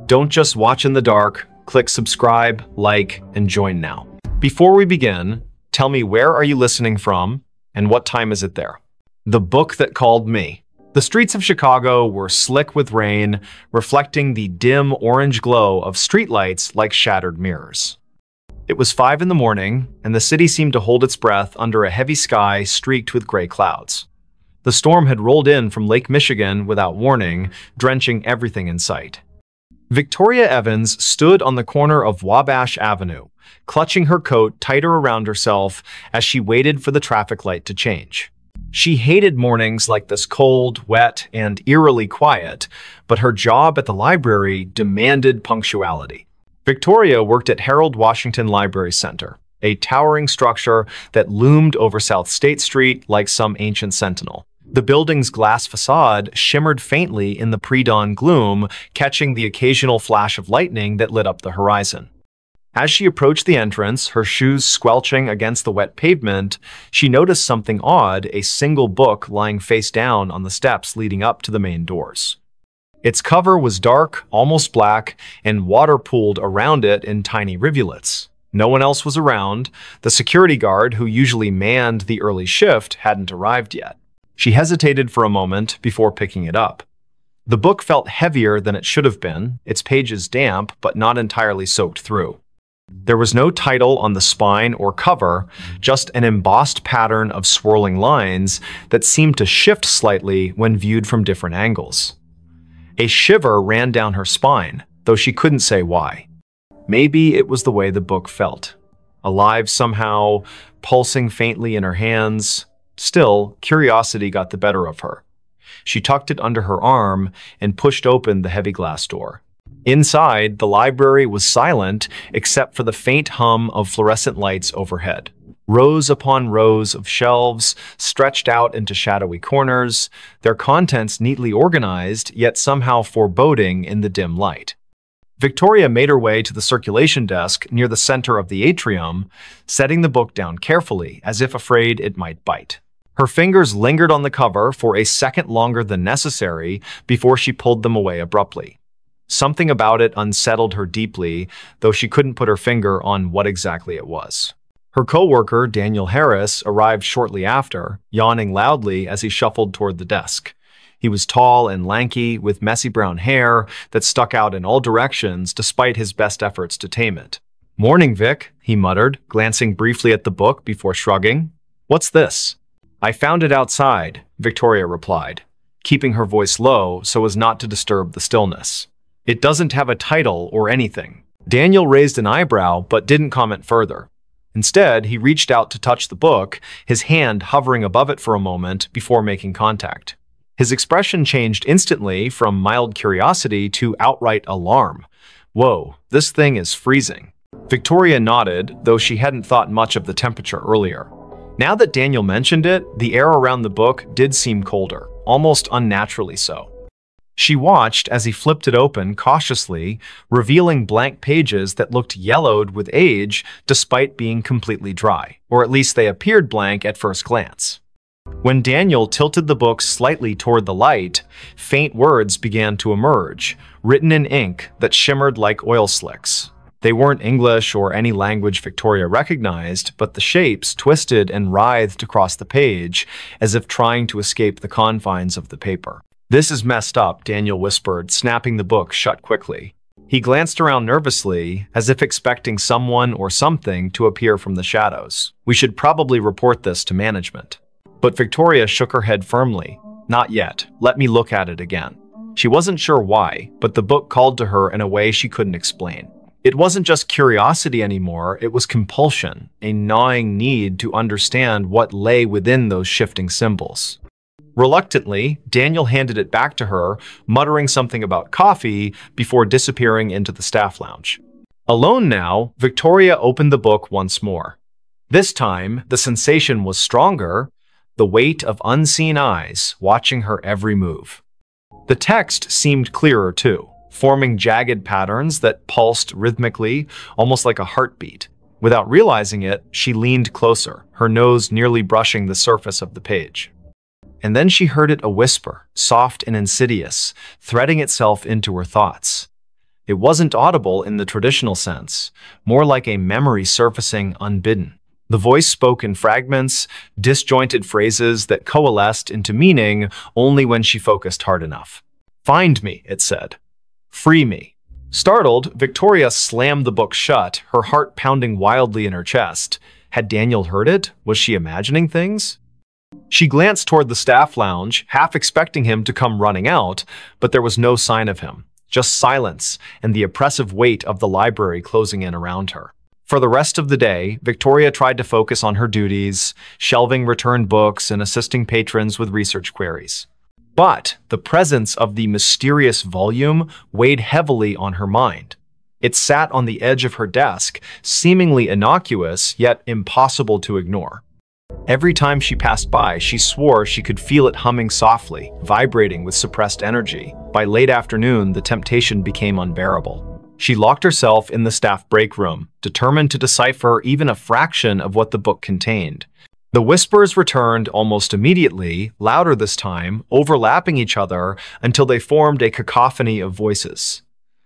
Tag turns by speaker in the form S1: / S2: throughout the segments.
S1: Don't just watch in the dark. Click subscribe, like, and join now. Before we begin, tell me, where are you listening from and what time is it there? The Book That Called Me. The streets of Chicago were slick with rain, reflecting the dim orange glow of streetlights like shattered mirrors. It was 5 in the morning, and the city seemed to hold its breath under a heavy sky streaked with gray clouds. The storm had rolled in from Lake Michigan without warning, drenching everything in sight. Victoria Evans stood on the corner of Wabash Avenue, clutching her coat tighter around herself as she waited for the traffic light to change. She hated mornings like this, cold, wet, and eerily quiet, but her job at the library demanded punctuality. Victoria worked at Harold Washington Library Center, a towering structure that loomed over South State Street like some ancient sentinel. The building's glass facade shimmered faintly in the pre-dawn gloom, catching the occasional flash of lightning that lit up the horizon. As she approached the entrance, her shoes squelching against the wet pavement, she noticed something odd: a single book lying face down on the steps leading up to the main doors. Its cover was dark, almost black, and water pooled around it in tiny rivulets. No one else was around. The security guard, who usually manned the early shift, hadn't arrived yet. She hesitated for a moment before picking it up. The book felt heavier than it should have been, its pages damp but not entirely soaked through. There was no title on the spine or cover, just an embossed pattern of swirling lines that seemed to shift slightly when viewed from different angles. A shiver ran down her spine, though she couldn't say why. Maybe it was the way the book felt. Alive somehow, pulsing faintly in her hands. Still, curiosity got the better of her. She tucked it under her arm and pushed open the heavy glass door. Inside, the library was silent except for the faint hum of fluorescent lights overhead. Rows upon rows of shelves stretched out into shadowy corners, their contents neatly organized, yet somehow foreboding in the dim light. Victoria made her way to the circulation desk near the center of the atrium, setting the book down carefully, as if afraid it might bite. Her fingers lingered on the cover for a second longer than necessary before she pulled them away abruptly. Something about it unsettled her deeply, though she couldn't put her finger on what exactly it was. Her co-worker, Daniel Harris, arrived shortly after, yawning loudly as he shuffled toward the desk. He was tall and lanky, with messy brown hair that stuck out in all directions despite his best efforts to tame it. "Morning, Vic," he muttered, glancing briefly at the book before shrugging. "What's this?" "I found it outside," Victoria replied, keeping her voice low so as not to disturb the stillness. "It doesn't have a title or anything." Daniel raised an eyebrow but didn't comment further. Instead, he reached out to touch the book, his hand hovering above it for a moment before making contact. His expression changed instantly from mild curiosity to outright alarm. "Whoa, this thing is freezing." Victoria nodded, though she hadn't thought much of the temperature earlier. Now that Daniel mentioned it, the air around the book did seem colder, almost unnaturally so. She watched as he flipped it open cautiously, revealing blank pages that looked yellowed with age despite being completely dry, or at least they appeared blank at first glance. When Daniel tilted the book slightly toward the light, faint words began to emerge, written in ink that shimmered like oil slicks. They weren't English or any language Victoria recognized, but the shapes twisted and writhed across the page as if trying to escape the confines of the paper. "This is messed up," Daniel whispered, snapping the book shut quickly. He glanced around nervously, as if expecting someone or something to appear from the shadows. "We should probably report this to management." But Victoria shook her head firmly. "Not yet. Let me look at it again." She wasn't sure why, but the book called to her in a way she couldn't explain. It wasn't just curiosity anymore, it was compulsion, a gnawing need to understand what lay within those shifting symbols. Reluctantly, Daniel handed it back to her, muttering something about coffee before disappearing into the staff lounge. Alone now, Victoria opened the book once more. This time, the sensation was stronger, the weight of unseen eyes watching her every move. The text seemed clearer too, forming jagged patterns that pulsed rhythmically, almost like a heartbeat. Without realizing it, she leaned closer, her nose nearly brushing the surface of the page. And then she heard it, a whisper, soft and insidious, threading itself into her thoughts. It wasn't audible in the traditional sense, more like a memory surfacing unbidden. The voice spoke in fragments, disjointed phrases that coalesced into meaning only when she focused hard enough. "Find me," it said. "Free me." Startled, Victoria slammed the book shut, her heart pounding wildly in her chest. Had Daniel heard it? Was she imagining things? She glanced toward the staff lounge, half expecting him to come running out, but there was no sign of him. Just silence and the oppressive weight of the library closing in around her. For the rest of the day, Victoria tried to focus on her duties, shelving returned books and assisting patrons with research queries. But the presence of the mysterious volume weighed heavily on her mind. It sat on the edge of her desk, seemingly innocuous, yet impossible to ignore. Every time she passed by, she swore she could feel it humming softly, vibrating with suppressed energy. By late afternoon, the temptation became unbearable. She locked herself in the staff break room, determined to decipher even a fraction of what the book contained. The whispers returned almost immediately, louder this time, overlapping each other until they formed a cacophony of voices.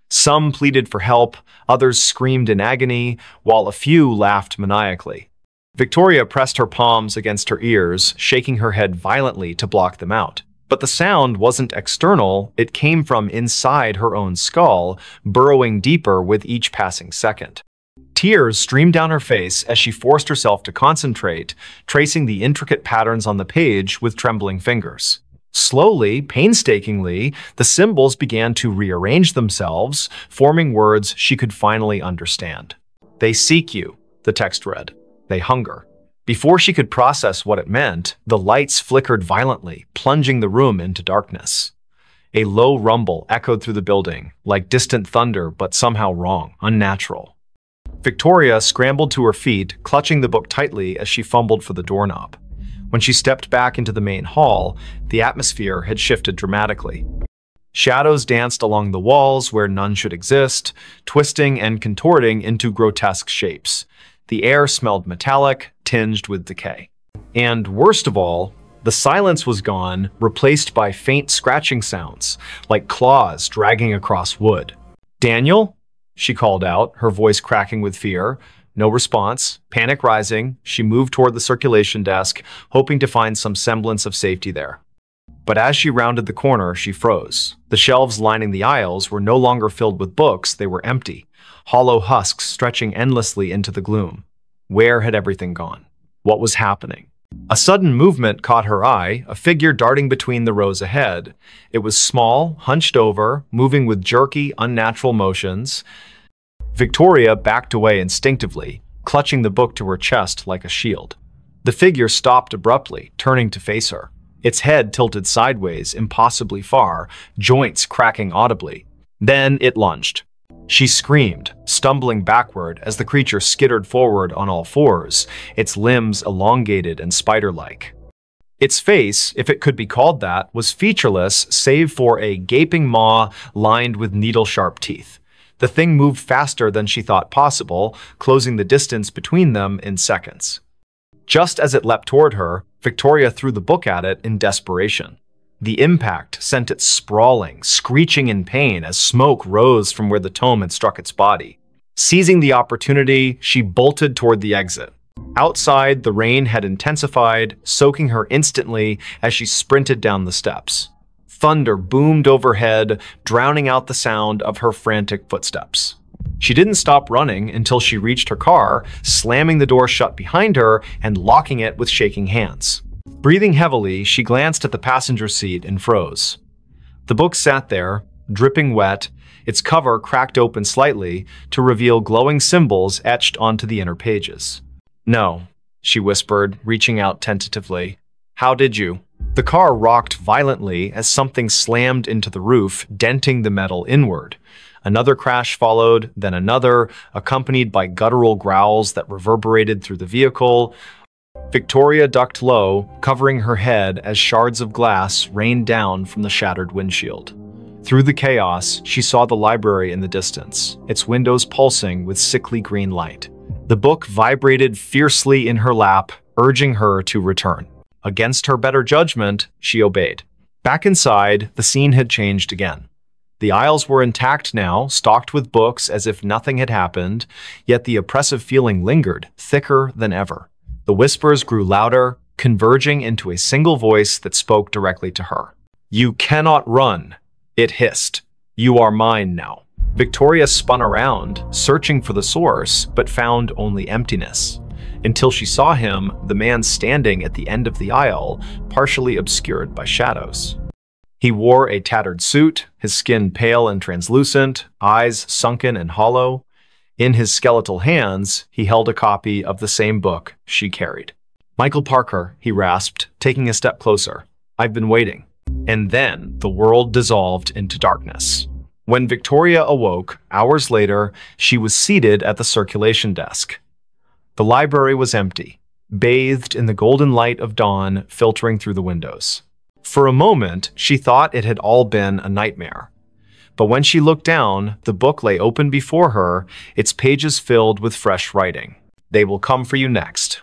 S1: Some pleaded for help, others screamed in agony, while a few laughed maniacally. Victoria pressed her palms against her ears, shaking her head violently to block them out. But the sound wasn't external, it came from inside her own skull, burrowing deeper with each passing second. Tears streamed down her face as she forced herself to concentrate, tracing the intricate patterns on the page with trembling fingers. Slowly, painstakingly, the symbols began to rearrange themselves, forming words she could finally understand. "They seek you," the text read. "They hunger." Before she could process what it meant, the lights flickered violently, plunging the room into darkness. A low rumble echoed through the building, like distant thunder, but somehow wrong, unnatural. Victoria scrambled to her feet, clutching the book tightly as she fumbled for the doorknob. When she stepped back into the main hall, the atmosphere had shifted dramatically. Shadows danced along the walls where none should exist, twisting and contorting into grotesque shapes. The air smelled metallic, tinged with decay. And worst of all, the silence was gone, replaced by faint scratching sounds, like claws dragging across wood. "Daniel?" she called out, her voice cracking with fear. No response. Panic rising, she moved toward the circulation desk, hoping to find some semblance of safety there. But as she rounded the corner, she froze. The shelves lining the aisles were no longer filled with books, they were empty, hollow husks stretching endlessly into the gloom. Where had everything gone? What was happening? A sudden movement caught her eye, a figure darting between the rows ahead. It was small, hunched over, moving with jerky, unnatural motions. Victoria backed away instinctively, clutching the book to her chest like a shield. The figure stopped abruptly, turning to face her. Its head tilted sideways, impossibly far, joints cracking audibly. Then it lunged. She screamed, stumbling backward as the creature skittered forward on all fours, its limbs elongated and spider-like. Its face, if it could be called that, was featureless save for a gaping maw lined with needle-sharp teeth. The thing moved faster than she thought possible, closing the distance between them in seconds. Just as it leapt toward her, Victoria threw the book at it in desperation. The impact sent it sprawling, screeching in pain as smoke rose from where the tome had struck its body. Seizing the opportunity, she bolted toward the exit. Outside, the rain had intensified, soaking her instantly as she sprinted down the steps. Thunder boomed overhead, drowning out the sound of her frantic footsteps. She didn't stop running until she reached her car, slamming the door shut behind her and locking it with shaking hands. Breathing heavily, she glanced at the passenger seat and froze. The book sat there, dripping wet, its cover cracked open slightly to reveal glowing symbols etched onto the inner pages. "No," she whispered, reaching out tentatively. "How did you?" The car rocked violently as something slammed into the roof, denting the metal inward. Another crash followed, then another, accompanied by guttural growls that reverberated through the vehicle. Victoria ducked low, covering her head as shards of glass rained down from the shattered windshield. Through the chaos, she saw the library in the distance, its windows pulsing with sickly green light. The book vibrated fiercely in her lap, urging her to return. Against her better judgment, she obeyed. Back inside, the scene had changed again. The aisles were intact now, stocked with books as if nothing had happened, yet the oppressive feeling lingered, thicker than ever. The whispers grew louder, converging into a single voice that spoke directly to her. "You cannot run," it hissed. "You are mine now." Victoria spun around, searching for the source, but found only emptiness. Until she saw him, the man standing at the end of the aisle, partially obscured by shadows. He wore a tattered suit, his skin pale and translucent, eyes sunken and hollow. In his skeletal hands, he held a copy of the same book she carried. "Michael Parker," he rasped, taking a step closer. "I've been waiting." And then the world dissolved into darkness. When Victoria awoke, hours later, she was seated at the circulation desk. The library was empty, bathed in the golden light of dawn filtering through the windows. For a moment, she thought it had all been a nightmare. But when she looked down, the book lay open before her, its pages filled with fresh writing. "They will come for you next."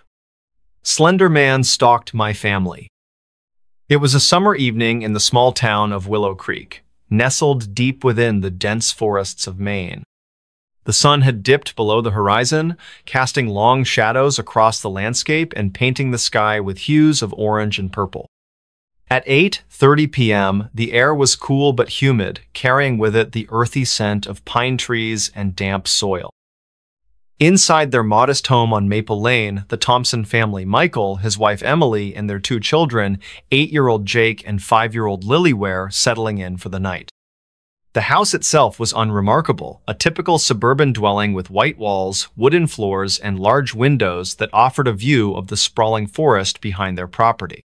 S1: Slender Man Stalked My Family. It was a summer evening in the small town of Willow Creek, nestled deep within the dense forests of Maine. The sun had dipped below the horizon, casting long shadows across the landscape and painting the sky with hues of orange and purple. At 8:30 p.m., the air was cool but humid, carrying with it the earthy scent of pine trees and damp soil. Inside their modest home on Maple Lane, the Thompson family, Michael, his wife Emily, and their two children, 8-year-old Jake and 5-year-old Lily, were settling in for the night. The house itself was unremarkable, a typical suburban dwelling with white walls, wooden floors, and large windows that offered a view of the sprawling forest behind their property.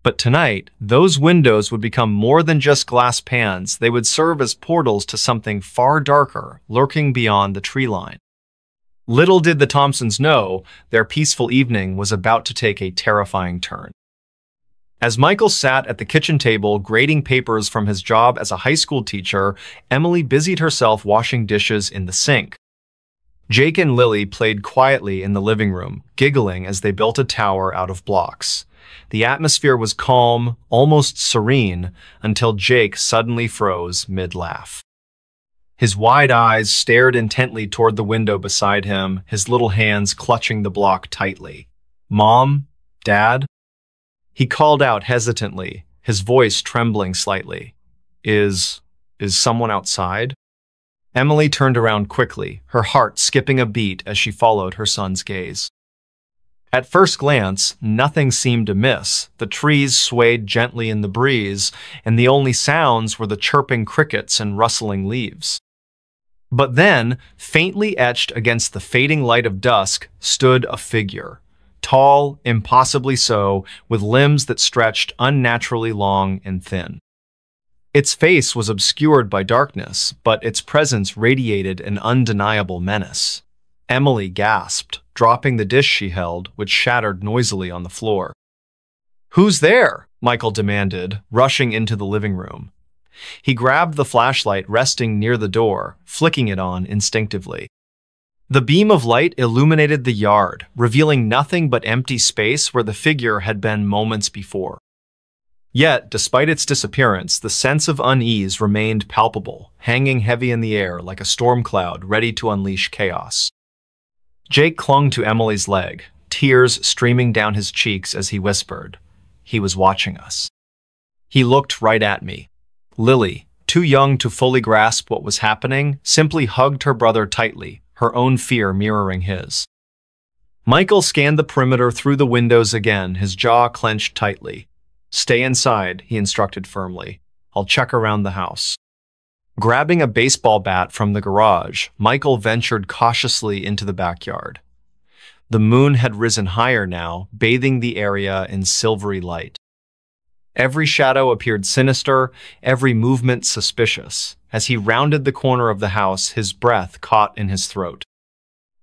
S1: But tonight, those windows would become more than just glass pans. They would serve as portals to something far darker, lurking beyond the tree line. Little did the Thompsons know, their peaceful evening was about to take a terrifying turn. As Michael sat at the kitchen table grading papers from his job as a high school teacher, Emily busied herself washing dishes in the sink. Jake and Lily played quietly in the living room, giggling as they built a tower out of blocks. The atmosphere was calm, almost serene, until Jake suddenly froze mid-laugh. His wide eyes stared intently toward the window beside him, his little hands clutching the block tightly. "Mom? Dad?" He called out hesitantly, his voice trembling slightly. Is someone outside?" Emily turned around quickly, her heart skipping a beat as she followed her son's gaze. At first glance, nothing seemed amiss. The trees swayed gently in the breeze, and the only sounds were the chirping crickets and rustling leaves. But then, faintly etched against the fading light of dusk, stood a figure. Tall, impossibly so, with limbs that stretched unnaturally long and thin. Its face was obscured by darkness, but its presence radiated an undeniable menace. Emily gasped, dropping the dish she held, which shattered noisily on the floor. "Who's there?" Michael demanded, rushing into the living room. He grabbed the flashlight resting near the door, flicking it on instinctively. The beam of light illuminated the yard, revealing nothing but empty space where the figure had been moments before. Yet, despite its disappearance, the sense of unease remained palpable, hanging heavy in the air like a storm cloud ready to unleash chaos. Jake clung to Emily's leg, tears streaming down his cheeks as he whispered, "He was watching us." He looked right at me. Lily, too young to fully grasp what was happening, simply hugged her brother tightly, her own fear mirroring his. Michael scanned the perimeter through the windows again, his jaw clenched tightly. "Stay inside," he instructed firmly. "I'll check around the house." Grabbing a baseball bat from the garage, Michael ventured cautiously into the backyard. The moon had risen higher now, bathing the area in silvery light. Every shadow appeared sinister, every movement suspicious. As he rounded the corner of the house, his breath caught in his throat.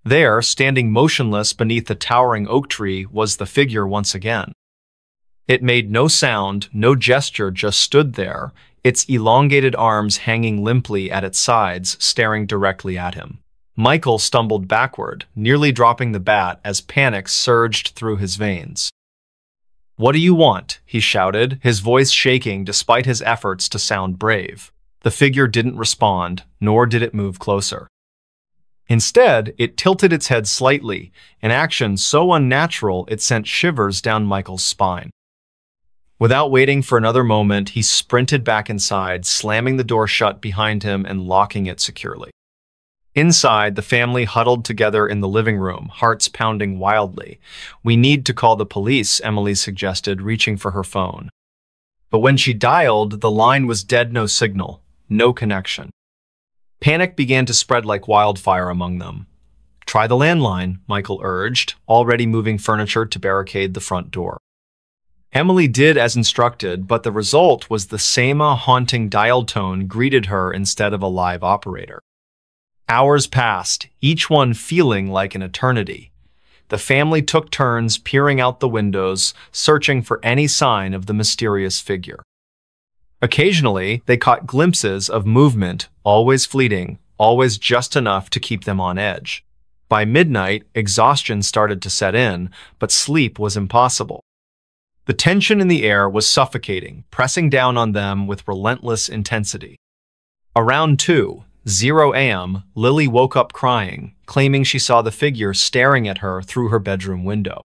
S1: There, standing motionless beneath the towering oak tree, was the figure once again. It made no sound, no gesture, just stood there, its elongated arms hanging limply at its sides, staring directly at him. Michael stumbled backward, nearly dropping the bat as panic surged through his veins. "What do you want?" he shouted, his voice shaking despite his efforts to sound brave. The figure didn't respond, nor did it move closer. Instead, it tilted its head slightly, an action so unnatural it sent shivers down Michael's spine. Without waiting for another moment, he sprinted back inside, slamming the door shut behind him and locking it securely. Inside, the family huddled together in the living room, hearts pounding wildly. "We need to call the police," Emily suggested, reaching for her phone. But when she dialed, the line was dead, no signal, no connection. Panic began to spread like wildfire among them. "Try the landline," Michael urged, already moving furniture to barricade the front door. Emily did as instructed, but the result was the same haunting dial tone greeted her instead of a live operator. Hours passed, each one feeling like an eternity. The family took turns peering out the windows, searching for any sign of the mysterious figure. Occasionally, they caught glimpses of movement, always fleeting, always just enough to keep them on edge. By midnight, exhaustion started to set in, but sleep was impossible. The tension in the air was suffocating, pressing down on them with relentless intensity. Around 2:00 a.m., Lily woke up crying, claiming she saw the figure staring at her through her bedroom window.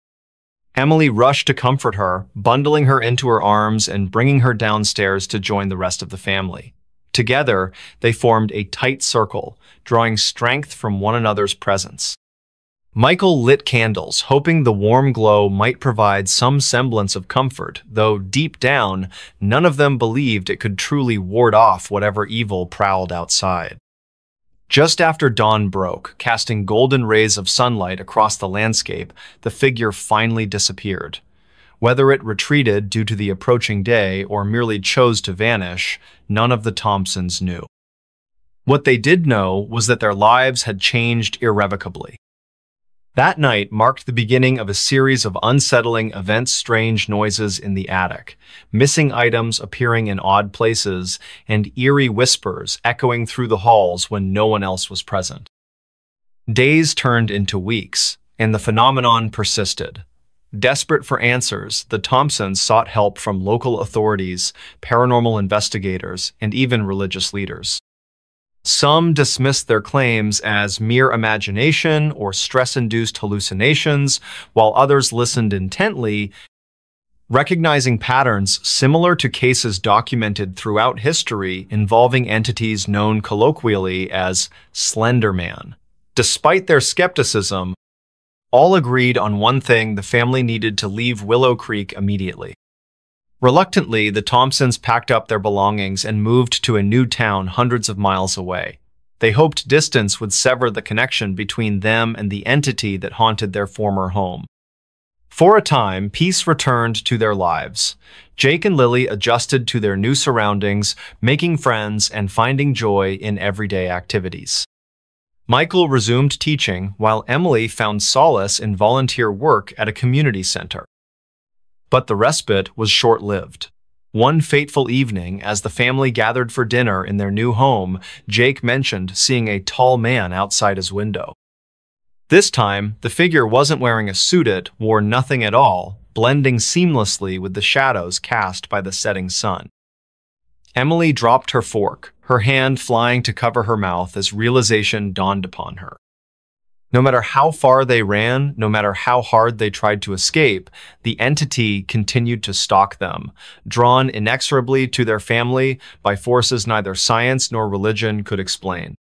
S1: Emily rushed to comfort her, bundling her into her arms and bringing her downstairs to join the rest of the family. Together, they formed a tight circle, drawing strength from one another's presence. Michael lit candles, hoping the warm glow might provide some semblance of comfort, though deep down, none of them believed it could truly ward off whatever evil prowled outside. Just after dawn broke, casting golden rays of sunlight across the landscape, the figure finally disappeared. Whether it retreated due to the approaching day or merely chose to vanish, none of the Thompsons knew. What they did know was that their lives had changed irrevocably. That night marked the beginning of a series of unsettling events, strange noises in the attic, missing items appearing in odd places, and eerie whispers echoing through the halls when no one else was present. Days turned into weeks, and the phenomenon persisted. Desperate for answers, the Thompsons sought help from local authorities, paranormal investigators, and even religious leaders. Some dismissed their claims as mere imagination or stress-induced hallucinations, while others listened intently, recognizing patterns similar to cases documented throughout history involving entities known colloquially as Slender Man. Despite their skepticism, all agreed on one thing: the family needed to leave Willow Creek immediately. Reluctantly, the Thompsons packed up their belongings and moved to a new town hundreds of miles away. They hoped distance would sever the connection between them and the entity that haunted their former home. For a time, peace returned to their lives. Jake and Lily adjusted to their new surroundings, making friends and finding joy in everyday activities. Michael resumed teaching, while Emily found solace in volunteer work at a community center. But the respite was short-lived. One fateful evening, as the family gathered for dinner in their new home, Jake mentioned seeing a tall man outside his window. This time, the figure wasn't wearing a suit, it wore nothing at all, blending seamlessly with the shadows cast by the setting sun. Emily dropped her fork, her hand flying to cover her mouth as realization dawned upon her. No matter how far they ran, no matter how hard they tried to escape, the entity continued to stalk them, drawn inexorably to their family by forces neither science nor religion could explain.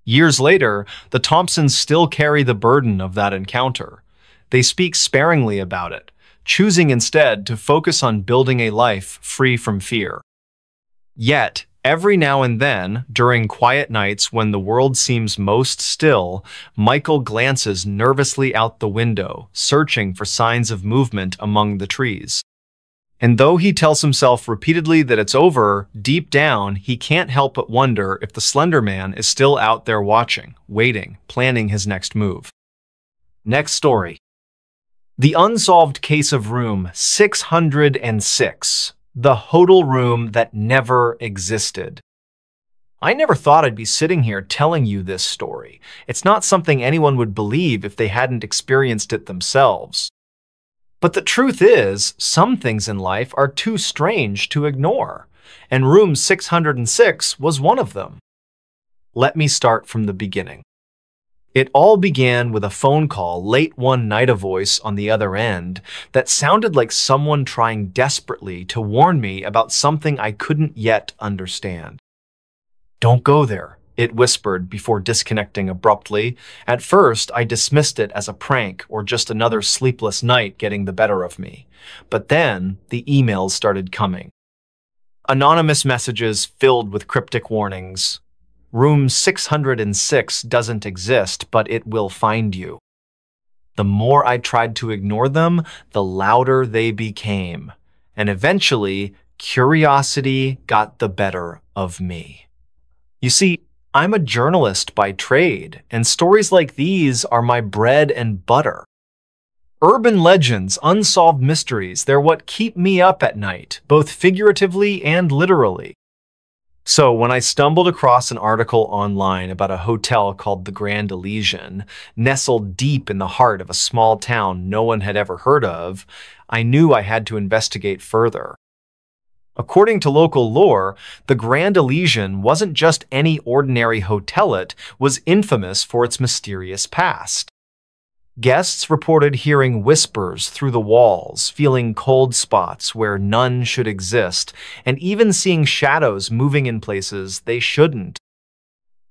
S1: Years later, the Thompsons still carry the burden of that encounter. They speak sparingly about it, choosing instead to focus on building a life free from fear. Yet, every now and then, during quiet nights when the world seems most still, Michael glances nervously out the window, searching for signs of movement among the trees. And though he tells himself repeatedly that it's over, deep down, he can't help but wonder if the Slender Man is still out there watching, waiting, planning his next move. Next story. The Unsolved Case of Room 606. The Hotel Room That Never Existed. I never thought I'd be sitting here telling you this story. It's not something anyone would believe if they hadn't experienced it themselves. But the truth is, some things in life are too strange to ignore. and room 606 was one of them. Let me start from the beginning. It all began with a phone call late one night, a voice on the other end that sounded like someone trying desperately to warn me about something I couldn't yet understand. "Don't go there," it whispered before disconnecting abruptly. At first, I dismissed it as a prank or just another sleepless night getting the better of me. But then, the emails started coming. Anonymous messages filled with cryptic warnings. "Room 606 doesn't exist, but it will find you." The more I tried to ignore them, the louder they became. And eventually, curiosity got the better of me. You see, I'm a journalist by trade, and stories like these are my bread and butter. Urban legends, unsolved mysteries, they're what keep me up at night, both figuratively and literally. So when I stumbled across an article online about a hotel called the Grand Elysian, nestled deep in the heart of a small town no one had ever heard of, I knew I had to investigate further. According to local lore, the Grand Elysian wasn't just any ordinary hotel, it was infamous for its mysterious past. Guests reported hearing whispers through the walls, feeling cold spots where none should exist, and even seeing shadows moving in places they shouldn't.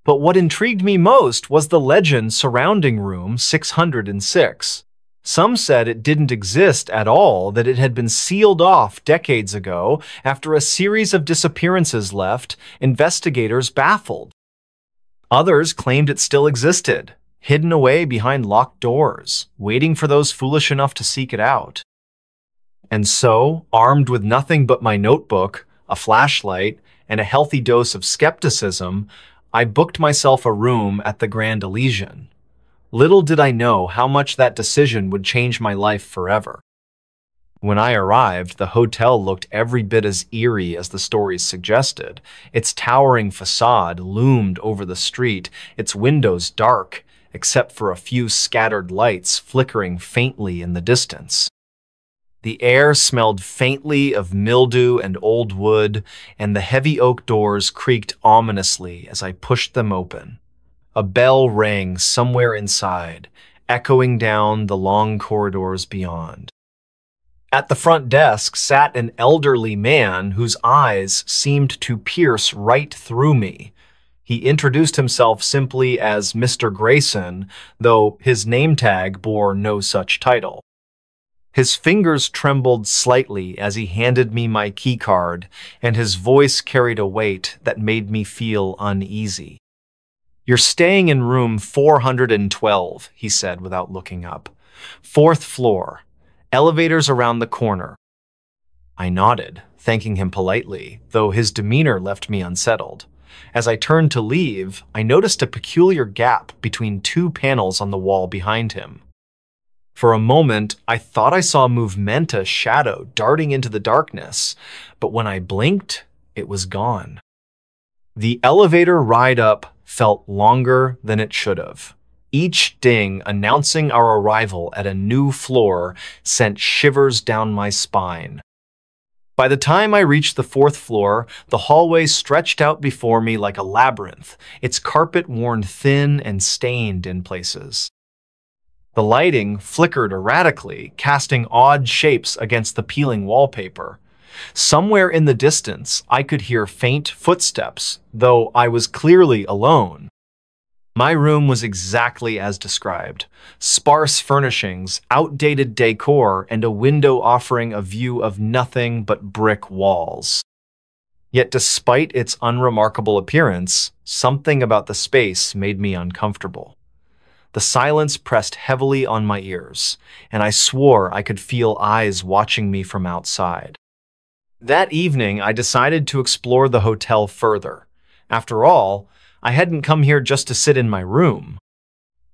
S1: But what intrigued me most was the legend surrounding room 606. Some said it didn't exist at all, that it had been sealed off decades ago after a series of disappearances left investigators baffled. Others claimed it still existed, hidden away behind locked doors, waiting for those foolish enough to seek it out. And so, armed with nothing but my notebook, a flashlight, and a healthy dose of skepticism, I booked myself a room at the Grand Elysian. Little did I know how much that decision would change my life forever. When I arrived, the hotel looked every bit as eerie as the stories suggested. Its towering facade loomed over the street, its windows dark, except for a few scattered lights flickering faintly in the distance. The air smelled faintly of mildew and old wood, and the heavy oak doors creaked ominously as I pushed them open. A bell rang somewhere inside, echoing down the long corridors beyond. At the front desk sat an elderly man whose eyes seemed to pierce right through me. He introduced himself simply as Mr. Grayson, though his name tag bore no such title. His fingers trembled slightly as he handed me my keycard, and his voice carried a weight that made me feel uneasy. "You're staying in room 412, he said without looking up. "4th floor. Elevators around the corner." I nodded, thanking him politely, though his demeanor left me unsettled. As I turned to leave, I noticed a peculiar gap between two panels on the wall behind him. For a moment, I thought I saw a movementa shadow darting into the darkness, but when I blinked, it was gone. The elevator ride up felt longer than it should have. Each ding announcing our arrival at a new floor sent shivers down my spine. By the time I reached the 4th floor, the hallway stretched out before me like a labyrinth, its carpet worn thin and stained in places. The lighting flickered erratically, casting odd shapes against the peeling wallpaper. Somewhere in the distance, I could hear faint footsteps, though I was clearly alone. My room was exactly as described. Sparse furnishings, outdated decor, and a window offering a view of nothing but brick walls. Yet despite its unremarkable appearance, something about the space made me uncomfortable. The silence pressed heavily on my ears, and I swore I could feel eyes watching me from outside. That evening, I decided to explore the hotel further. After all, I hadn't come here just to sit in my room.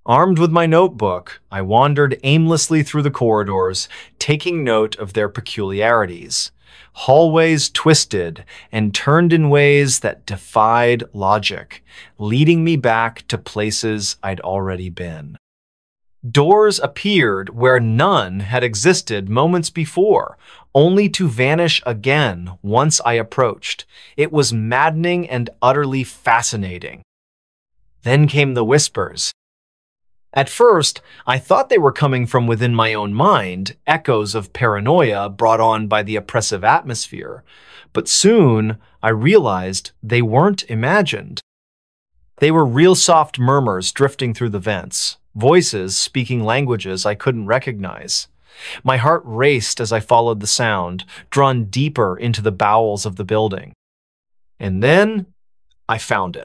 S1: Armed with my notebook, I wandered aimlessly through the corridors, taking note of their peculiarities. Hallways twisted and turned in ways that defied logic, leading me back to places I'd already been. Doors appeared where none had existed moments before, only to vanish again once I approached. It was maddening and utterly fascinating. Then came the whispers. At first, I thought they were coming from within my own mind, echoes of paranoia brought on by the oppressive atmosphere. But soon, I realized they weren't imagined. They were real soft murmurs drifting through the vents, voices speaking languages I couldn't recognize. My heart raced as I followed the sound, drawn deeper into the bowels of the building. And then, I found it.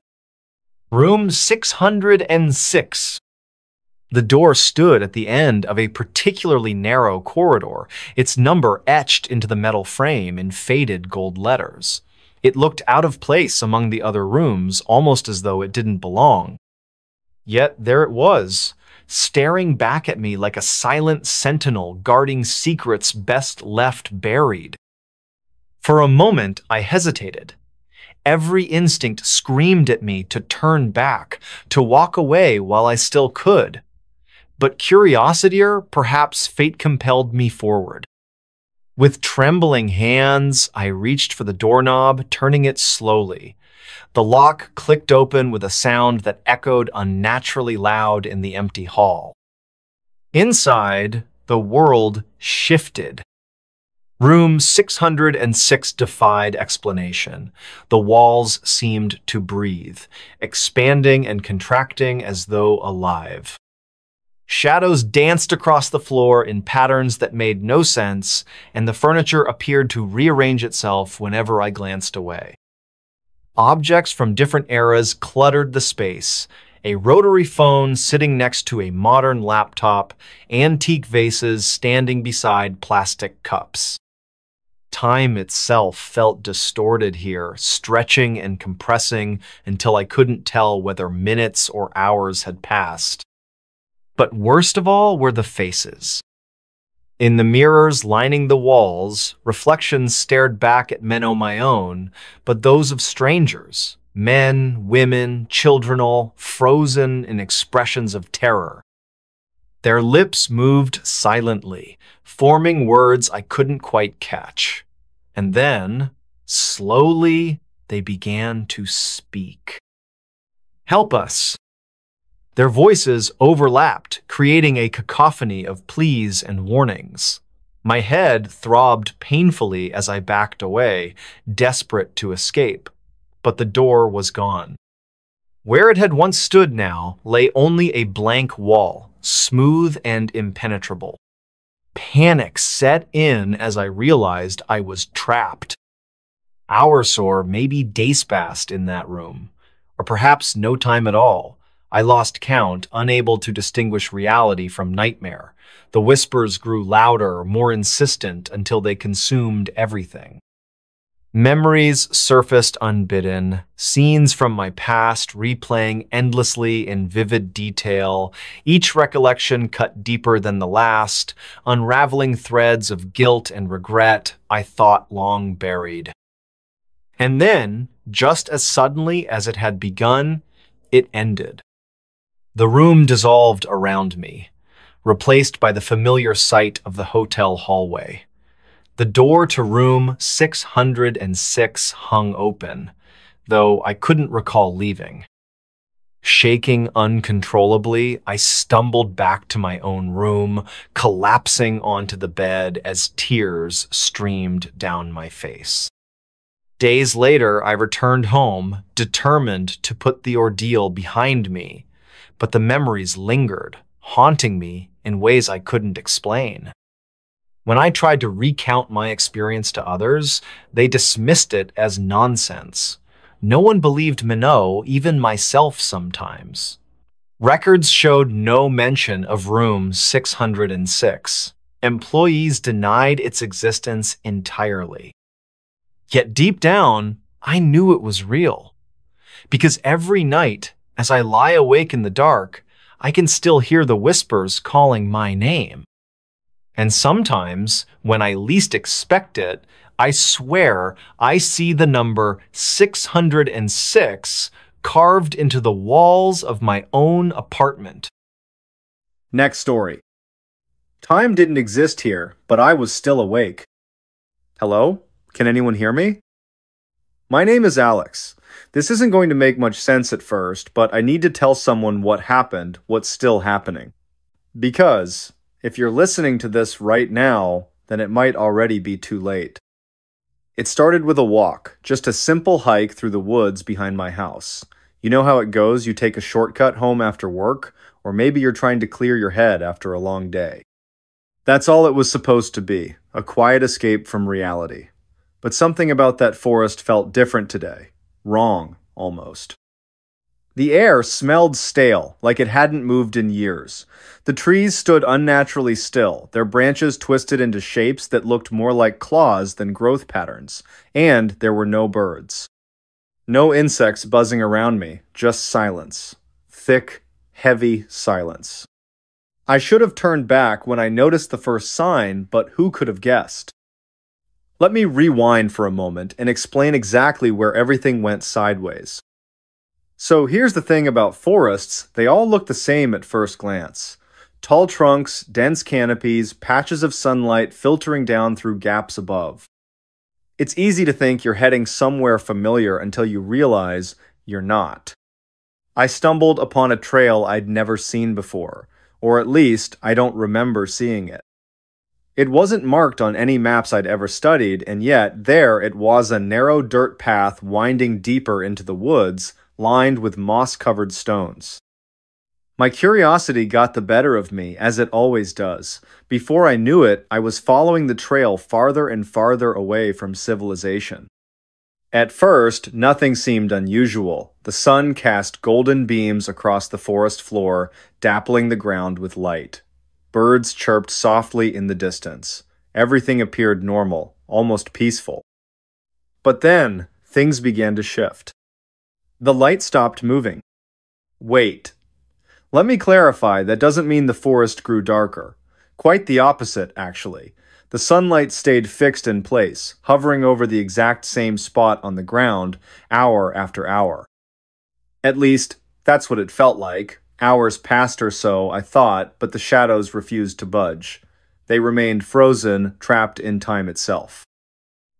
S1: Room 606. The door stood at the end of a particularly narrow corridor, its number etched into the metal frame in faded gold letters. It looked out of place among the other rooms, almost as though it didn't belong. Yet there it was, staring back at me like a silent sentinel guarding secrets best left buried. For a moment, I hesitated. Every instinct screamed at me to turn back, to walk away while I still could. But curiosity, or perhaps fate, compelled me forward. With trembling hands, I reached for the doorknob, turning it slowly. The lock clicked open with a sound that echoed unnaturally loud in the empty hall. Inside, the world shifted. Room 606 defied explanation. The walls seemed to breathe, expanding and contracting as though alive. Shadows danced across the floor in patterns that made no sense, and the furniture appeared to rearrange itself whenever I glanced away. Objects from different eras cluttered the space, a rotary phone sitting next to a modern laptop, antique vases standing beside plastic cups. Time itself felt distorted here, stretching and compressing until I couldn't tell whether minutes or hours had passed. But worst of all were the faces. In the mirrors lining the walls, reflections stared back at men my own, but those of strangers, men, women, children, all frozen in expressions of terror. Their lips moved silently, forming words I couldn't quite catch. And then, slowly, they began to speak. "Help us!" Their voices overlapped, creating a cacophony of pleas and warnings. My head throbbed painfully as I backed away, desperate to escape, but the door was gone. Where it had once stood now lay only a blank wall, smooth and impenetrable. Panic set in as I realized I was trapped. Hours or maybe days passed in that room, or perhaps no time at all. I lost count, unable to distinguish reality from nightmare. The whispers grew louder, more insistent, until they consumed everything. Memories surfaced unbidden, scenes from my past replaying endlessly in vivid detail, each recollection cut deeper than the last, unraveling threads of guilt and regret I thought long buried. And then, just as suddenly as it had begun, it ended. The room dissolved around me, replaced by the familiar sight of the hotel hallway. The door to room 606 hung open, though I couldn't recall leaving. Shaking uncontrollably, I stumbled back to my own room, collapsing onto the bed as tears streamed down my face. Days later, I returned home, determined to put the ordeal behind me. But the memories lingered, haunting me in ways I couldn't explain. When I tried to recount my experience to others, they dismissed it as nonsense. No one believed Minot, even myself sometimes. Records showed no mention of room 606. Employees denied its existence entirely. Yet deep down, I knew it was real. Because every night, as I lie awake in the dark, I can still hear the whispers calling my name. And sometimes, when I least expect it, I swear I see the number 606 carved into the walls of my own apartment. Next story. Time didn't exist here, but I was still awake. Hello? Can anyone hear me? My name is Alex. This isn't going to make much sense at first, but I need to tell someone what happened, what's still happening. Because, if you're listening to this right now, then it might already be too late. It started with a walk, just a simple hike through the woods behind my house. You know how it goes, you take a shortcut home after work, or maybe you're trying to clear your head after a long day. That's all it was supposed to be, a quiet escape from reality. But something about that forest felt different today. Wrong, almost. The air smelled stale, like it hadn't moved in years. The trees stood unnaturally still, their branches twisted into shapes that looked more like claws than growth patterns, and there were no birds. No insects buzzing around me, just silence. Thick, heavy silence. I should have turned back when I noticed the first sign, but who could have guessed? Let me rewind for a moment and explain exactly where everything went sideways. So here's the thing about forests, they all look the same at first glance. Tall trunks, dense canopies, patches of sunlight filtering down through gaps above. It's easy to think you're heading somewhere familiar until you realize you're not. I stumbled upon a trail I'd never seen before, or at least I don't remember seeing it. It wasn't marked on any maps I'd ever studied, and yet there it was, a narrow dirt path winding deeper into the woods, lined with moss-covered stones. My curiosity got the better of me, as it always does. Before I knew it, I was following the trail farther and farther away from civilization. At first, nothing seemed unusual. The sun cast golden beams across the forest floor, dappling the ground with light. Birds chirped softly in the distance. Everything appeared normal, almost peaceful. But then, things began to shift. The light stopped moving. Wait. Let me clarify, that doesn't mean the forest grew darker. Quite the opposite, actually. The sunlight stayed fixed in place, hovering over the exact same spot on the ground, hour after hour. At least, that's what it felt like. Hours passed or so, I thought, but the shadows refused to budge. They remained frozen, trapped in time itself.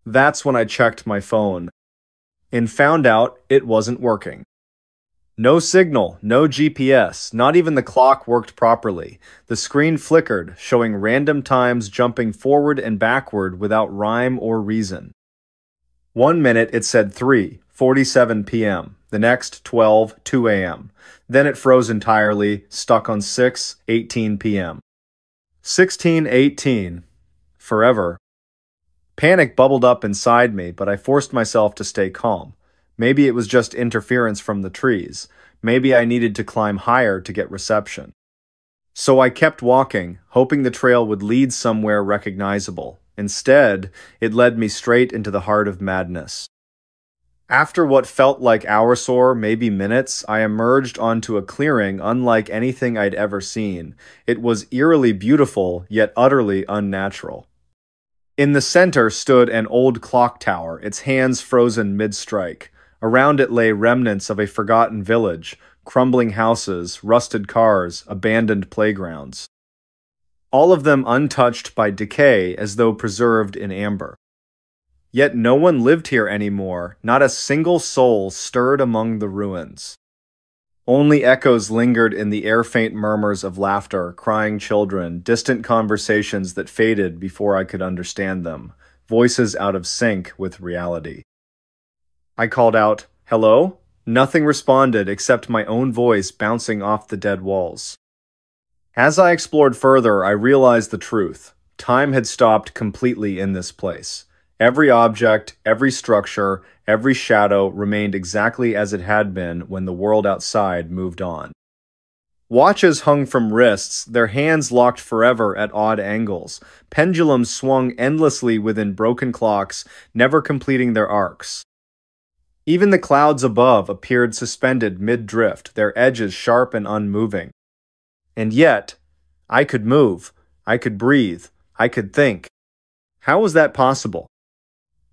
S1: That's when I checked my phone, and found out it wasn't working. No signal, no GPS, not even the clock worked properly. The screen flickered, showing random times jumping forward and backward without rhyme or reason. 1 minute it said 3:47 p.m., the next 12:02 a.m. Then it froze entirely, stuck on 6:18 p.m. 16:18. Forever. Panic bubbled up inside me, but I forced myself to stay calm. Maybe it was just interference from the trees. Maybe I needed to climb higher to get reception. So I kept walking, hoping the trail would lead somewhere recognizable. Instead, it led me straight into the heart of madness. After what felt like hours or maybe minutes, I emerged onto a clearing unlike anything I'd ever seen. It was eerily beautiful, yet utterly unnatural. In the center stood an old clock tower, its hands frozen mid-strike. Around it lay remnants of a forgotten village, crumbling houses, rusted cars, abandoned playgrounds. All of them untouched by decay, as though preserved in amber. Yet no one lived here anymore, not a single soul stirred among the ruins. Only echoes lingered in the air-faint murmurs of laughter, crying children, distant conversations that faded before I could understand them, voices out of sync with reality. I called out, "Hello?" Nothing responded except my own voice bouncing off the dead walls. As I explored further, I realized the truth. Time had stopped completely in this place. Every object, every structure, every shadow remained exactly as it had been when the world outside moved on. Watches hung from wrists, their hands locked forever at odd angles. Pendulums swung endlessly within broken clocks, never completing their arcs. Even the clouds above appeared suspended mid-drift, their edges sharp and unmoving. And yet, I could move, I could breathe, I could think. How was that possible?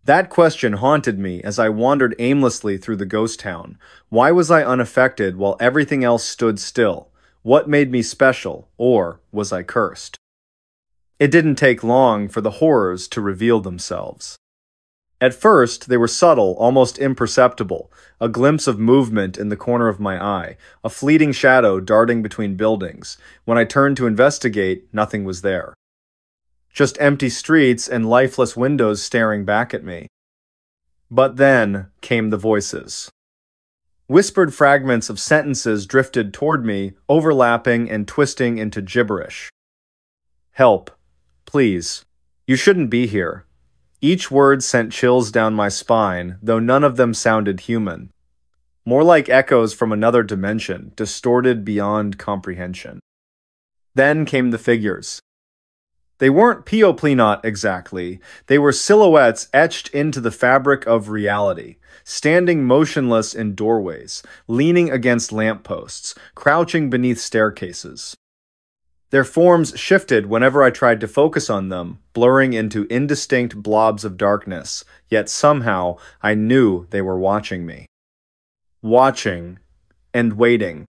S1: That question haunted me as I wandered aimlessly through the ghost town. Why was I unaffected while everything else stood still? What made me special, or was I cursed? It didn't take long for the horrors to reveal themselves. At first, they were subtle, almost imperceptible, a glimpse of movement in the corner of my eye, a fleeting shadow darting between buildings. When I turned to investigate, nothing was there. Just empty streets and lifeless windows staring back at me. But then came the voices. Whispered fragments of sentences drifted toward me, overlapping and twisting into gibberish. Help. Please. You shouldn't be here. Each word sent chills down my spine, though none of them sounded human. More like echoes from another dimension, distorted beyond comprehension. Then came the figures. They weren't Pioplinot exactly. They were silhouettes etched into the fabric of reality, standing motionless in doorways, leaning against lampposts, crouching beneath staircases. Their forms shifted whenever I tried to focus on them, blurring into indistinct blobs of darkness, yet somehow I knew they were watching me. Watching and waiting.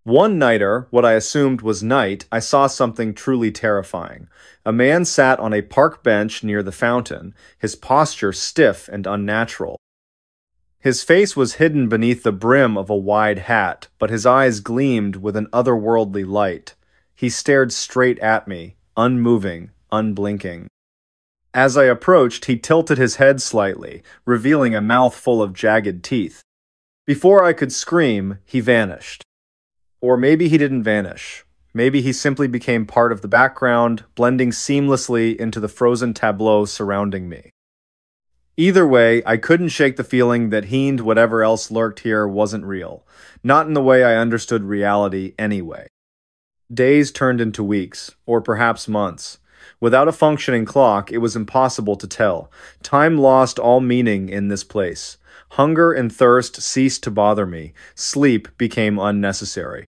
S1: One nighter, what I assumed was night, I saw something truly terrifying. A man sat on a park bench near the fountain, his posture stiff and unnatural. His face was hidden beneath the brim of a wide hat, but his eyes gleamed with an otherworldly light. He stared straight at me, unmoving, unblinking. As I approached, he tilted his head slightly, revealing a mouth full of jagged teeth. Before I could scream, he vanished. Or maybe he didn't vanish. Maybe he simply became part of the background, blending seamlessly into the frozen tableau surrounding me. Either way, I couldn't shake the feeling that he and whatever else lurked here wasn't real. Not in the way I understood reality anyway. Days turned into weeks, or perhaps months. Without a functioning clock, it was impossible to tell. Time lost all meaning in this place. Hunger and thirst ceased to bother me. Sleep became unnecessary.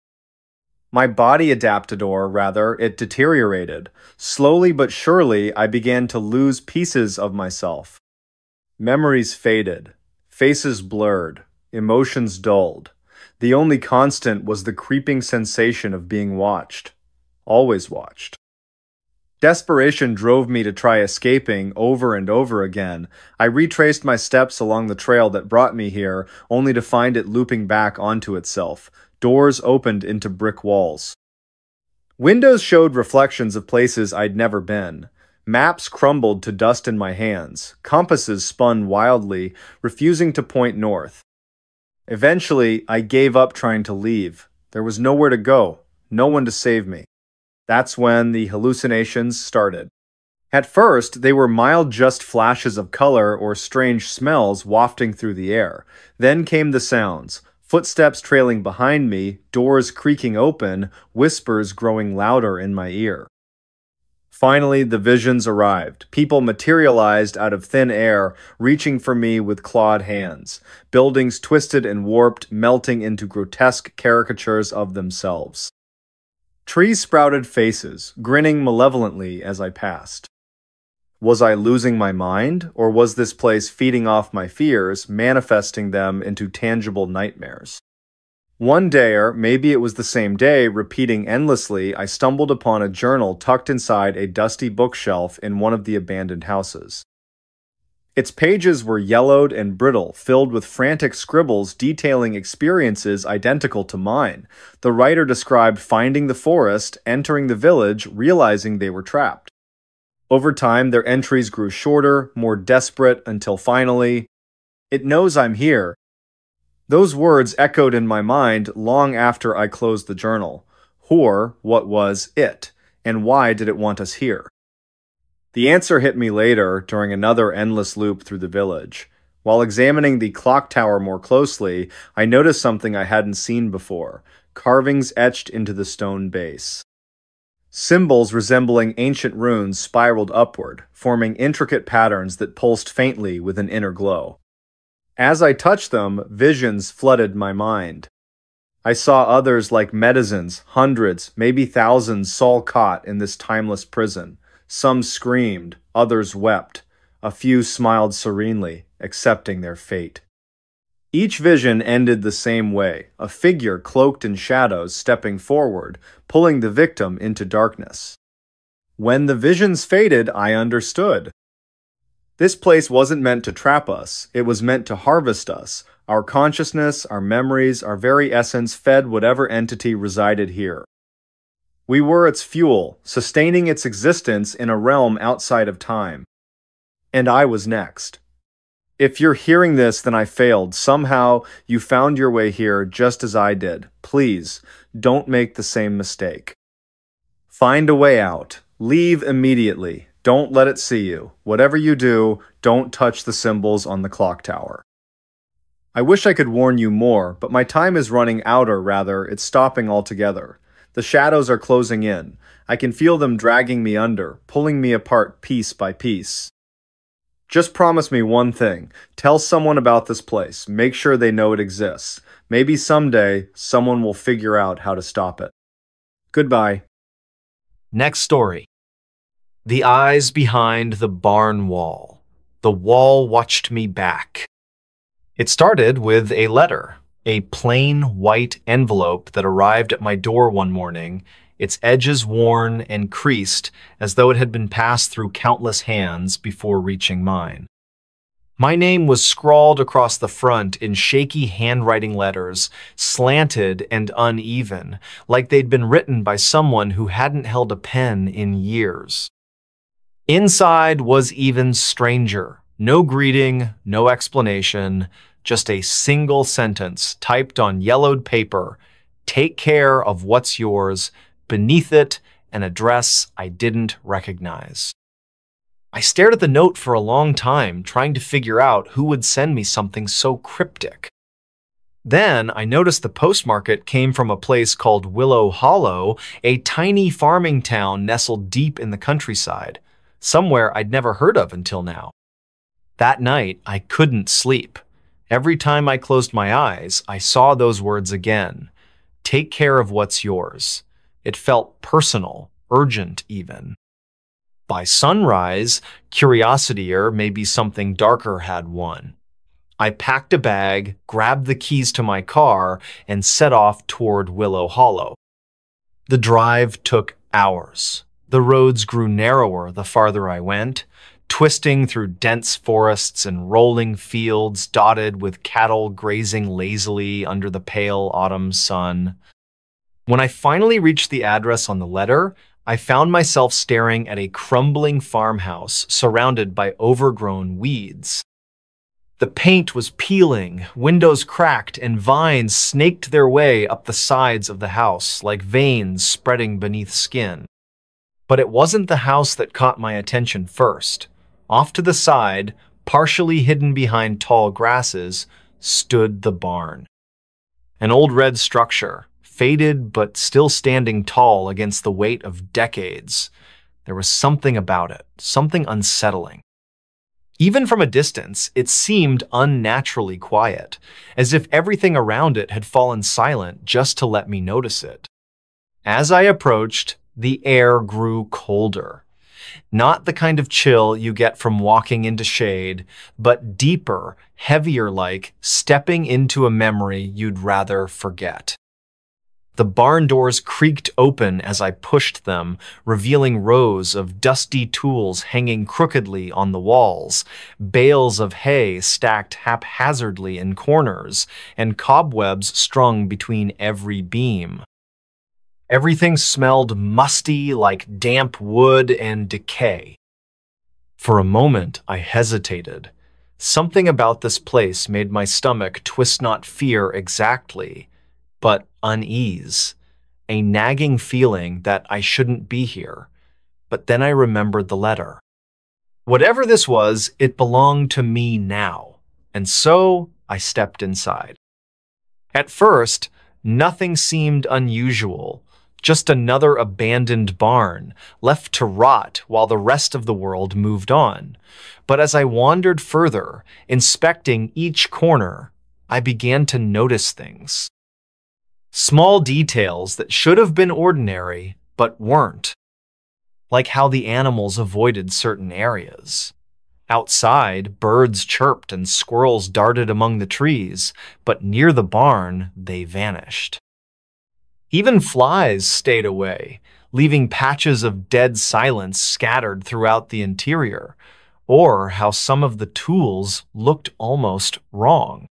S1: My body adapted, or rather, it deteriorated. Slowly but surely, I began to lose pieces of myself. Memories faded. Faces blurred. Emotions dulled. The only constant was the creeping sensation of being watched. Always watched. Desperation drove me to try escaping over and over again. I retraced my steps along the trail that brought me here, only to find it looping back onto itself. Doors opened into brick walls. Windows showed reflections of places I'd never been. Maps crumbled to dust in my hands. Compasses spun wildly, refusing to point north. Eventually, I gave up trying to leave. There was nowhere to go, no one to save me. That's when the hallucinations started. At first, they were mild just flashes of color or strange smells wafting through the air. Then came the sounds, footsteps trailing behind me, doors creaking open, whispers growing louder in my ear. Finally, the visions arrived. People materialized out of thin air, reaching for me with clawed hands. Buildings twisted and warped, melting into grotesque caricatures of themselves. Trees sprouted faces, grinning malevolently as I passed. Was I losing my mind, or was this place feeding off my fears, manifesting them into tangible nightmares? One day, or maybe it was the same day, repeating endlessly, I stumbled upon a journal tucked inside a dusty bookshelf in one of the abandoned houses. Its pages were yellowed and brittle, filled with frantic scribbles detailing experiences identical to mine. The writer described finding the forest, entering the village, realizing they were trapped. Over time, their entries grew shorter, more desperate, until finally, "It knows I'm here." Those words echoed in my mind long after I closed the journal. Or, what was it? And why did it want us here? The answer hit me later during another endless loop through the village. While examining the clock tower more closely, I noticed something I hadn't seen before: carvings etched into the stone base. Symbols resembling ancient runes spiraled upward, forming intricate patterns that pulsed faintly with an inner glow. As I touched them, visions flooded my mind. I saw others like medicines, hundreds, maybe thousands, Saul caught in this timeless prison. Some screamed, others wept. A few smiled serenely, accepting their fate. Each vision ended the same way, a figure cloaked in shadows stepping forward, pulling the victim into darkness. When the visions faded, I understood. This place wasn't meant to trap us, it was meant to harvest us. Our consciousness, our memories, our very essence fed whatever entity resided here. We were its fuel, sustaining its existence in a realm outside of time. And I was next. If you're hearing this, then I failed. Somehow, you found your way here just as I did. Please, don't make the same mistake. Find a way out. Leave immediately. Don't let it see you. Whatever you do, don't touch the symbols on the clock tower. I wish I could warn you more, but my time is running out, or rather, it's stopping altogether. The shadows are closing in. I can feel them dragging me under, pulling me apart piece by piece. Just promise me one thing. Tell someone about this place. Make sure they know it exists. Maybe someday, someone will figure out how to stop it. Goodbye.
S2: Next story. The eyes behind the barn wall. The wall watched me back. It started with a letter, a plain white envelope that arrived at my door one morning, its edges worn and creased as though it had been passed through countless hands before reaching mine. My name was scrawled across the front in shaky handwriting letters, slanted and uneven, like they'd been written by someone who hadn't held a pen in years. Inside was even stranger. No greeting, no explanation, just a single sentence typed on yellowed paper. Take care of what's yours. Beneath it, an address I didn't recognize. I stared at the note for a long time, trying to figure out who would send me something so cryptic. Then I noticed the postmark came from a place called Willow Hollow, a tiny farming town nestled deep in the countryside, somewhere I'd never heard of until now. That night, I couldn't sleep. Every time I closed my eyes, I saw those words again. Take care of what's yours. It felt personal, urgent even. By sunrise, curiosity or maybe something darker had won. I packed a bag, grabbed the keys to my car, and set off toward Willow Hollow. The drive took hours. The roads grew narrower the farther I went, twisting through dense forests and rolling fields dotted with cattle grazing lazily under the pale autumn sun. When I finally reached the address on the letter, I found myself staring at a crumbling farmhouse surrounded by overgrown weeds. The paint was peeling, windows cracked, and vines snaked their way up the sides of the house like veins spreading beneath skin. But it wasn't the house that caught my attention first. Off to the side, partially hidden behind tall grasses, stood the barn. An old red structure, faded but still standing tall against the weight of decades. There was something about it, something unsettling. Even from a distance, it seemed unnaturally quiet, as if everything around it had fallen silent just to let me notice it. As I approached, the air grew colder. Not the kind of chill you get from walking into shade, but deeper, heavier, like stepping into a memory you'd rather forget. The barn doors creaked open as I pushed them, revealing rows of dusty tools hanging crookedly on the walls, bales of hay stacked haphazardly in corners, and cobwebs strung between every beam. Everything smelled musty like damp wood and decay. For a moment, I hesitated. Something about this place made my stomach twist not fear exactly, but unease, a nagging feeling that I shouldn't be here. But then I remembered the letter. Whatever this was, it belonged to me now, and so I stepped inside. At first, nothing seemed unusual, just another abandoned barn, left to rot while the rest of the world moved on. But as I wandered further, inspecting each corner, I began to notice things. Small details that should have been ordinary, but weren't. Like how the animals avoided certain areas. Outside, birds chirped and squirrels darted among the trees, but near the barn, they vanished. Even flies stayed away, leaving patches of dead silence scattered throughout the interior, or how some of the tools looked almost wrong.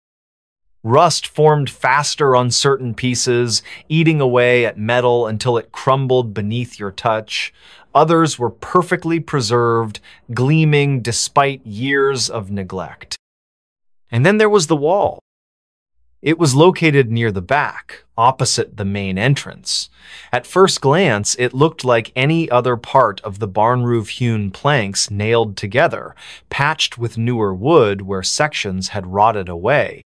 S2: Rust formed faster on certain pieces, eating away at metal until it crumbled beneath your touch. Others were perfectly preserved, gleaming despite years of neglect. And then there was the wall. It was located near the back, opposite the main entrance. At first glance, it looked like any other part of the barn roof-hewn planks nailed together, patched with newer wood where sections had rotted away.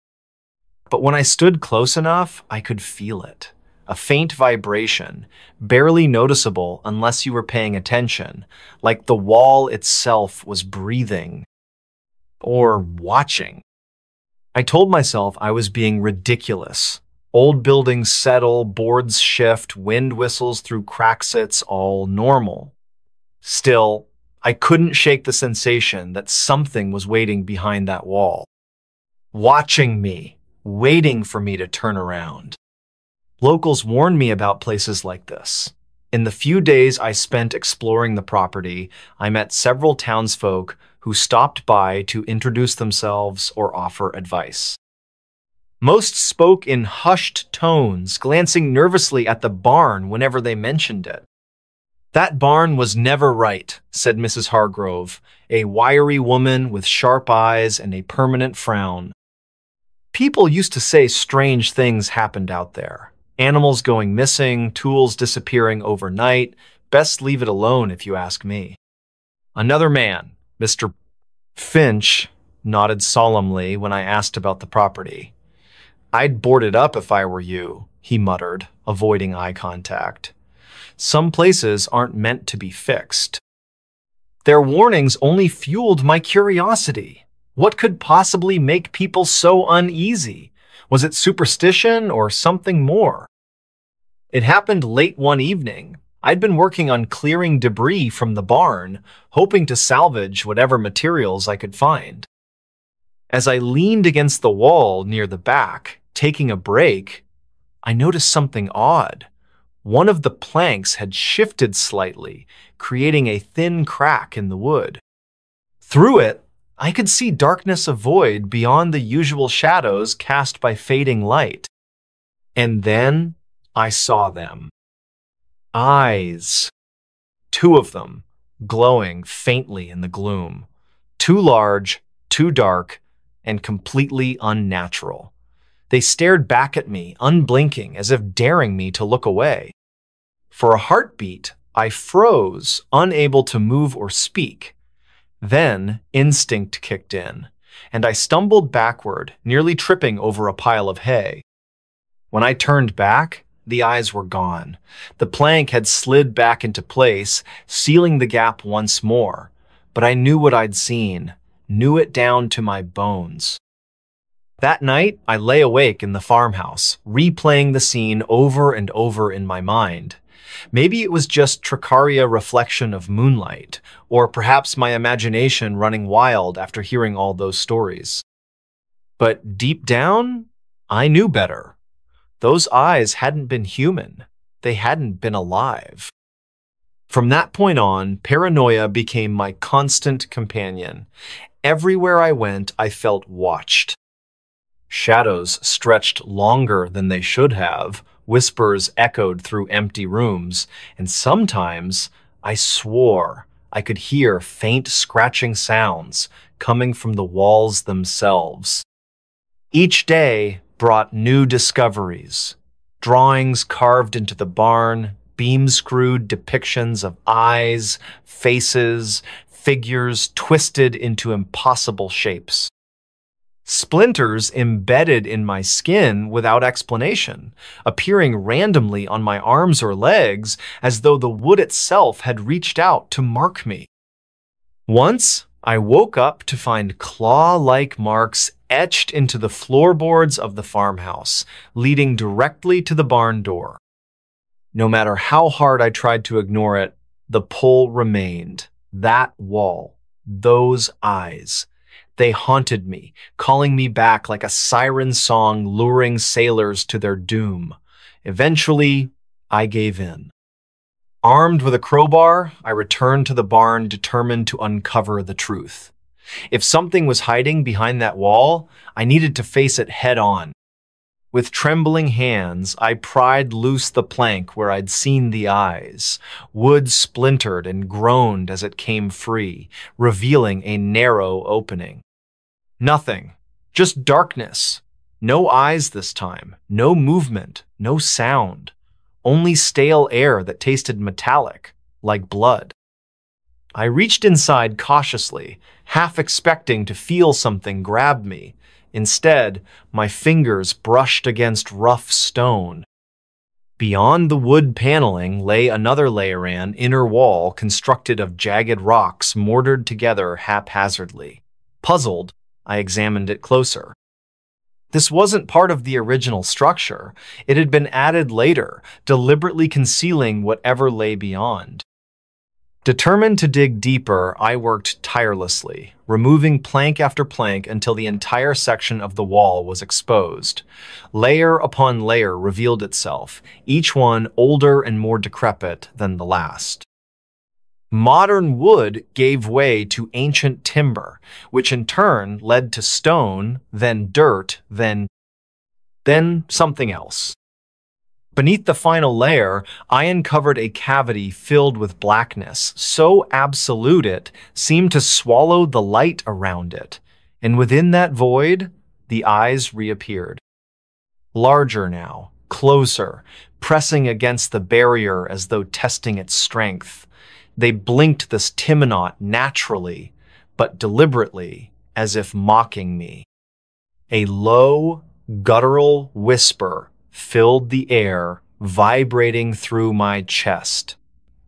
S2: But when I stood close enough, I could feel it. A faint vibration, barely noticeable unless you were paying attention, like the wall itself was breathing or watching. I told myself I was being ridiculous. Old buildings settle, boards shift, wind whistles through cracks, it's all normal. Still, I couldn't shake the sensation that something was waiting behind that wall, watching me, waiting for me to turn around. Locals warned me about places like this. In the few days I spent exploring the property, I met several townsfolk who stopped by to introduce themselves or offer advice. Most spoke in hushed tones, glancing nervously at the barn whenever they mentioned it. "That barn was never right," said Mrs. Hargrove, a wiry woman with sharp eyes and a permanent frown. "People used to say strange things happened out there. Animals going missing, tools disappearing overnight. Best leave it alone if you ask me." Another man, Mr. Finch, nodded solemnly when I asked about the property. "I'd board it up if I were you," he muttered, avoiding eye contact. "Some places aren't meant to be fixed." Their warnings only fueled my curiosity. What could possibly make people so uneasy? Was it superstition or something more? It happened late one evening. I'd been working on clearing debris from the barn, hoping to salvage whatever materials I could find. As I leaned against the wall near the back, taking a break, I noticed something odd. One of the planks had shifted slightly, creating a thin crack in the wood. Through it, I could see darkness of void beyond the usual shadows cast by fading light. And then I saw them. Eyes. Two of them, glowing faintly in the gloom. Too large, too dark, and completely unnatural. They stared back at me, unblinking, as if daring me to look away. For a heartbeat, I froze, unable to move or speak. Then instinct kicked in, and I stumbled backward, nearly tripping over a pile of hay. When I turned back, the eyes were gone. The plank had slid back into place, sealing the gap once more. But I knew what I'd seen, knew it down to my bones. That night, I lay awake in the farmhouse, replaying the scene over and over in my mind. Maybe it was just Tricaria reflection of moonlight, or perhaps my imagination running wild after hearing all those stories. But deep down, I knew better. Those eyes hadn't been human. They hadn't been alive. From that point on, paranoia became my constant companion. Everywhere I went, I felt watched. Shadows stretched longer than they should have, whispers echoed through empty rooms, and sometimes I swore I could hear faint scratching sounds coming from the walls themselves. Each day brought new discoveries. Drawings carved into the barn, beam-screwed depictions of eyes, faces, figures twisted into impossible shapes. Splinters embedded in my skin without explanation, appearing randomly on my arms or legs as though the wood itself had reached out to mark me. Once, I woke up to find claw-like marks etched into the floorboards of the farmhouse, leading directly to the barn door. No matter how hard I tried to ignore it, the pull remained. That wall, Those eyes. They haunted me, calling me back like a siren song luring sailors to their doom. Eventually, I gave in. Armed with a crowbar, I returned to the barn determined to uncover the truth. If something was hiding behind that wall, I needed to face it head on. With trembling hands, I pried loose the plank where I'd seen the eyes. Wood splintered and groaned as it came free, revealing a narrow opening. Nothing, just darkness. No eyes this time, no movement, no sound. Only stale air that tasted metallic, like blood. I reached inside cautiously, half expecting to feel something grab me. Instead, my fingers brushed against rough stone. Beyond the wood paneling lay another layeran inner wall constructed of jagged rocks mortared together haphazardly. Puzzled, I examined it closer. This wasn't part of the original structure. It had been added later, deliberately concealing whatever lay beyond. Determined to dig deeper, I worked tirelessly, removing plank after plank until the entire section of the wall was exposed. Layer upon layer revealed itself, each one older and more decrepit than the last. Modern wood gave way to ancient timber, which in turn led to stone, then dirt, then something else. Beneath the final layer, I uncovered a cavity filled with blackness, so absolute it seemed to swallow the light around it, and within that void, the eyes reappeared. Larger now, closer, pressing against the barrier as though testing its strength. They blinked this Timonot naturally, but deliberately, as if mocking me. A low, guttural whisper filled the air, vibrating through my chest.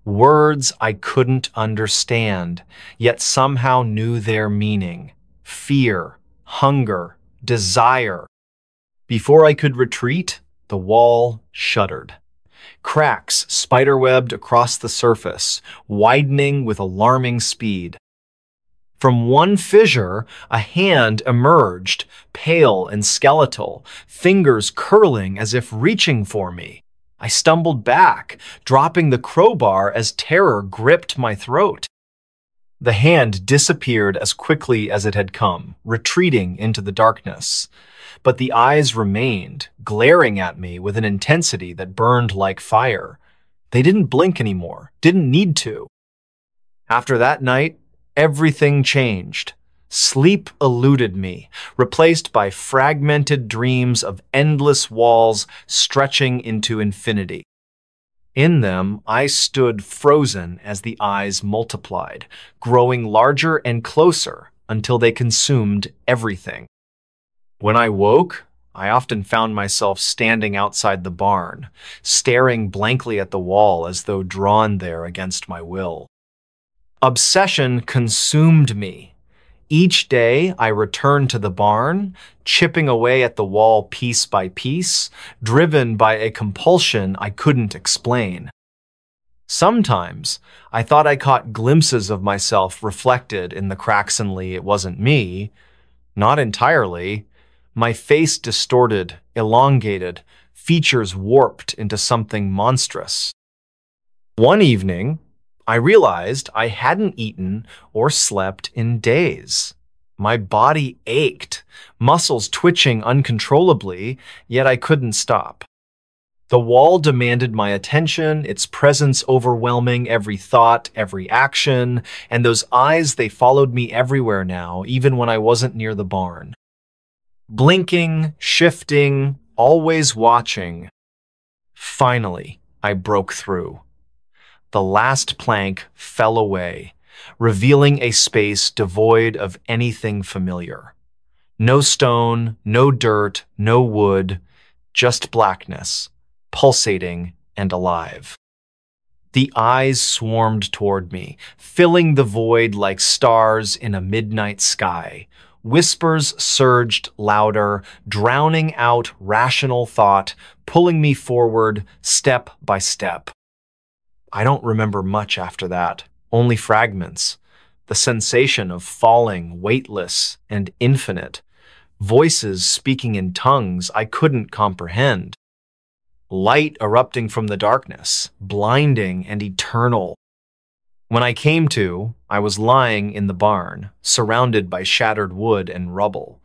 S2: Words I couldn't understand, yet somehow knew their meaning. Fear, hunger, desire. Before I could retreat, the wall shuddered. Cracks spiderwebbed across the surface, widening with alarming speed. From one fissure, a hand emerged, pale and skeletal, fingers curling as if reaching for me. I stumbled back, dropping the crowbar as terror gripped my throat. The hand disappeared as quickly as it had come, retreating into the darkness. But the eyes remained, glaring at me with an intensity that burned like fire. They didn't blink anymore, didn't need to. After that night, everything changed. Sleep eluded me, replaced by fragmented dreams of endless walls stretching into infinity. In them, I stood frozen as the eyes multiplied, growing larger and closer until they consumed everything. When I woke, I often found myself standing outside the barn, staring blankly at the wall as though drawn there against my will. Obsession consumed me. Each day, I returned to the barn, chipping away at the wall piece by piece, driven by a compulsion I couldn't explain. Sometimes, I thought I caught glimpses of myself reflected in the cracks and it wasn't me. Not entirely. My face distorted, elongated, features warped into something monstrous. One evening, I realized I hadn't eaten or slept in days. My body ached, muscles twitching uncontrollably, yet I couldn't stop. The wall demanded my attention, its presence overwhelming every thought, every action, and those eyes, they followed me everywhere now, even when I wasn't near the barn. Blinking, shifting, always watching. Finally, I broke through. The last plank fell away, revealing a space devoid of anything familiar. No stone, no dirt, no wood, just blackness, pulsating and alive. The eyes swarmed toward me, filling the void like stars in a midnight sky. Whispers surged louder, drowning out rational thought, pulling me forward step by step. I don't remember much after that, only fragments. the sensation of falling, weightless and infinite, voices speaking in tongues I couldn't comprehend, light erupting from the darkness, blinding and eternal. When I came to, I was lying in the barn, surrounded by shattered wood and rubble.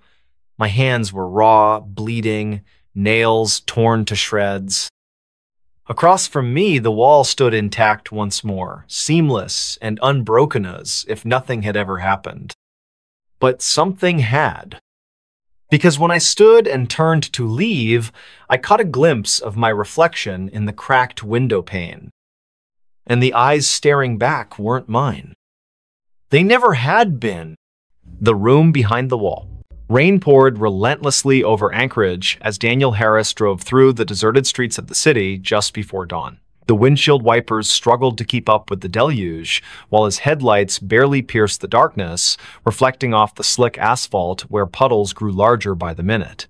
S2: My hands were raw, bleeding, nails torn to shreds. Across from me, the wall stood intact once more, seamless and unbroken as if nothing had ever happened. But something had. Because when I stood and turned to leave, I caught a glimpse of my reflection in the cracked window pane. And the eyes staring back weren't mine. They never had been. The room behind the wall. Rain poured relentlessly over Anchorage as Daniel Harris drove through the deserted streets of the city just before dawn. The windshield wipers struggled to keep up with the deluge, while his headlights barely pierced the darkness, reflecting off the slick asphalt where puddles grew larger by the minute.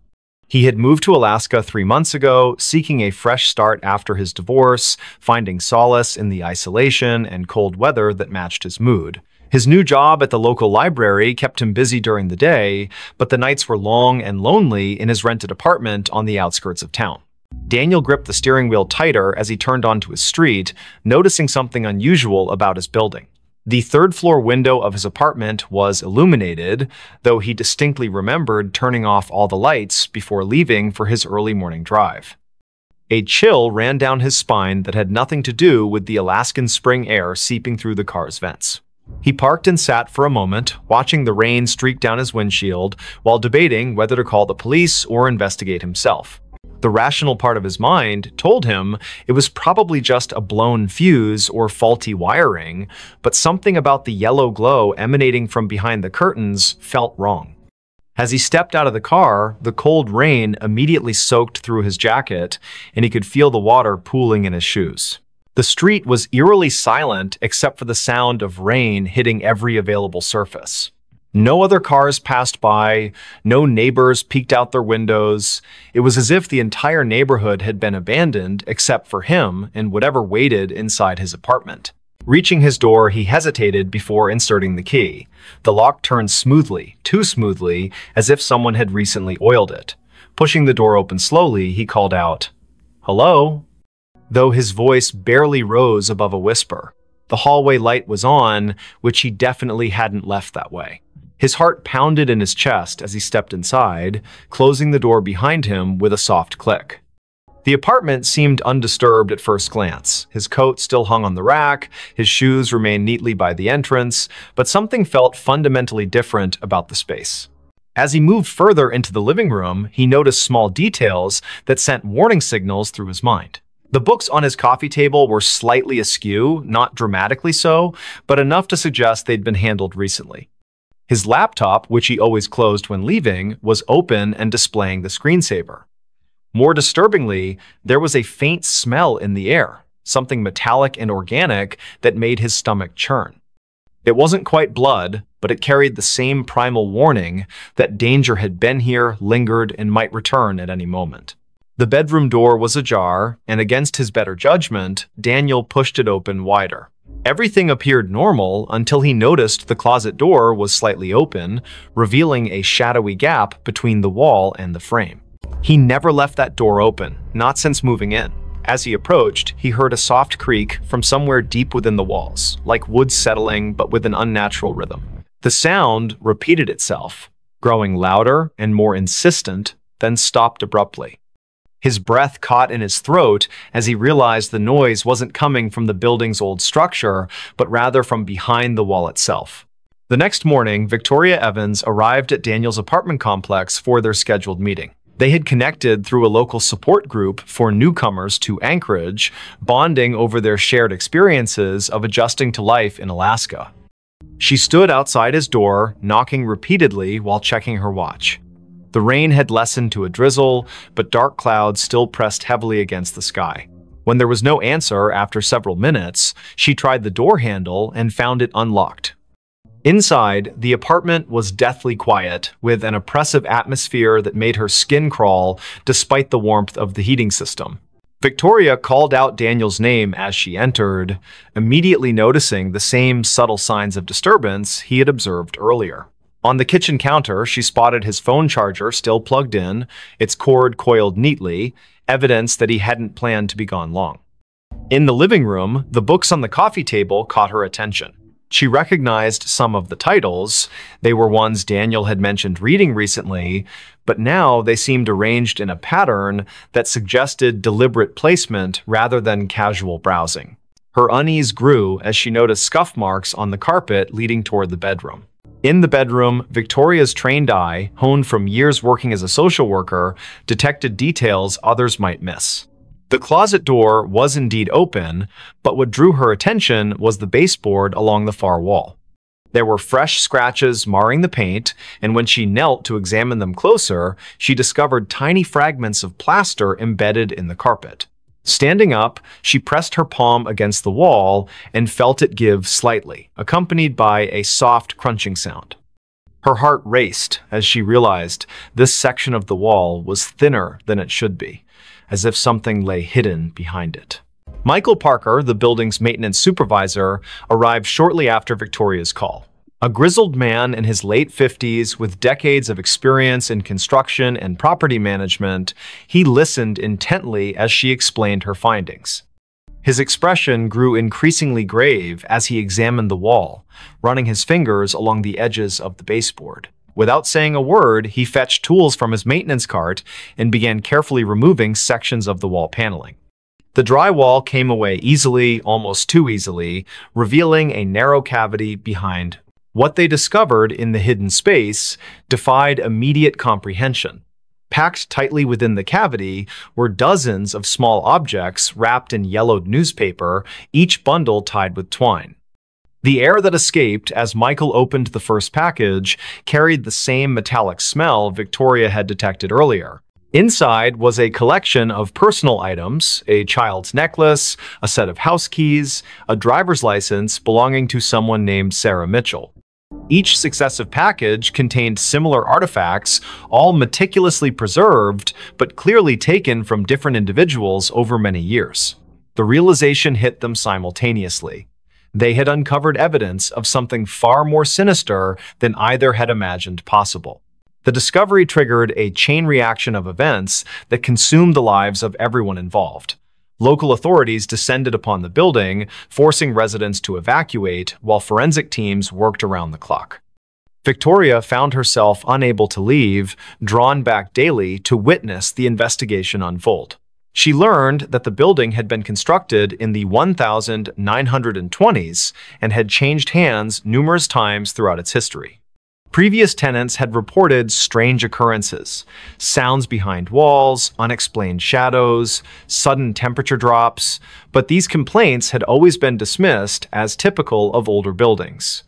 S2: He had moved to Alaska 3 months ago, seeking a fresh start after his divorce, finding solace in the isolation and cold weather that matched his mood. His new job at the local library kept him busy during the day, but the nights were long and lonely in his rented apartment on the outskirts of town. Daniel gripped the steering wheel tighter as he turned onto his street, noticing something unusual about his building. The third-floor window of his apartment was illuminated, though he distinctly remembered turning off all the lights before leaving for his early morning drive. A chill ran down his spine that had nothing to do with the Alaskan spring air seeping through the car's vents. He parked and sat for a moment, watching the rain streak down his windshield while debating whether to call the police or investigate himself. The rational part of his mind told him it was probably just a blown fuse or faulty wiring, but something about the yellow glow emanating from behind the curtains felt wrong. As he stepped out of the car, the cold rain immediately soaked through his jacket, and he could feel the water pooling in his shoes. The street was eerily silent except for the sound of rain hitting every available surface. No other cars passed by, no neighbors peeked out their windows. It was as if the entire neighborhood had been abandoned except for him and whatever waited inside his apartment. Reaching his door, he hesitated before inserting the key. The lock turned smoothly, too smoothly, as if someone had recently oiled it. Pushing the door open slowly, he called out, "Hello?" Though his voice barely rose above a whisper. The hallway light was on, which he definitely hadn't left that way. His heart pounded in his chest as he stepped inside, closing the door behind him with a soft click. The apartment seemed undisturbed at first glance. His coat still hung on the rack, his shoes remained neatly by the entrance, but something felt fundamentally different about the space. As he moved further into the living room, he noticed small details that sent warning signals through his mind. The books on his coffee table were slightly askew, not dramatically so, but enough to suggest they'd been handled recently. His laptop, which he always closed when leaving, was open and displaying the screensaver. More disturbingly, there was a faint smell in the air, something metallic and organic that made his stomach churn. It wasn't quite blood, but it carried the same primal warning that danger had been here, lingered, and might return at any moment. The bedroom door was ajar, and against his better judgment, Daniel pushed it open wider. Everything appeared normal until he noticed the closet door was slightly open, revealing a shadowy gap between the wall and the frame. He never left that door open, not since moving in. As he approached, he heard a soft creak from somewhere deep within the walls, like wood settling but with an unnatural rhythm. The sound repeated itself, growing louder and more insistent, then stopped abruptly. His breath caught in his throat as he realized the noise wasn't coming from the building's old structure, but rather from behind the wall itself. The next morning, Victoria Evans arrived at Daniel's apartment complex for their scheduled meeting. They had connected through a local support group for newcomers to Anchorage, bonding over their shared experiences of adjusting to life in Alaska. She stood outside his door, knocking repeatedly while checking her watch. The rain had lessened to a drizzle, but dark clouds still pressed heavily against the sky. When there was no answer after several minutes, she tried the door handle and found it unlocked. Inside, the apartment was deathly quiet, with an oppressive atmosphere that made her skin crawl despite the warmth of the heating system.
S1: Victoria called out Daniel's name as she entered, immediately noticing the same subtle signs of disturbance he had observed earlier. On the kitchen counter, she spotted his phone charger still plugged in, its cord coiled neatly, evidence that he hadn't planned to be gone long. In the living room, the books on the coffee table caught her attention. She recognized some of the titles. They were ones Daniel had mentioned reading recently, but now they seemed arranged in a pattern that suggested deliberate placement rather than casual browsing. Her unease grew as she noticed scuff marks on the carpet leading toward the bedroom. In the bedroom, Victoria's trained eye, honed from years working as a social worker, detected details others might miss. The closet door was indeed open, but what drew her attention was the baseboard along the far wall. There were fresh scratches marring the paint, and when she knelt to examine them closer, she discovered tiny fragments of plaster embedded in the carpet. Standing up, she pressed her palm against the wall and felt it give slightly, accompanied by a soft crunching sound. Her heart raced as she realized this section of the wall was thinner than it should be, as if something lay hidden behind it. Michael Parker, the building's maintenance supervisor, arrived shortly after Victoria's call. A grizzled man in his late 50s with decades of experience in construction and property management, he listened intently as she explained her findings. His expression grew increasingly grave as he examined the wall, running his fingers along the edges of the baseboard. Without saying a word, he fetched tools from his maintenance cart and began carefully removing sections of the wall paneling. The drywall came away easily, almost too easily, revealing a narrow cavity behind. What they discovered in the hidden space defied immediate comprehension. Packed tightly within the cavity were dozens of small objects wrapped in yellowed newspaper, each bundle tied with twine. The air that escaped as Michael opened the first package carried the same metallic smell Victoria had detected earlier. Inside was a collection of personal items, a child's necklace, a set of house keys, a driver's license belonging to someone named Sarah Mitchell. Each successive package contained similar artifacts, all meticulously preserved, but clearly taken from different individuals over many years. The realization hit them simultaneously. They had uncovered evidence of something far more sinister than either had imagined possible. The discovery triggered a chain reaction of events that consumed the lives of everyone involved. Local authorities descended upon the building, forcing residents to evacuate, while forensic teams worked around the clock. Victoria found herself unable to leave, drawn back daily to witness the investigation unfold. She learned that the building had been constructed in the 1920s and had changed hands numerous times throughout its history. Previous tenants had reported strange occurrences, sounds behind walls, unexplained shadows, sudden temperature drops, but these complaints had always been dismissed as typical of older buildings.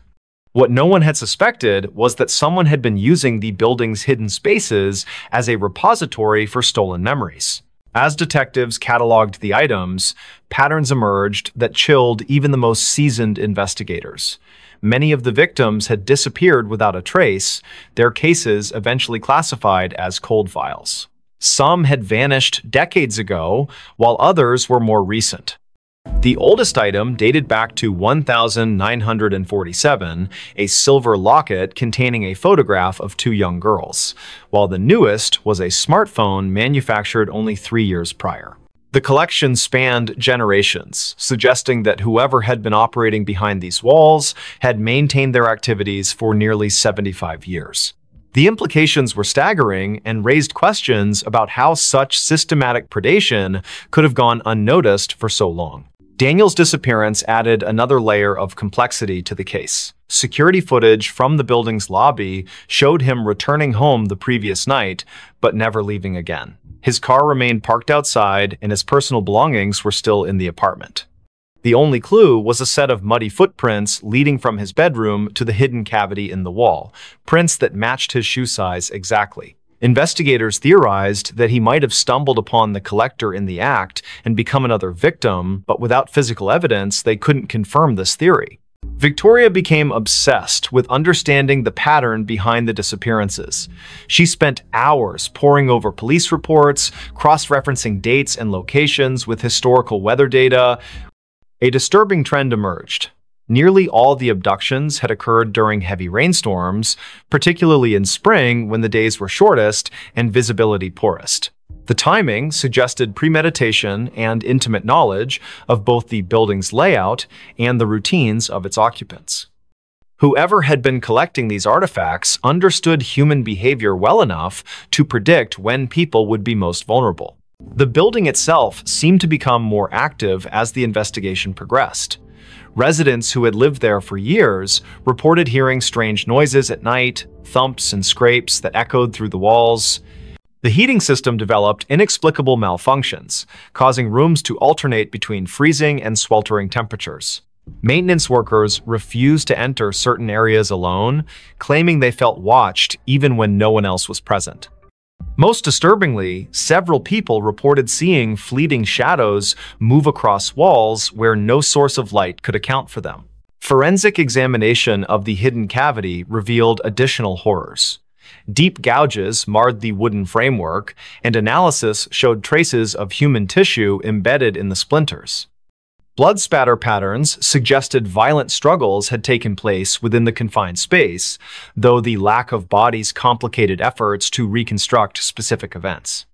S1: What no one had suspected was that someone had been using the building's hidden spaces as a repository for stolen memories. As detectives cataloged the items, patterns emerged that chilled even the most seasoned investigators. Many of the victims had disappeared without a trace, their cases eventually classified as cold files. Some had vanished decades ago, while others were more recent. The oldest item dated back to 1947, a silver locket containing a photograph of two young girls, while the newest was a smartphone manufactured only 3 years prior. The collection spanned generations, suggesting that whoever had been operating behind these walls had maintained their activities for nearly 75 years. The implications were staggering and raised questions about how such systematic predation could have gone unnoticed for so long. Daniel's disappearance added another layer of complexity to the case. Security footage from the building's lobby showed him returning home the previous night, but never leaving again. His car remained parked outside, and his personal belongings were still in the apartment. The only clue was a set of muddy footprints leading from his bedroom to the hidden cavity in the wall, prints that matched his shoe size exactly. Investigators theorized that he might have stumbled upon the collector in the act and become another victim, but without physical evidence, they couldn't confirm this theory. Victoria became obsessed with understanding the pattern behind the disappearances. She spent hours poring over police reports, cross-referencing dates and locations with historical weather data. A disturbing trend emerged. Nearly all the abductions had occurred during heavy rainstorms, particularly in spring when the days were shortest and visibility poorest. The timing suggested premeditation and intimate knowledge of both the building's layout and the routines of its occupants. Whoever had been collecting these artifacts understood human behavior well enough to predict when people would be most vulnerable. The building itself seemed to become more active as the investigation progressed. Residents who had lived there for years reported hearing strange noises at night, thumps and scrapes that echoed through the walls. The heating system developed inexplicable malfunctions, causing rooms to alternate between freezing and sweltering temperatures. Maintenance workers refused to enter certain areas alone, claiming they felt watched even when no one else was present. Most disturbingly, several people reported seeing fleeting shadows move across walls where no source of light could account for them. Forensic examination of the hidden cavity revealed additional horrors. Deep gouges marred the wooden framework, and analysis showed traces of human tissue embedded in the splinters. Blood spatter patterns suggested violent struggles had taken place within the confined space, though the lack of bodies complicated efforts to reconstruct specific events.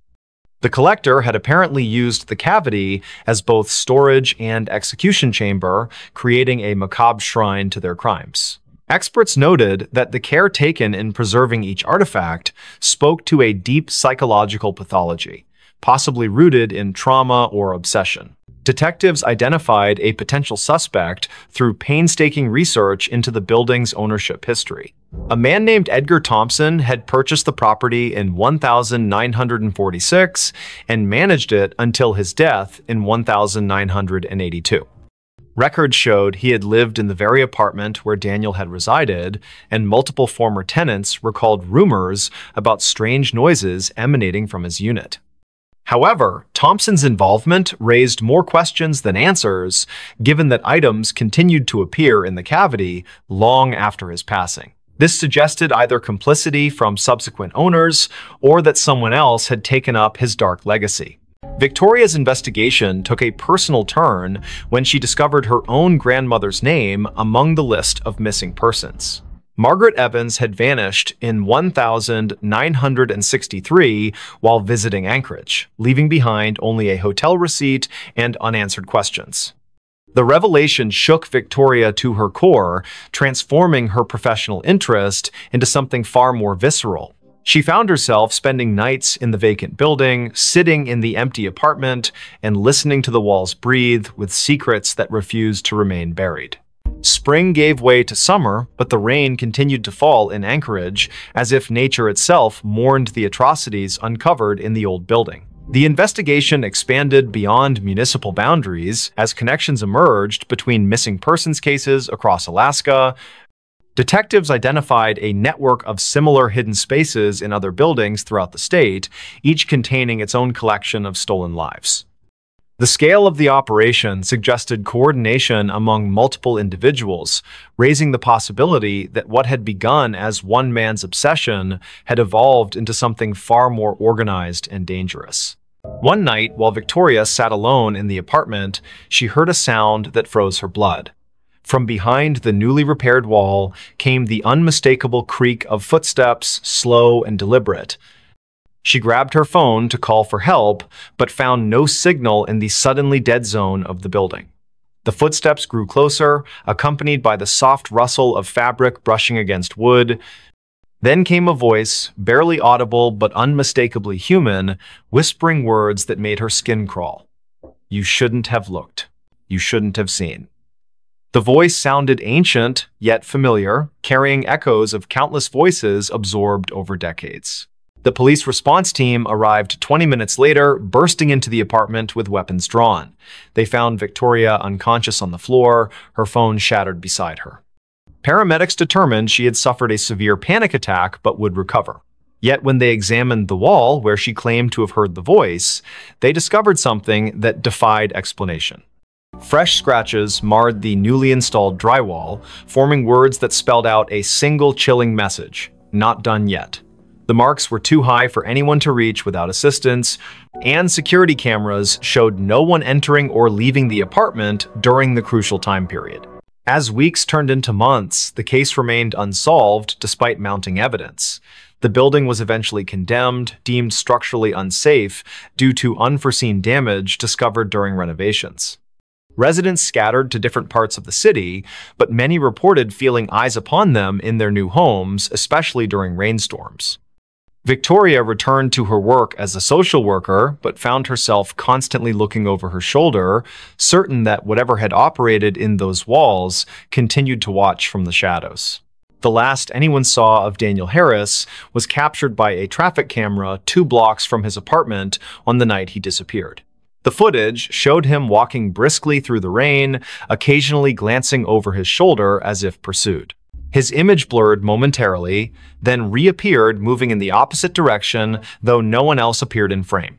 S1: The collector had apparently used the cavity as both storage and execution chamber, creating a macabre shrine to their crimes. Experts noted that the care taken in preserving each artifact spoke to a deep psychological pathology, possibly rooted in trauma or obsession. Detectives identified a potential suspect through painstaking research into the building's ownership history. A man named Edgar Thompson had purchased the property in 1946 and managed it until his death in 1982. Records showed he had lived in the very apartment where Daniel had resided, and multiple former tenants recalled rumors about strange noises emanating from his unit. However, Thompson's involvement raised more questions than answers, given that items continued to appear in the cavity long after his passing. This suggested either complicity from subsequent owners or that someone else had taken up his dark legacy. Victoria's investigation took a personal turn when she discovered her own grandmother's name among the list of missing persons. Margaret Evans had vanished in 1963 while visiting Anchorage, leaving behind only a hotel receipt and unanswered questions. The revelation shook Victoria to her core, transforming her professional interest into something far more visceral. She found herself spending nights in the vacant building, sitting in the empty apartment, and listening to the walls breathe with secrets that refused to remain buried. Spring gave way to summer, but the rain continued to fall in Anchorage, as if nature itself mourned the atrocities uncovered in the old building. The investigation expanded beyond municipal boundaries as connections emerged between missing persons cases across Alaska. Detectives identified a network of similar hidden spaces in other buildings throughout the state, each containing its own collection of stolen lives. The scale of the operation suggested coordination among multiple individuals, raising the possibility that what had begun as one man's obsession had evolved into something far more organized and dangerous. One night, while Victoria sat alone in the apartment, she heard a sound that froze her blood. From behind the newly repaired wall came the unmistakable creak of footsteps, slow and deliberate. She grabbed her phone to call for help, but found no signal in the suddenly dead zone of the building. The footsteps grew closer, accompanied by the soft rustle of fabric brushing against wood. Then came a voice, barely audible but unmistakably human, whispering words that made her skin crawl. "You shouldn't have looked. You shouldn't have seen." The voice sounded ancient, yet familiar, carrying echoes of countless voices absorbed over decades. The police response team arrived 20 minutes later, bursting into the apartment with weapons drawn. They found Victoria unconscious on the floor, her phone shattered beside her. Paramedics determined she had suffered a severe panic attack but would recover. Yet when they examined the wall where she claimed to have heard the voice, they discovered something that defied explanation. Fresh scratches marred the newly installed drywall, forming words that spelled out a single chilling message: "Not done yet." The marks were too high for anyone to reach without assistance, and security cameras showed no one entering or leaving the apartment during the crucial time period. As weeks turned into months, the case remained unsolved despite mounting evidence. The building was eventually condemned, deemed structurally unsafe due to unforeseen damage discovered during renovations. Residents scattered to different parts of the city, but many reported feeling eyes upon them in their new homes, especially during rainstorms. Victoria returned to her work as a social worker, but found herself constantly looking over her shoulder, certain that whatever had operated in those walls continued to watch from the shadows. The last anyone saw of Daniel Harris was captured by a traffic camera 2 blocks from his apartment on the night he disappeared. The footage showed him walking briskly through the rain, occasionally glancing over his shoulder as if pursued. His image blurred momentarily, then reappeared moving in the opposite direction, though no one else appeared in frame.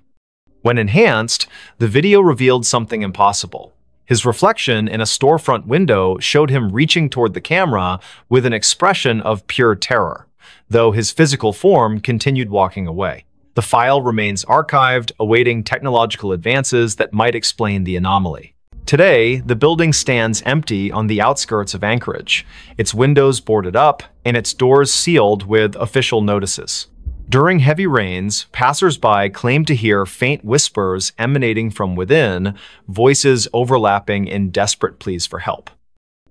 S1: When enhanced, the video revealed something impossible. His reflection in a storefront window showed him reaching toward the camera with an expression of pure terror, though his physical form continued walking away. The file remains archived, awaiting technological advances that might explain the anomaly. Today, the building stands empty on the outskirts of Anchorage, its windows boarded up and its doors sealed with official notices. During heavy rains, passers-by claim to hear faint whispers emanating from within, voices overlapping in desperate pleas for help.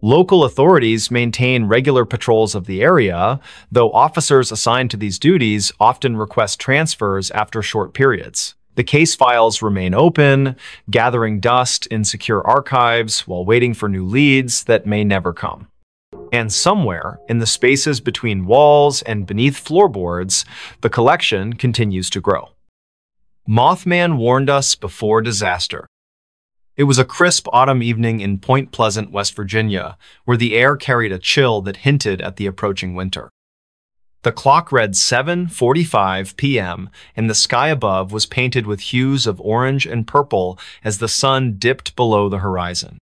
S1: Local authorities maintain regular patrols of the area, though officers assigned to these duties often request transfers after short periods. The case files remain open, gathering dust in secure archives while waiting for new leads that may never come. And somewhere, in the spaces between walls and beneath floorboards, the collection continues to grow. Mothman warned us before disaster. It was a crisp autumn evening in Point Pleasant, West Virginia, where the air carried a chill that hinted at the approaching winter. The clock read 7:45 p.m., and the sky above was painted with hues of orange and purple as the sun dipped below the horizon.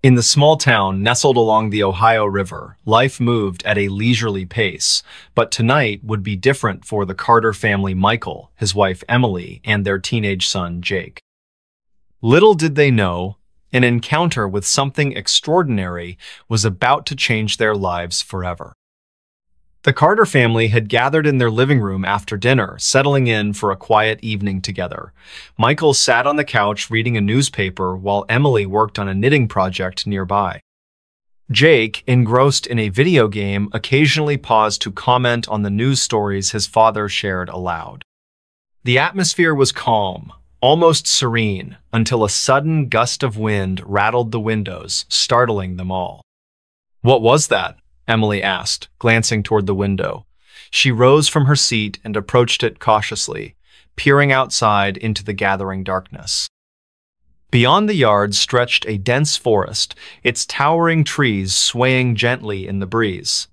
S1: In the small town nestled along the Ohio River, life moved at a leisurely pace, but tonight would be different for the Carter family, Michael, his wife Emily, and their teenage son Jake. Little did they know, an encounter with something extraordinary was about to change their lives forever. The Carter family had gathered in their living room after dinner, settling in for a quiet evening together. Michael sat on the couch reading a newspaper while Emily worked on a knitting project nearby. Jake, engrossed in a video game, occasionally paused to comment on the news stories his father shared aloud. The atmosphere was calm, almost serene, until a sudden gust of wind rattled the windows, startling them all. "What was that?" Emily asked, glancing toward the window. She rose from her seat and approached it cautiously, peering outside into the gathering darkness. Beyond the yard stretched a dense forest, its towering trees swaying gently in the breeze.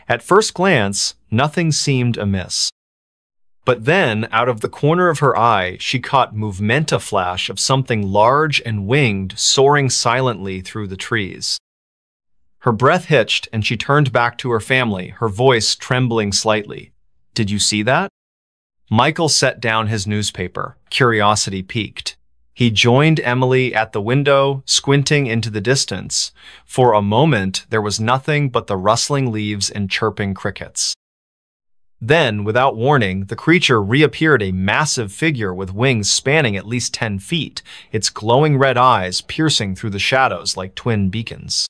S1: At first glance, nothing seemed amiss. But then, out of the corner of her eye, she caught a flash of something large and winged soaring silently through the trees. Her breath hitched and she turned back to her family, her voice trembling slightly. "Did you see that?" Michael set down his newspaper, curiosity piqued. He joined Emily at the window, squinting into the distance. For a moment, there was nothing but the rustling leaves and chirping crickets. Then, without warning, the creature reappeared, a massive figure with wings spanning at least 10 feet, its glowing red eyes piercing through the shadows like twin beacons.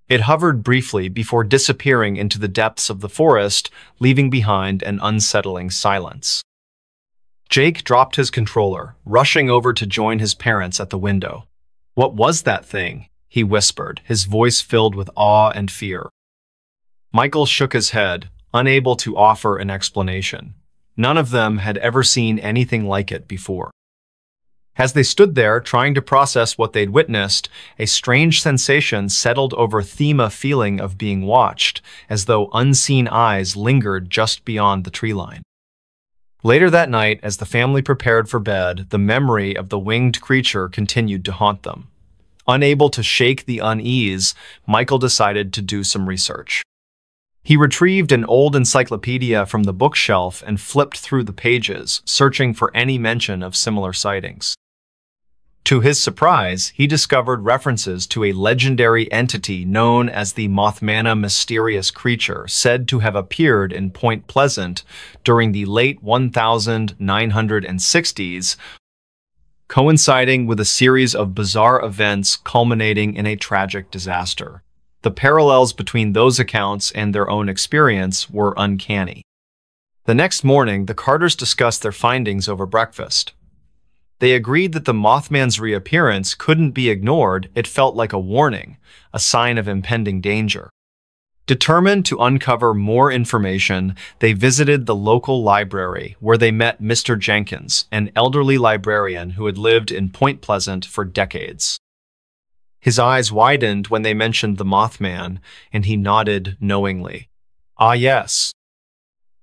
S1: It hovered briefly before disappearing into the depths of the forest, leaving behind an unsettling silence. Jake dropped his controller, rushing over to join his parents at the window. "What was that thing?" he whispered, his voice filled with awe and fear. Michael shook his head, unable to offer an explanation. None of them had ever seen anything like it before. As they stood there, trying to process what they'd witnessed, a strange sensation settled over them, a feeling of being watched, as though unseen eyes lingered just beyond the tree line. Later that night, as the family prepared for bed, the memory of the winged creature continued to haunt them. Unable to shake the unease, Michael decided to do some research. He retrieved an old encyclopedia from the bookshelf and flipped through the pages, searching for any mention of similar sightings. To his surprise, he discovered references to a legendary entity known as the Mothmanna mysterious creature said to have appeared in Point Pleasant during the late 1960s, coinciding with a series of bizarre events culminating in a tragic disaster. The parallels between those accounts and their own experience were uncanny. The next morning, the Carters discussed their findings over breakfast. They agreed that the Mothman's reappearance couldn't be ignored. It felt like a warning, a sign of impending danger. Determined to uncover more information, they visited the local library where they met Mr. Jenkins, an elderly librarian who had lived in Point Pleasant for decades. His eyes widened when they mentioned the Mothman, and he nodded knowingly. "Ah, yes,"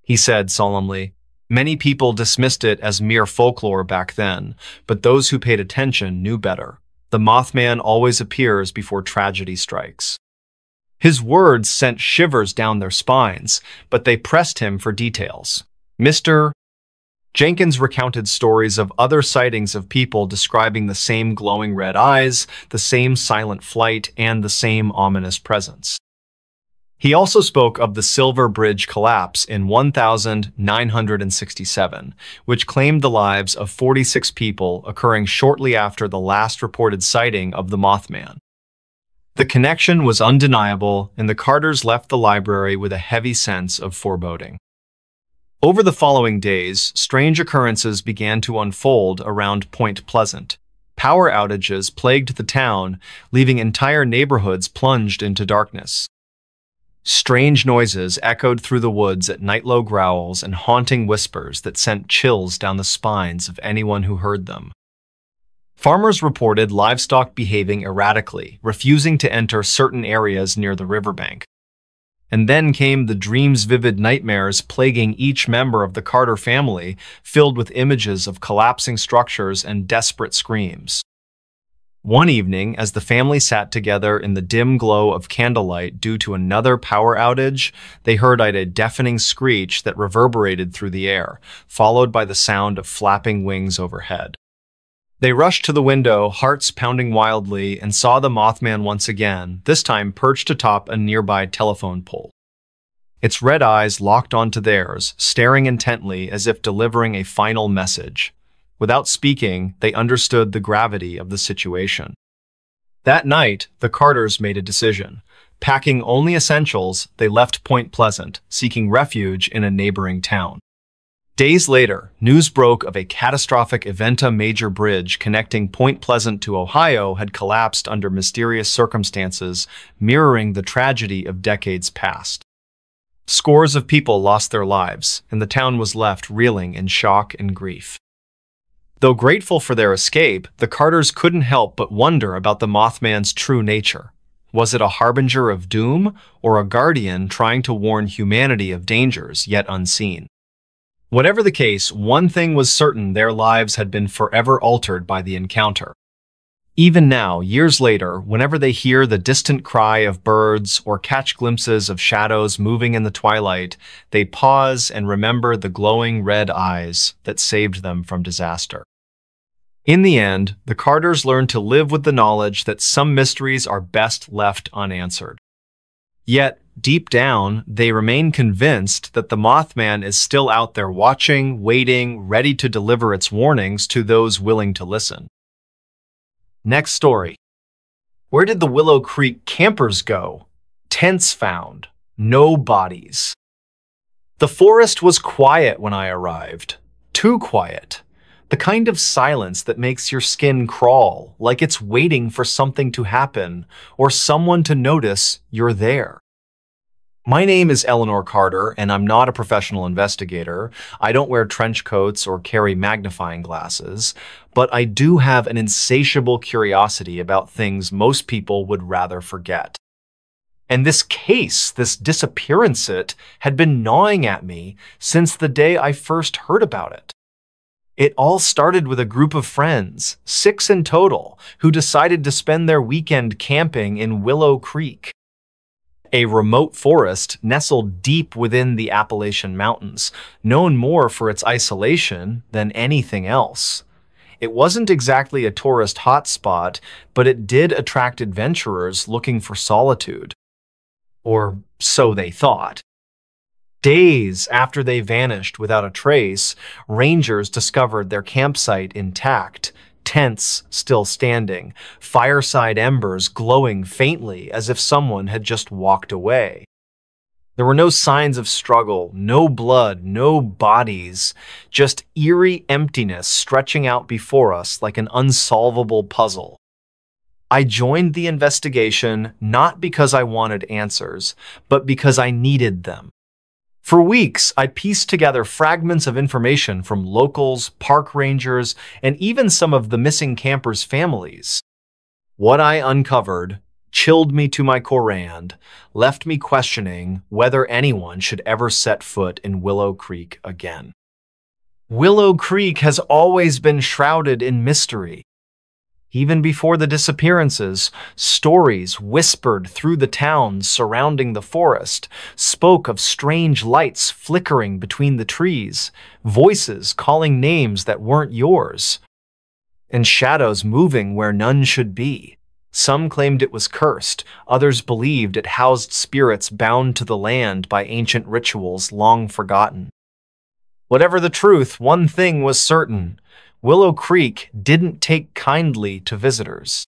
S1: he said solemnly. Many people dismissed it as mere folklore back then, but those who paid attention knew better. The Mothman always appears before tragedy strikes. His words sent shivers down their spines, but they pressed him for details. Mr. Jenkins recounted stories of other sightings of people describing the same glowing red eyes, the same silent flight, and the same ominous presence. He also spoke of the Silver Bridge collapse in 1967, which claimed the lives of 46 people, occurring shortly after the last reported sighting of the Mothman. The connection was undeniable, and the Carters left the library with a heavy sense of foreboding. Over the following days, strange occurrences began to unfold around Point Pleasant. Power outages plagued the town, leaving entire neighborhoods plunged into darkness. Strange noises echoed through the woods at night-low growls and haunting whispers that sent chills down the spines of anyone who heard them. Farmers reported livestock behaving erratically, refusing to enter certain areas near the riverbank. And then came the dreams, vivid nightmares plaguing each member of the Carter family, filled with images of collapsing structures and desperate screams. One evening, as the family sat together in the dim glow of candlelight due to another power outage, they heard a deafening screech that reverberated through the air, followed by the sound of flapping wings overhead. They rushed to the window, hearts pounding wildly, and saw the Mothman once again, this time perched atop a nearby telephone pole. Its red eyes locked onto theirs, staring intently as if delivering a final message. Without speaking, they understood the gravity of the situation. That night, the Carters made a decision. Packing only essentials, they left Point Pleasant, seeking refuge in a neighboring town. Days later, news broke of a catastrophic event. A major bridge connecting Point Pleasant to Ohio had collapsed under mysterious circumstances, mirroring the tragedy of decades past. Scores of people lost their lives, and the town was left reeling in shock and grief. Though grateful for their escape, the Carters couldn't help but wonder about the Mothman's true nature. Was it a harbinger of doom, or a guardian trying to warn humanity of dangers yet unseen? Whatever the case, one thing was certain: their lives had been forever altered by the encounter. Even now, years later, whenever they hear the distant cry of birds or catch glimpses of shadows moving in the twilight, they pause and remember the glowing red eyes that saved them from disaster. In the end, the Carters learned to live with the knowledge that some mysteries are best left unanswered. Yet, deep down, they remain convinced that the Mothman is still out there watching, waiting, ready to deliver its warnings to those willing to listen. Next story. Where did the Willow Creek campers go? Tents found. No bodies. The forest was quiet when I arrived. Too quiet. The kind of silence that makes your skin crawl, like it's waiting for something to happen or someone to notice you're there. My name is Eleanor Carter, and I'm not a professional investigator. I don't wear trench coats or carry magnifying glasses, but I do have an insatiable curiosity about things most people would rather forget. And this case, this disappearance, had been gnawing at me since the day I first heard about it.
S2: It all started with a group of friends, 6 in total, who decided to spend their weekend camping in Willow Creek, a remote forest nestled deep within the Appalachian Mountains, known more for its isolation than anything else. It wasn't exactly a tourist hotspot, but it did attract adventurers looking for solitude. Or so they thought. Days after they vanished without a trace, rangers discovered their campsite intact, tents still standing, fireside embers glowing faintly as if someone had just walked away. There were no signs of struggle, no blood, no bodies, just eerie emptiness stretching out before us like an unsolvable puzzle. I joined the investigation not because I wanted answers, but because I needed them. For weeks, I pieced together fragments of information from locals, park rangers, and even some of the missing campers' families. What I uncovered chilled me to my core and left me questioning whether anyone should ever set foot in Willow Creek again. Willow Creek has always been shrouded in mystery. Even before the disappearances, stories whispered through the towns surrounding the forest spoke of strange lights flickering between the trees, voices calling names that weren't yours, and shadows moving where none should be. Some claimed it was cursed, others believed it housed spirits bound to the land by ancient rituals long forgotten. Whatever the truth, one thing was certain: Willow Creek didn't take kindly to visitors.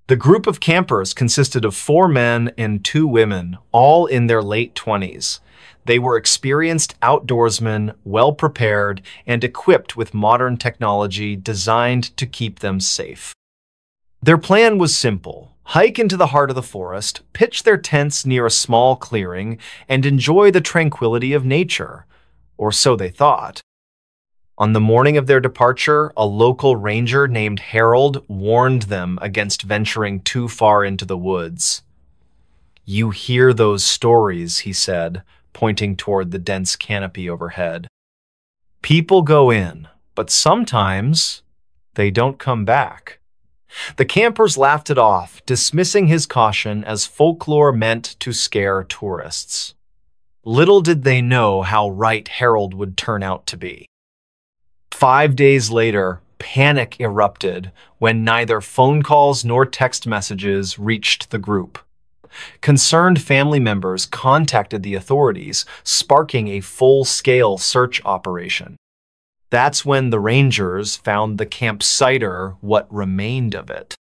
S2: The group of campers consisted of 4 men and 2 women, all in their late 20s. They were experienced outdoorsmen, well-prepared, and equipped with modern technology designed to keep them safe. Their plan was simple: hike into the heart of the forest, pitch their tents near a small clearing, and enjoy the tranquility of nature. Or so they thought. On the morning of their departure, a local ranger named Harold warned them against venturing too far into the woods. "You hear those stories," he said, pointing toward the dense canopy overhead. "People go in, but sometimes they don't come back." The campers laughed it off, dismissing his caution as folklore meant to scare tourists. Little did they know how right Harold would turn out to be. 5 days later, panic erupted when neither phone calls nor text messages reached the group. Concerned family members contacted the authorities, sparking a full-scale search operation. That's when the rangers found the campsite, or what remained of it.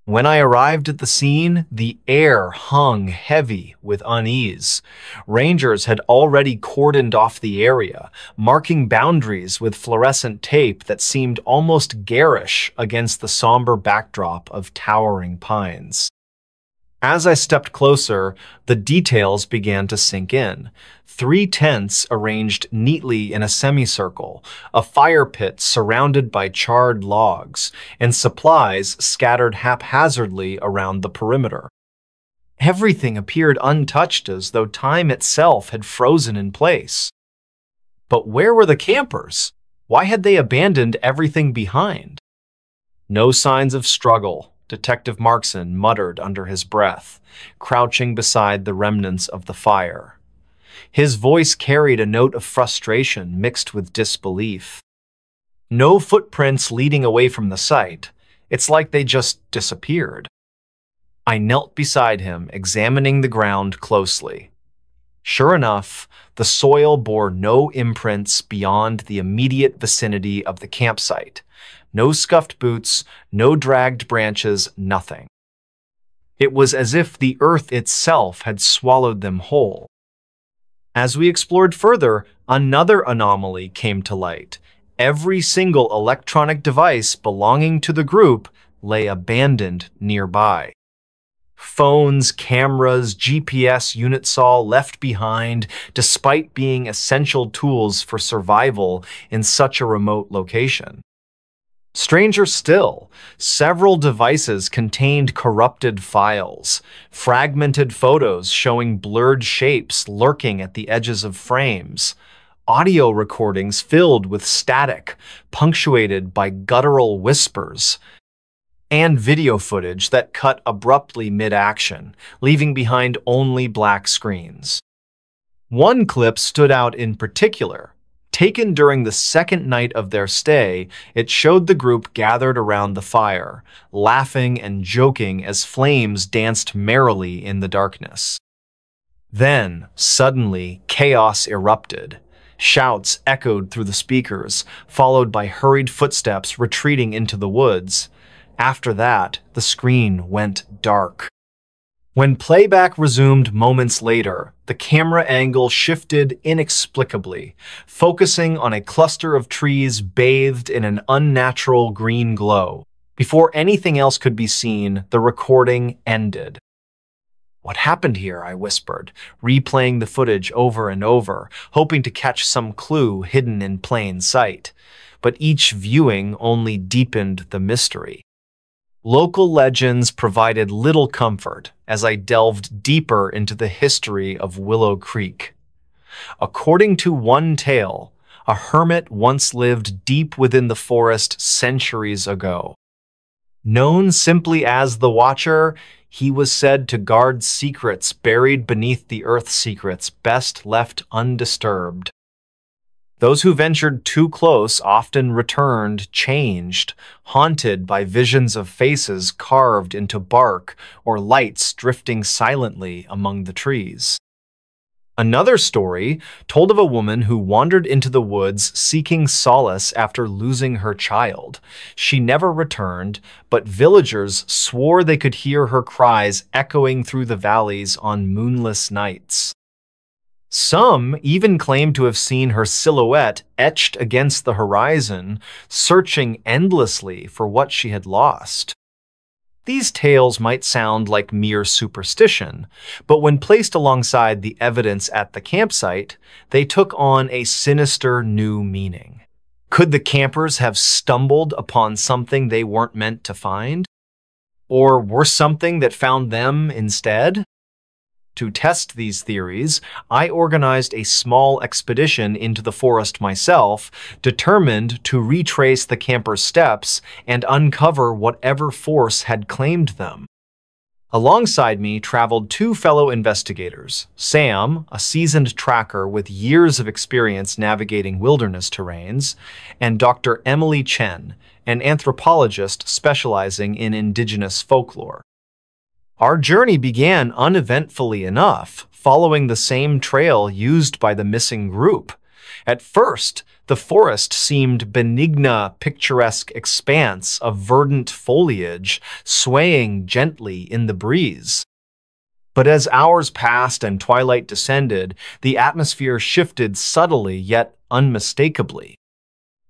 S2: When I arrived at the scene, the air hung heavy with unease. Rangers had already cordoned off the area, marking boundaries with fluorescent tape that seemed almost garish against the somber backdrop of towering pines. As I stepped closer, the details began to sink in. 3 tents arranged neatly in a semicircle, a fire pit surrounded by charred logs, and supplies scattered haphazardly around the perimeter. Everything appeared untouched, as though time itself had frozen in place. But where were the campers? Why had they abandoned everything behind? No signs of struggle, Detective Markson muttered under his breath, crouching beside the remnants of the fire. His voice carried a note of frustration mixed with disbelief. No footprints leading away from the site. It's like they just disappeared. I knelt beside him, examining the ground closely. Sure enough, the soil bore no imprints beyond the immediate vicinity of the campsite. No scuffed boots, no dragged branches, nothing. It was as if the earth itself had swallowed them whole. As we explored further, another anomaly came to light. Every single electronic device belonging to the group lay abandoned nearby. Phones, cameras, GPS units all left behind, despite being essential tools for survival in such a remote location. Stranger still, several devices contained corrupted files, fragmented photos showing blurred shapes lurking at the edges of frames, audio recordings filled with static, punctuated by guttural whispers, and video footage that cut abruptly mid-action, leaving behind only black screens. One clip stood out in particular. Taken during the second night of their stay, it showed the group gathered around the fire, laughing and joking as flames danced merrily in the darkness. Then, suddenly, chaos erupted. Shouts echoed through the speakers, followed by hurried footsteps retreating into the woods. After that, the screen went dark. When playback resumed moments later, the camera angle shifted inexplicably, focusing on a cluster of trees bathed in an unnatural green glow. Before anything else could be seen, the recording ended. "What happened here?" I whispered, replaying the footage over and over, hoping to catch some clue hidden in plain sight. But each viewing only deepened the mystery. Local legends provided little comfort as I delved deeper into the history of Willow Creek. According to one tale, a hermit once lived deep within the forest centuries ago. Known simply as the Watcher, he was said to guard secrets buried beneath the earth's secrets best left undisturbed. Those who ventured too close often returned changed, haunted by visions of faces carved into bark or lights drifting silently among the trees. Another story told of a woman who wandered into the woods seeking solace after losing her child. She never returned, but villagers swore they could hear her cries echoing through the valleys on moonless nights. Some even claimed to have seen her silhouette etched against the horizon, searching endlessly for what she had lost. These tales might sound like mere superstition, but when placed alongside the evidence at the campsite, they took on a sinister new meaning. Could the campers have stumbled upon something they weren't meant to find? Or were something that found them instead? To test these theories, I organized a small expedition into the forest myself, determined to retrace the campers' steps and uncover whatever force had claimed them. Alongside me traveled two fellow investigators, Sam, a seasoned tracker with years of experience navigating wilderness terrains, and Dr. Emily Chen, an anthropologist specializing in indigenous folklore. Our journey began uneventfully enough, following the same trail used by the missing group. At first, the forest seemed benigna, picturesque expanse of verdant foliage swaying gently in the breeze. But as hours passed and twilight descended, the atmosphere shifted subtly yet unmistakably.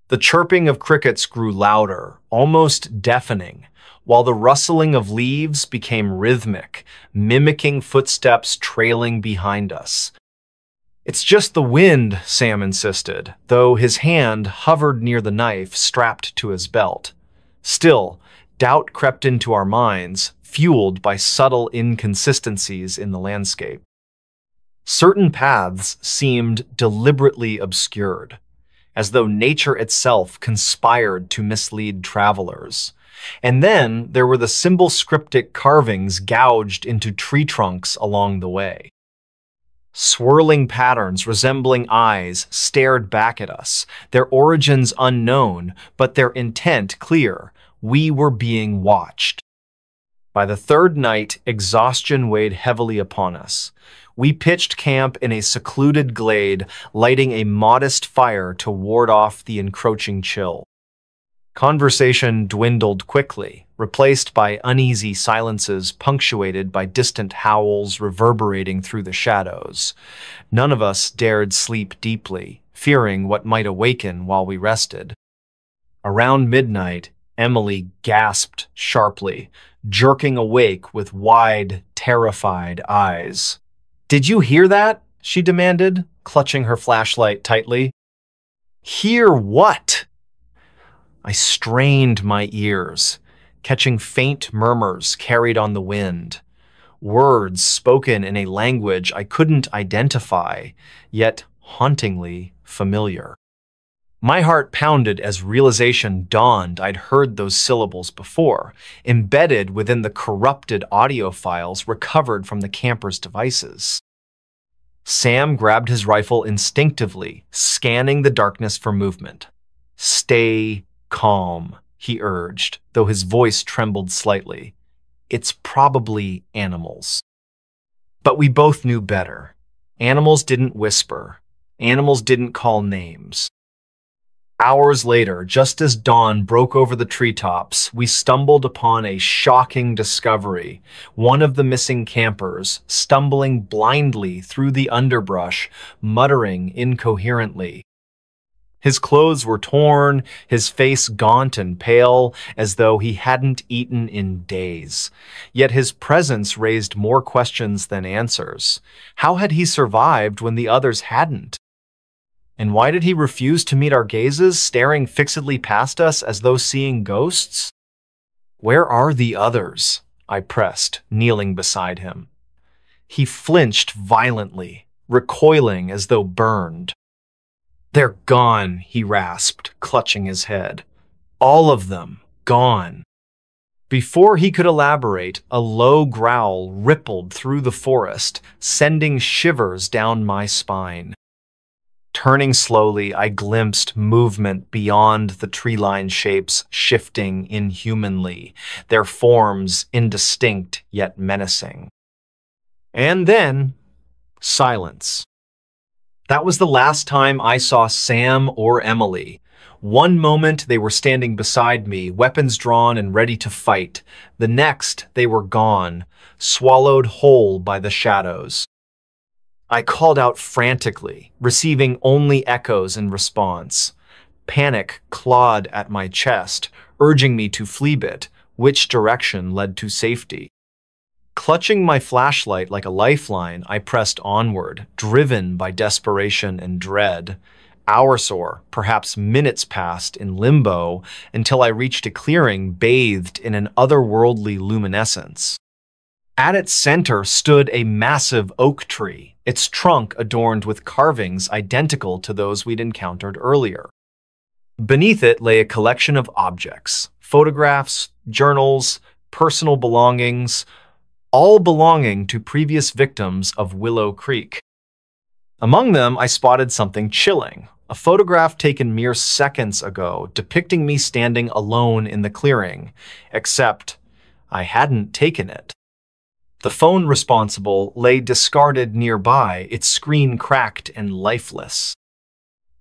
S2: The chirping of crickets grew louder, almost deafening, while the rustling of leaves became rhythmic, mimicking footsteps trailing behind us. "It's just the wind," Sam insisted, though his hand hovered near the knife strapped to his belt. Still, doubt crept into our minds, fueled by subtle inconsistencies in the landscape. Certain paths seemed deliberately obscured, as though nature itself conspired to mislead travelers. And then there were the symbol-scriptic carvings gouged into tree trunks along the way. Swirling patterns resembling eyes stared back at us, their origins unknown, but their intent clear. We were being watched. By the third night, exhaustion weighed heavily upon us. We pitched camp in a secluded glade, lighting a modest fire to ward off the encroaching chill. Conversation dwindled quickly, replaced by uneasy silences punctuated by distant howls reverberating through the shadows. None of us dared sleep deeply, fearing what might awaken while we rested. Around midnight, Emily gasped sharply, jerking awake with wide, terrified eyes. "Did you hear that?" she demanded, clutching her flashlight tightly. "Hear what?" I strained my ears, catching faint murmurs carried on the wind. Words spoken in a language I couldn't identify, yet hauntingly familiar. My heart pounded as realization dawned I'd heard those syllables before, embedded within the corrupted audio files recovered from the camper's devices. Sam grabbed his rifle instinctively, scanning the darkness for movement. "Stay calm," he urged, though his voice trembled slightly. "It's probably animals." But we both knew better. Animals didn't whisper. Animals didn't call names. Hours later, just as dawn broke over the treetops, we stumbled upon a shocking discovery. One of the missing campers, stumbling blindly through the underbrush, muttering incoherently. His clothes were torn, his face gaunt and pale, as though he hadn't eaten in days. Yet his presence raised more questions than answers. How had he survived when the others hadn't? And why did he refuse to meet our gazes, staring fixedly past us as though seeing ghosts? "Where are the others?" I pressed, kneeling beside him. He flinched violently, recoiling as though burned. "They're gone," he rasped, clutching his head. "All of them, gone." Before he could elaborate, a low growl rippled through the forest, sending shivers down my spine. Turning slowly, I glimpsed movement beyond the tree-lined shapes shifting inhumanly, their forms indistinct yet menacing. And then, silence. That was the last time I saw Sam or Emily. One moment they were standing beside me, weapons drawn and ready to fight. The next, they were gone, swallowed whole by the shadows. I called out frantically, receiving only echoes in response. Panic clawed at my chest, urging me to flee it, which direction led to safety. Clutching my flashlight like a lifeline, I pressed onward, driven by desperation and dread. Hours or perhaps minutes passed in limbo until I reached a clearing bathed in an otherworldly luminescence. At its center stood a massive oak tree, its trunk adorned with carvings identical to those we'd encountered earlier. Beneath it lay a collection of objects, photographs, journals, personal belongings, all belonging to previous victims of Willow Creek. Among them, I spotted something chilling, a photograph taken mere seconds ago depicting me standing alone in the clearing, except I hadn't taken it. The phone responsible lay discarded nearby, its screen cracked and lifeless.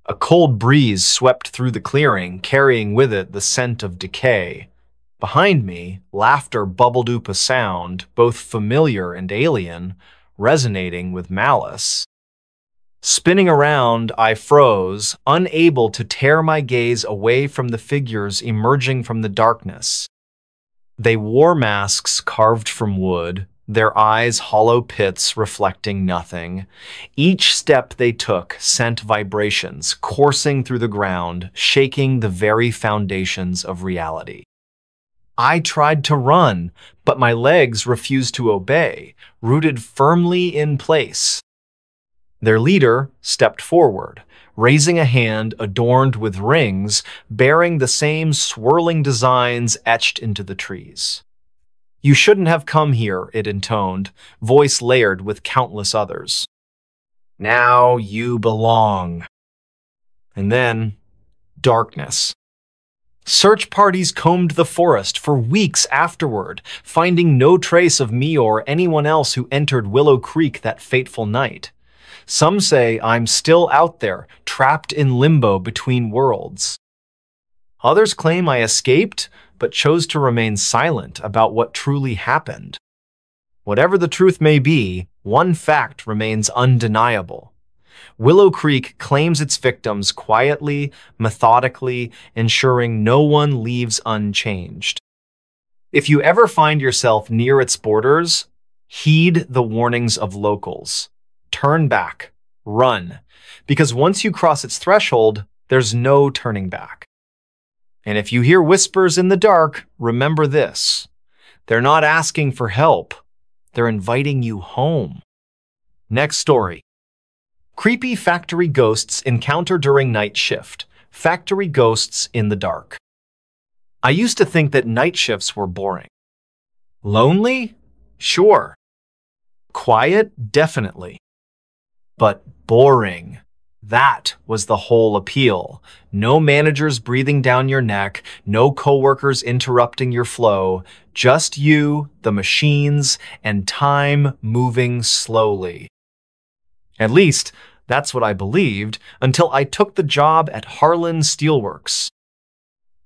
S2: A cold breeze swept through the clearing, carrying with it the scent of decay. Behind me, laughter bubbled up a sound, both familiar and alien, resonating with malice. Spinning around, I froze, unable to tear my gaze away from the figures emerging from the darkness. They wore masks carved from wood, their eyes hollow pits reflecting nothing. Each step they took sent vibrations coursing through the ground, shaking the very foundations of reality. I tried to run, but my legs refused to obey, rooted firmly in place. Their leader stepped forward, raising a hand adorned with rings, bearing the same swirling designs etched into the trees. "You shouldn't have come here," it intoned, voice layered with countless others. "Now you belong." And then, darkness. Search parties combed the forest for weeks afterward, finding no trace of me or anyone else who entered Willow Creek that fateful night. Some say I'm still out there, trapped in limbo between worlds. Others claim I escaped, but chose to remain silent about what truly happened. Whatever the truth may be, one fact remains undeniable. Willow Creek claims its victims quietly, methodically, ensuring no one leaves unchanged. If you ever find yourself near its borders, heed the warnings of locals. Turn back, run, because once you cross its threshold, there's no turning back. And if you hear whispers in the dark, remember this. They're not asking for help. They're inviting you home. Next story.
S1: Creepy factory ghosts encounter during night shift. Factory ghosts in the dark. I used to think that night shifts were boring. Lonely? Sure. Quiet? Definitely. But boring. That was the whole appeal. No managers breathing down your neck, no coworkers interrupting your flow, just you, the machines, and time moving slowly. At least, that's what I believed until I took the job at Harlan Steelworks.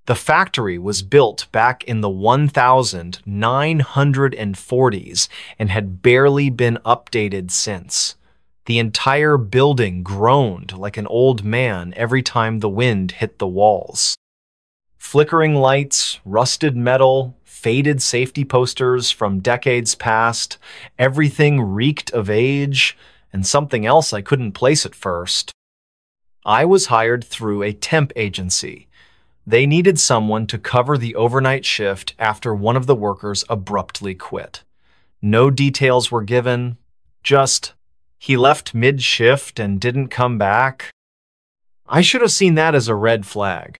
S1: The factory was built back in the 1940s and had barely been updated since. The entire building groaned like an old man every time the wind hit the walls. Flickering lights, rusted metal, faded safety posters from decades past, everything reeked of age, and something else I couldn't place at first. I was hired through a temp agency. They needed someone to cover the overnight shift after one of the workers abruptly quit. No details were given, just, he left mid-shift and didn't come back. I should have seen that as a red flag.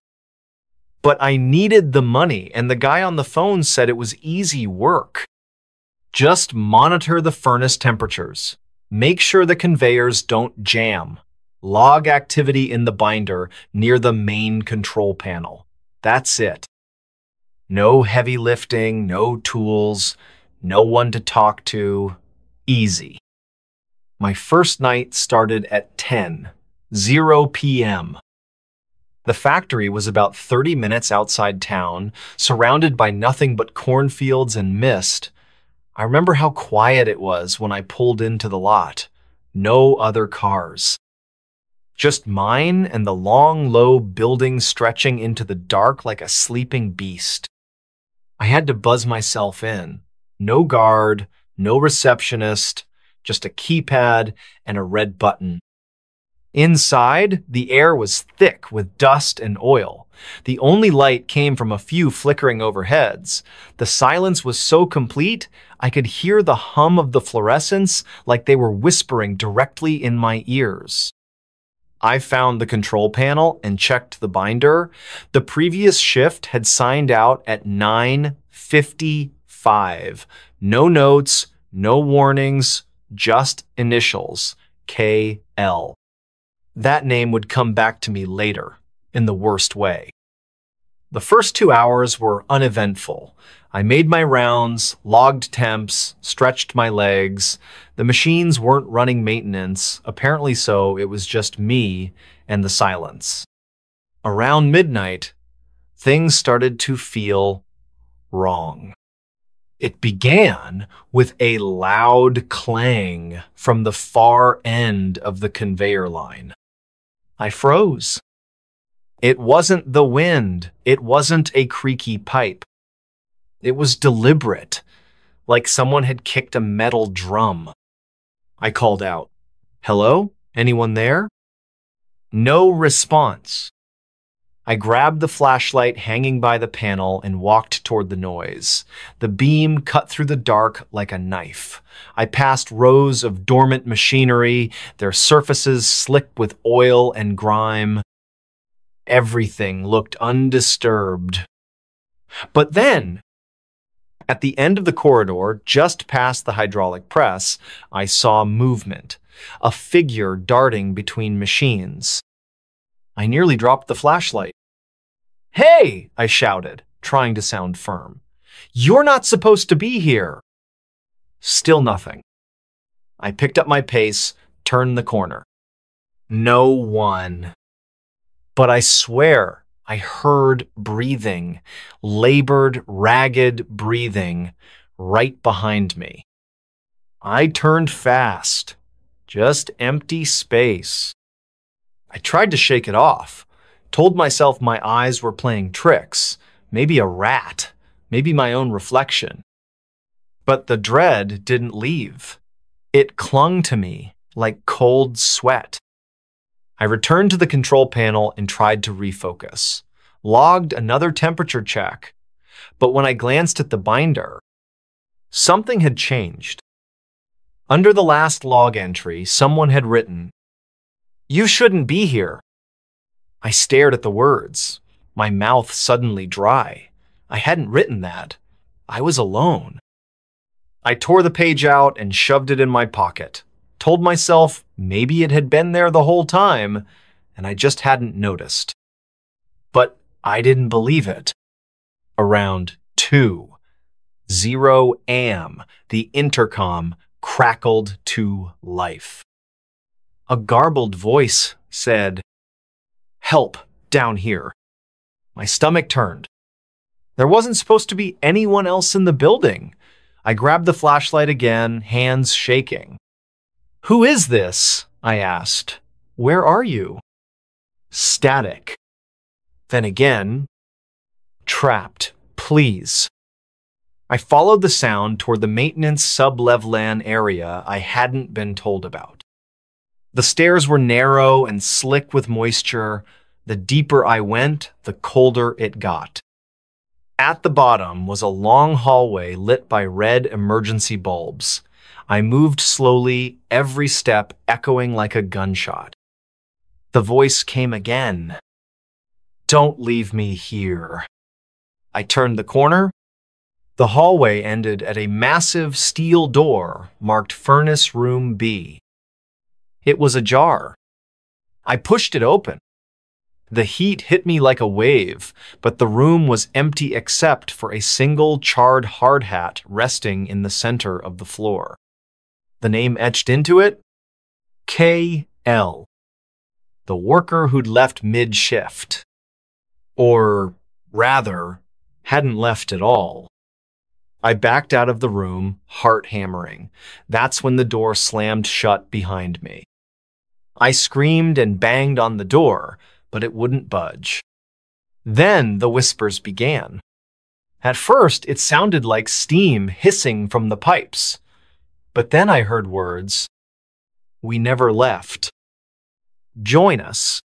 S1: But I needed the money, and the guy on the phone said it was easy work. Just monitor the furnace temperatures. Make sure the conveyors don't jam. Log activity in the binder near the main control panel. That's it. No heavy lifting, no tools, no one to talk to. Easy. My first night started at 10:00 p.m. The factory was about 30 minutes outside town, surrounded by nothing but cornfields and mist. I remember how quiet it was when I pulled into the lot. No other cars. Just mine and the long, low building stretching into the dark like a sleeping beast. I had to buzz myself in. No guard, no receptionist, just a keypad and a red button. Inside, the air was thick with dust and oil. The only light came from a few flickering overheads. The silence was so complete, I could hear the hum of the fluorescents like they were whispering directly in my ears. I found the control panel and checked the binder. The previous shift had signed out at 9:55. No notes, no warnings, just initials, KL. That name would come back to me later, in the worst way. The first 2 hours were uneventful. I made my rounds, logged temps, stretched my legs. The machines weren't running maintenance, apparently so it was just me and the silence. Around midnight, things started to feel wrong. It began with a loud clang from the far end of the conveyor line. I froze. It wasn't the wind. It wasn't a creaky pipe. It was deliberate, like someone had kicked a metal drum. I called out, "Hello? Anyone there?" No response. I grabbed the flashlight hanging by the panel and walked toward the noise. The beam cut through the dark like a knife. I passed rows of dormant machinery, their surfaces slick with oil and grime. Everything looked undisturbed. But then, at the end of the corridor, just past the hydraulic press, I saw movement, a figure darting between machines. I nearly dropped the flashlight. "Hey!" I shouted, trying to sound firm. "You're not supposed to be here!" Still nothing. I picked up my pace, turned the corner. No one. But I swear I heard breathing, labored, ragged breathing, right behind me. I turned fast. Just empty space. I tried to shake it off. Told myself my eyes were playing tricks, maybe a rat, maybe my own reflection. But the dread didn't leave. It clung to me like cold sweat. I returned to the control panel and tried to refocus. Logged another temperature check. But when I glanced at the binder, something had changed. Under the last log entry, someone had written,
S2: You shouldn't be here. I stared at the words, my mouth suddenly dry. I hadn't written that. I was alone. I tore the page out and shoved it in my pocket, told myself maybe it had been there the whole time, and I just hadn't noticed. But I didn't believe it. Around 2:00 a.m., the intercom crackled to life. A garbled voice said, "Help, down here." My stomach turned. There wasn't supposed to be anyone else in the building. I grabbed the flashlight again, hands shaking. "Who is this?" I asked. "Where are you?" Static. Then again, "Trapped, please." I followed the sound toward the maintenance sub-levelan area I hadn't been told about. The stairs were narrow and slick with moisture. The deeper I went, the colder it got. At the bottom was a long hallway lit by red emergency bulbs. I moved slowly, every step echoing like a gunshot. The voice came again. "Don't leave me here." I turned the corner. The hallway ended at a massive steel door marked Furnace Room B. It was ajar. I pushed it open. The heat hit me like a wave, but the room was empty except for a single charred hard hat resting in the center of the floor. The name etched into it? K.L. The worker who'd left mid-shift. Or, rather, hadn't left at all. I backed out of the room, heart hammering. That's when the door slammed shut behind me. I screamed and banged on the door, but it wouldn't budge. Then the whispers began. At first, it sounded like steam hissing from the pipes. But then I heard words. "We never left." "Join us."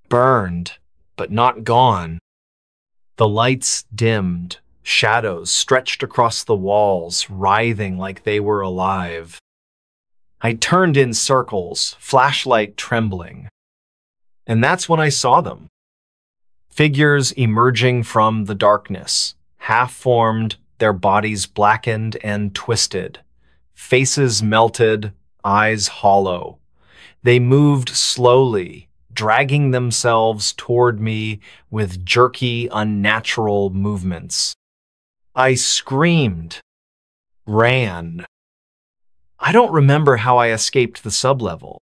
S2: "Burned, but not gone." The lights dimmed. Shadows stretched across the walls, writhing like they were alive. I turned in circles, flashlight trembling. And that's when I saw them. Figures emerging from the darkness, half-formed, their bodies blackened and twisted. Faces melted, eyes hollow. They moved slowly, dragging themselves toward me with jerky, unnatural movements. I screamed, ran. I don't remember how I escaped the sublevel.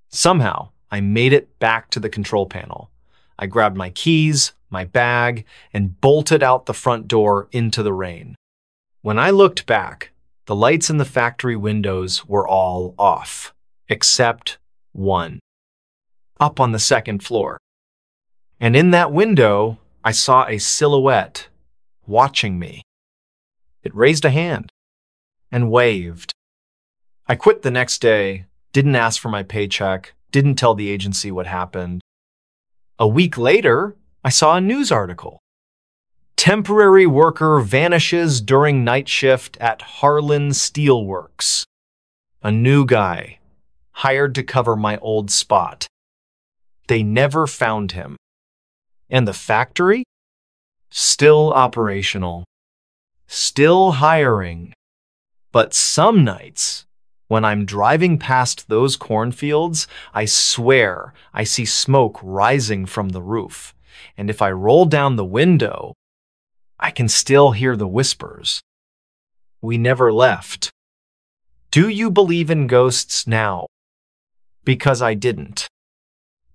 S2: Somehow, I made it back to the control panel. I grabbed my keys, my bag, and bolted out the front door into the rain. When I looked back, the lights in the factory windows were all off, except one, up on the second floor. And in that window, I saw a silhouette watching me. It raised a hand and waved. I quit the next day, didn't ask for my paycheck, didn't tell the agency what happened. A week later, I saw a news article. Temporary worker vanishes during night shift at Harlan Steelworks. A new guy, hired to cover my old spot. They never found him. And the factory? Still operational. Still hiring. But some nights, when I'm driving past those cornfields, I swear I see smoke rising from the roof. And if I roll down the window, I can still hear the whispers. We never left. Do you believe in ghosts now? Because I didn't.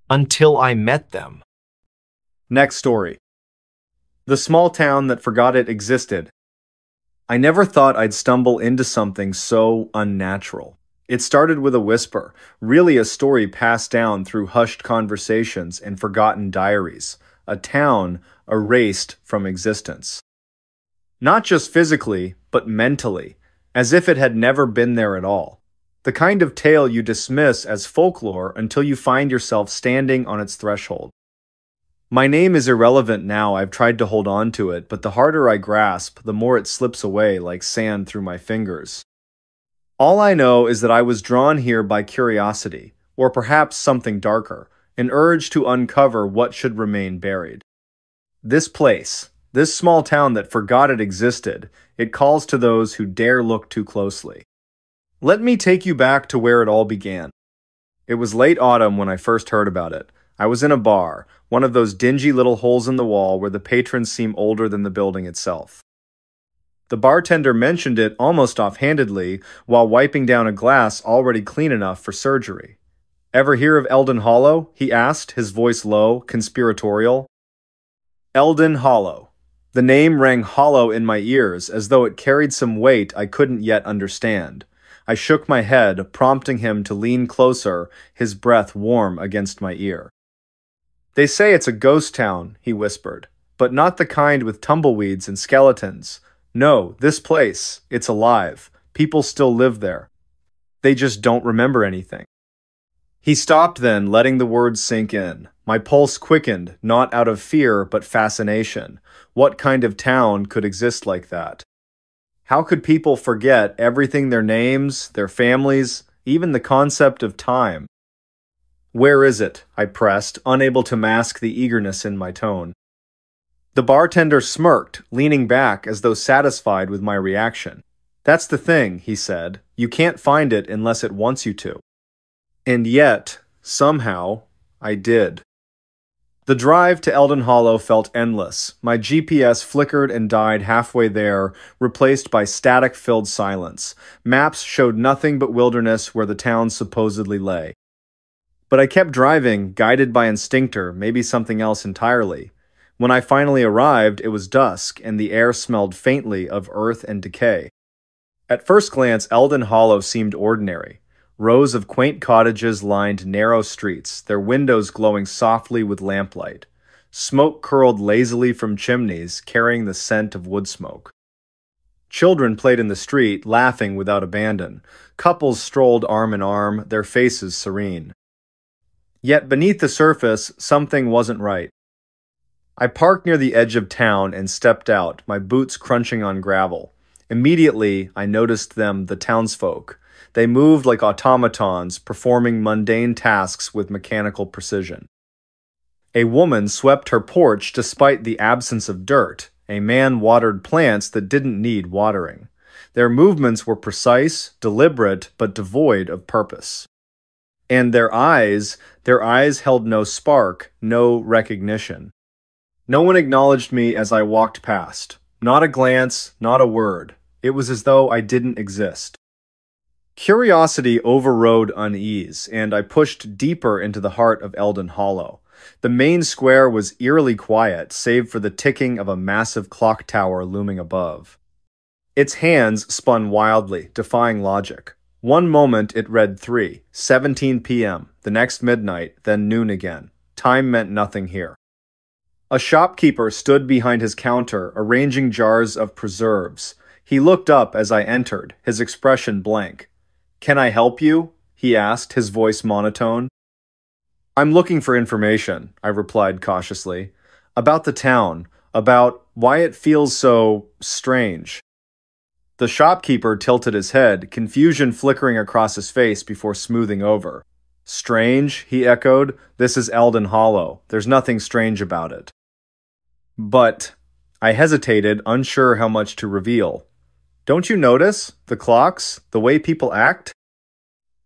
S2: Until I met them.
S1: Next story. The small town that forgot it existed. I never thought I'd stumble into something so unnatural. It started with a whisper, really a story passed down through hushed conversations and forgotten diaries. A town erased from existence. Not just physically, but mentally, as if it had never been there at all. The kind of tale you dismiss as folklore until you find yourself standing on its threshold. My name is irrelevant now. I've tried to hold on to it, but the harder I grasp, the more it slips away like sand through my fingers. All I know is that I was drawn here by curiosity,
S2: or perhaps something darker, an urge to uncover what should remain buried. This place, this small town that forgot it existed, it calls to those who dare look too closely. Let me take you back to where it all began. It was late autumn when I first heard about it. I was in a bar, one of those dingy little holes in the wall where the patrons seem older than the building itself. The bartender mentioned it almost offhandedly while wiping down a glass already clean enough for surgery. "Ever hear of Eldon Hollow?" he asked, his voice low, conspiratorial. Eldon Hollow. The name rang hollow in my ears as though it carried some weight I couldn't yet understand. I shook my head, prompting him to lean closer, his breath warm against my ear. "They say it's a ghost town," he whispered, "but not the kind with tumbleweeds and skeletons. No, this place, it's alive. People still live there. They just don't remember anything." He stopped then, letting the words sink in. My pulse quickened, not out of fear, but fascination. What kind of town could exist like that? How could people forget everything, their names, their families, even the concept of time? "Where is it?" I pressed, unable to mask the eagerness in my tone. The bartender smirked, leaning back as though satisfied with my reaction. "That's the thing," he said. "You can't find it unless it wants you to." And yet, somehow, I did. The drive to Eldon Hollow felt endless. My GPS flickered and died halfway there, replaced by static-filled silence. Maps showed nothing but wilderness where the town supposedly lay. But I kept driving, guided by instinctor, maybe something else entirely. When I finally arrived, it was dusk, and the air smelled faintly of earth and decay. At first glance, Eldon Hollow seemed ordinary. Rows of quaint cottages lined narrow streets, their windows glowing softly with lamplight. Smoke curled lazily from chimneys, carrying the scent of wood smoke. Children played in the street, laughing without abandon. Couples strolled arm in arm, their faces serene. Yet beneath the surface, something wasn't right. I parked near the edge of town and stepped out, my boots crunching on gravel. Immediately, I noticed them, the townsfolk. They moved like automatons, performing mundane tasks with mechanical precision. A woman swept her porch despite the absence of dirt. A man watered plants that didn't need watering. Their movements were precise, deliberate, but devoid of purpose. And their eyes held no spark, no recognition. No one acknowledged me as I walked past. Not a glance, not a word. It was as though I didn't exist. Curiosity overrode unease, and I pushed deeper into the heart of Eldon Hollow. The main square was eerily quiet, save for the ticking of a massive clock tower looming above. Its hands spun wildly, defying logic. One moment it read 3:17 p.m., the next midnight, then noon again. Time meant nothing here. A shopkeeper stood behind his counter, arranging jars of preserves. He looked up as I entered, his expression blank. "Can I help you?" he asked, his voice monotone. "I'm looking for information," I replied cautiously. "About the town, about why it feels so strange." The shopkeeper tilted his head, confusion flickering across his face before smoothing over. "Strange?" he echoed. "This is Eldon Hollow. There's nothing strange about it." "But..." I hesitated, unsure how much to reveal. "Don't you notice? The clocks? The way people act?"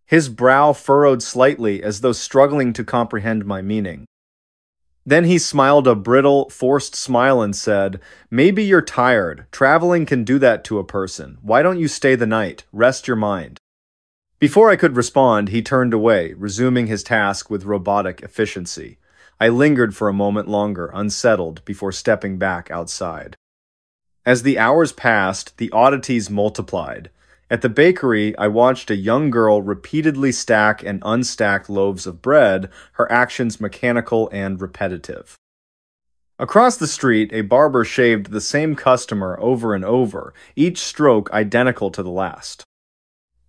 S2: His brow furrowed slightly as though struggling to comprehend my meaning. Then he smiled a brittle, forced smile and said, "Maybe you're tired. Traveling can do that to a person. Why don't you stay the night? Rest your mind." Before I could respond, he turned away, resuming his task with robotic efficiency. I lingered for a moment longer, unsettled, before stepping back outside. As the hours passed, the oddities multiplied. At the bakery, I watched a young girl repeatedly stack and unstack loaves of bread, her actions mechanical and repetitive. Across the street, a barber shaved the same customer over and over, each stroke identical to the last.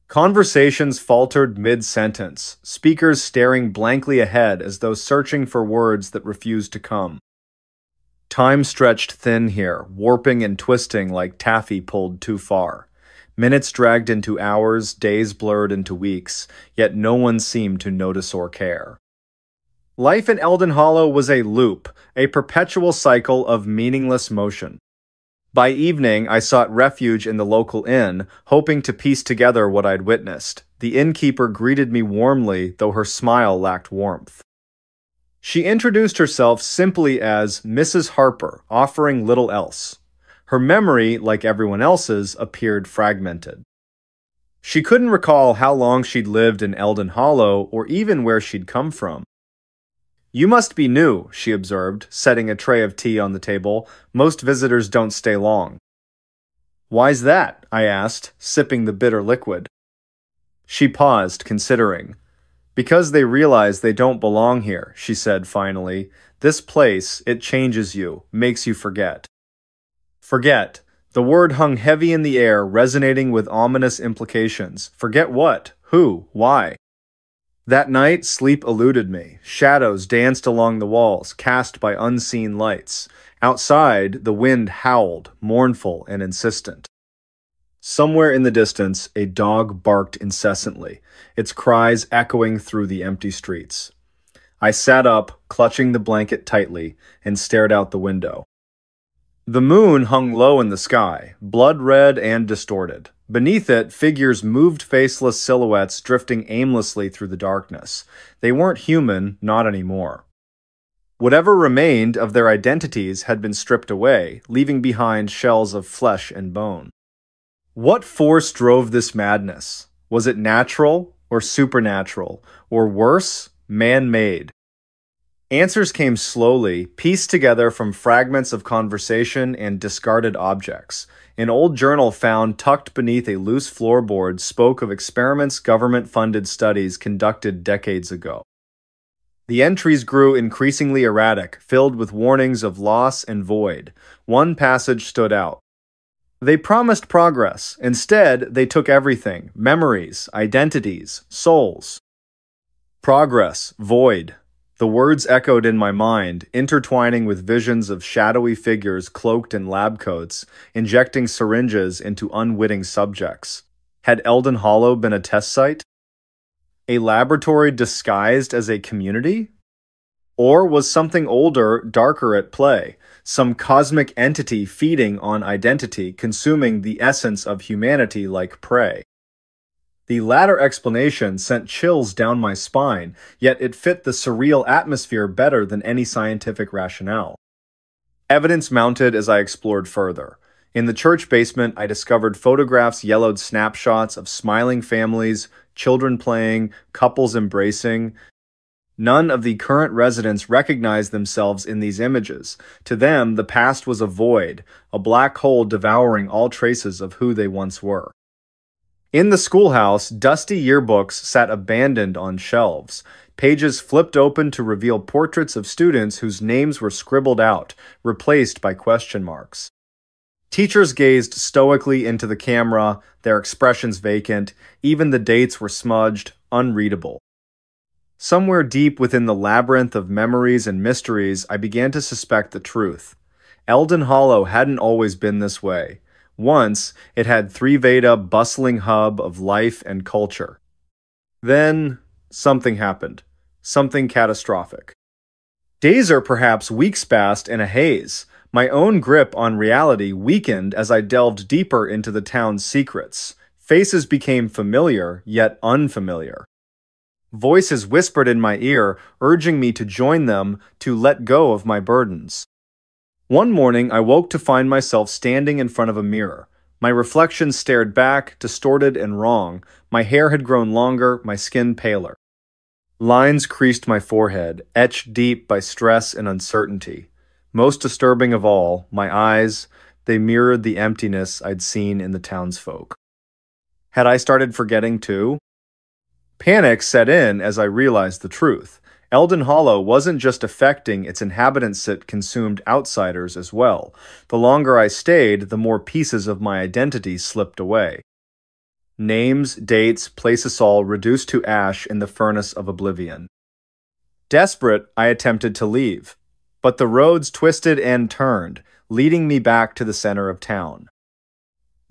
S2: Conversations faltered mid-sentence, speakers staring blankly ahead as though searching for words that refused to come. Time stretched thin here, warping and twisting like taffy pulled too far. Minutes dragged into hours, days blurred into weeks, yet no one seemed to notice or care. Life in Eldon Hollow was a loop, a perpetual cycle of meaningless motion. By evening, I sought refuge in the local inn, hoping to piece together what I'd witnessed. The innkeeper greeted me warmly, though her smile lacked warmth. She introduced herself simply as Mrs. Harper, offering little else. Her memory, like everyone else's, appeared fragmented. She couldn't recall how long she'd lived in Eldon Hollow or even where she'd come from. "You must be new," she observed, setting a tray of tea on the table. "Most visitors don't stay long." "Why's that?" I asked, sipping the bitter liquid. She paused, considering. "Because they realize they don't belong here," she said finally. "This place, it changes you, makes you forget." Forget. The word hung heavy in the air, resonating with ominous implications. Forget what? Who? Why? That night, sleep eluded me. Shadows danced along the walls, cast by unseen lights. Outside, the wind howled, mournful and insistent. Somewhere in the distance, a dog barked incessantly, its cries echoing through the empty streets. I sat up, clutching the blanket tightly, and stared out the window. The moon hung low in the sky, blood-red and distorted. Beneath it, figures moved faceless silhouettes drifting aimlessly through the darkness. They weren't human, not anymore. Whatever remained of their identities had been stripped away, leaving behind shells of flesh and bone. What force drove this madness? Was it natural or supernatural, or worse, man-made? Answers came slowly, pieced together from fragments of conversation and discarded objects. An old journal found tucked beneath a loose floorboard spoke of experiments government-funded studies conducted decades ago. The entries grew increasingly erratic, filled with warnings of loss and void. One passage stood out. They promised progress. Instead, they took everything: memories, identities, souls. Progress, void. The words echoed in my mind, intertwining with visions of shadowy figures cloaked in lab coats, injecting syringes into unwitting subjects. Had Eldon Hollow been a test site? A laboratory disguised as a community? Or was something older, darker at play? Some cosmic entity feeding on identity, consuming the essence of humanity like prey? The latter explanation sent chills down my spine, yet it fit the surreal atmosphere better than any scientific rationale. Evidence mounted as I explored further. In the church basement, I discovered photographs yellowed snapshots of smiling families, children playing, couples embracing. None of the current residents recognized themselves in these images. To them, the past was a void, a black hole devouring all traces of who they once were. In the schoolhouse, dusty yearbooks sat abandoned on shelves. Pages flipped open to reveal portraits of students whose names were scribbled out, replaced by question marks. Teachers gazed stoically into the camera, their expressions vacant. Even the dates were smudged, unreadable. Somewhere deep within the labyrinth of memories and mysteries, I began to suspect the truth. Eldon Hollow hadn't always been this way. Once, it had Three-Veda bustling hub of life and culture. Then, something happened. Something catastrophic. Days or perhaps weeks passed in a haze. My own grip on reality weakened as I delved deeper into the town's secrets. Faces became familiar, yet unfamiliar. Voices whispered in my ear, urging me to join them, to let go of my burdens. One morning, I woke to find myself standing in front of a mirror. My reflection stared back, distorted and wrong. My hair had grown longer, my skin paler. Lines creased my forehead, etched deep by stress and uncertainty. Most disturbing of all, my eyes, they mirrored the emptiness I'd seen in the townsfolk. Had I started forgetting too? Panic set in as I realized the truth. Eldon Hollow wasn't just affecting its inhabitants, it consumed outsiders as well. The longer I stayed, the more pieces of my identity slipped away. Names, dates, places all reduced to ash in the furnace of oblivion. Desperate, I attempted to leave, but the roads twisted and turned, leading me back to the center of town.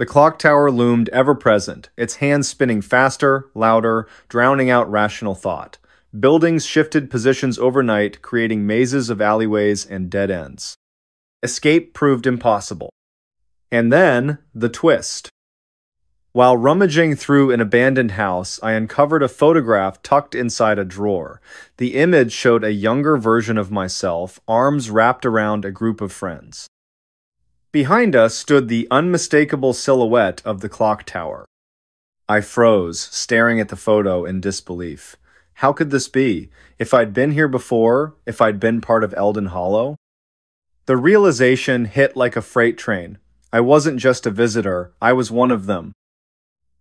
S2: The clock tower loomed ever-present, its hands spinning faster, louder, drowning out rational thought. Buildings shifted positions overnight, creating mazes of alleyways and dead ends. Escape proved impossible. And then, the twist. While rummaging through an abandoned house, I uncovered a photograph tucked inside a drawer. The image showed a younger version of myself, arms wrapped around a group of friends. Behind us stood the unmistakable silhouette of the clock tower. I froze, staring at the photo in disbelief. How could this be? If I'd been here before, if I'd been part of Eldon Hollow? The realization hit like a freight train. I wasn't just a visitor, I was one of them.